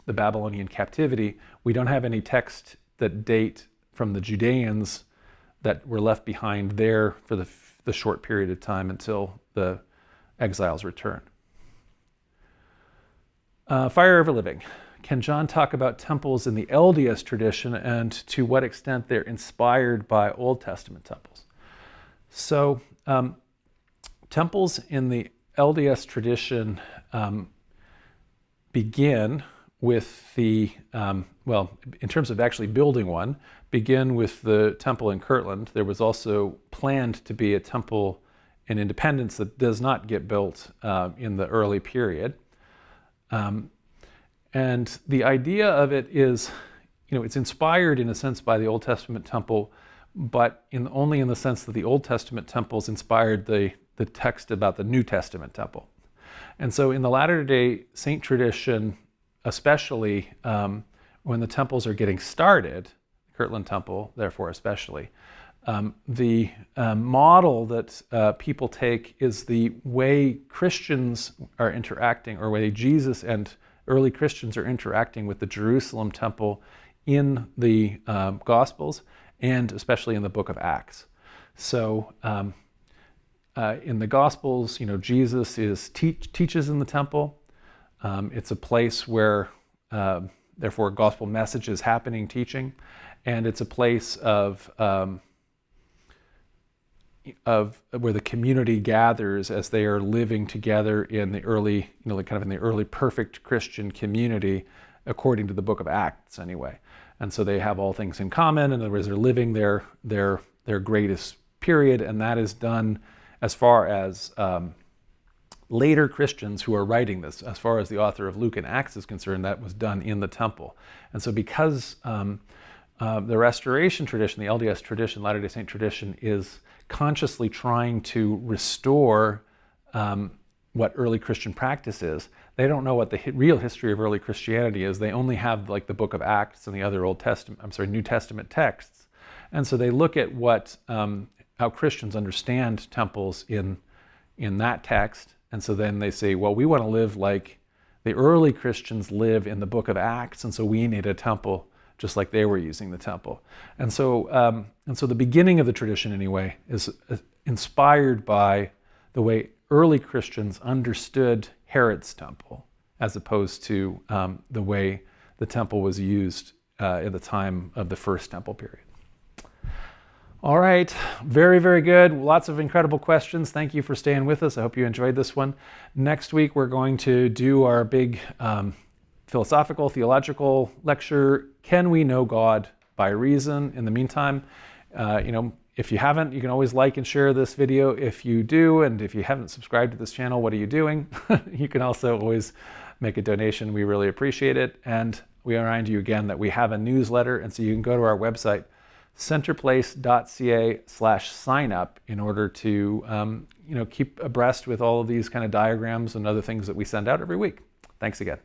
Babylonian captivity, we don't have any text that date from the Judeans that were left behind there for the short period of time until the exiles return. Fire Ever Living. Can John talk about temples in the LDS tradition and to what extent they're inspired by Old Testament temples? So temples in the LDS tradition begin with the, in terms of actually building one, begin with the temple in Kirtland. There was also planned to be a temple in Independence that does not get built in the early period. And the idea of it is, it's inspired in a sense by the Old Testament temple, but only in the sense that the Old Testament temples inspired the text about the New Testament temple. And so in the Latter-day Saint tradition, especially when the temples are getting started, Kirtland Temple, therefore especially, the model that people take is the way Christians are interacting, or way Jesus and early Christians are interacting with the Jerusalem temple in the Gospels, and especially in the book of Acts. So in the Gospels, Jesus teaches in the temple. It's a place where, therefore, gospel message is happening, teaching, and it's a place of where the community gathers as they are living together in the early, kind of in the early perfect Christian community, according to the book of Acts, anyway. And so they have all things in common. In other words, they're living their greatest period, and that is done as far as later Christians who are writing this. As far as the author of Luke and Acts is concerned, that was done in the temple. And so because the Restoration tradition, the LDS tradition, Latter-day Saint tradition, is consciously trying to restore what early Christian practice is, they don't know what the real history of early Christianity is. They only have like the book of Acts and the other New Testament texts. And so they look at how Christians understand temples in that text. And so then they say, well, we want to live like the early Christians live in the book of Acts, and so we need a temple just like they were using the temple. And so the beginning of the tradition, anyway, is inspired by the way early Christians understood Herod's temple, as opposed to the way the temple was used in the time of the first temple period. All right, very, very good. Lots of incredible questions. Thank you for staying with us. I hope you enjoyed this one. Next week, we're going to do our big philosophical, theological lecture, Can We Know God by Reason? In the meantime, If you haven't, you can always like and share this video if you do. And if you haven't subscribed to this channel, what are you doing? You can also always make a donation. We really appreciate it. And we remind you again that we have a newsletter. And so you can go to our website, centerplace.ca/signup, in order to keep abreast with all of these kind of diagrams and other things that we send out every week. Thanks again.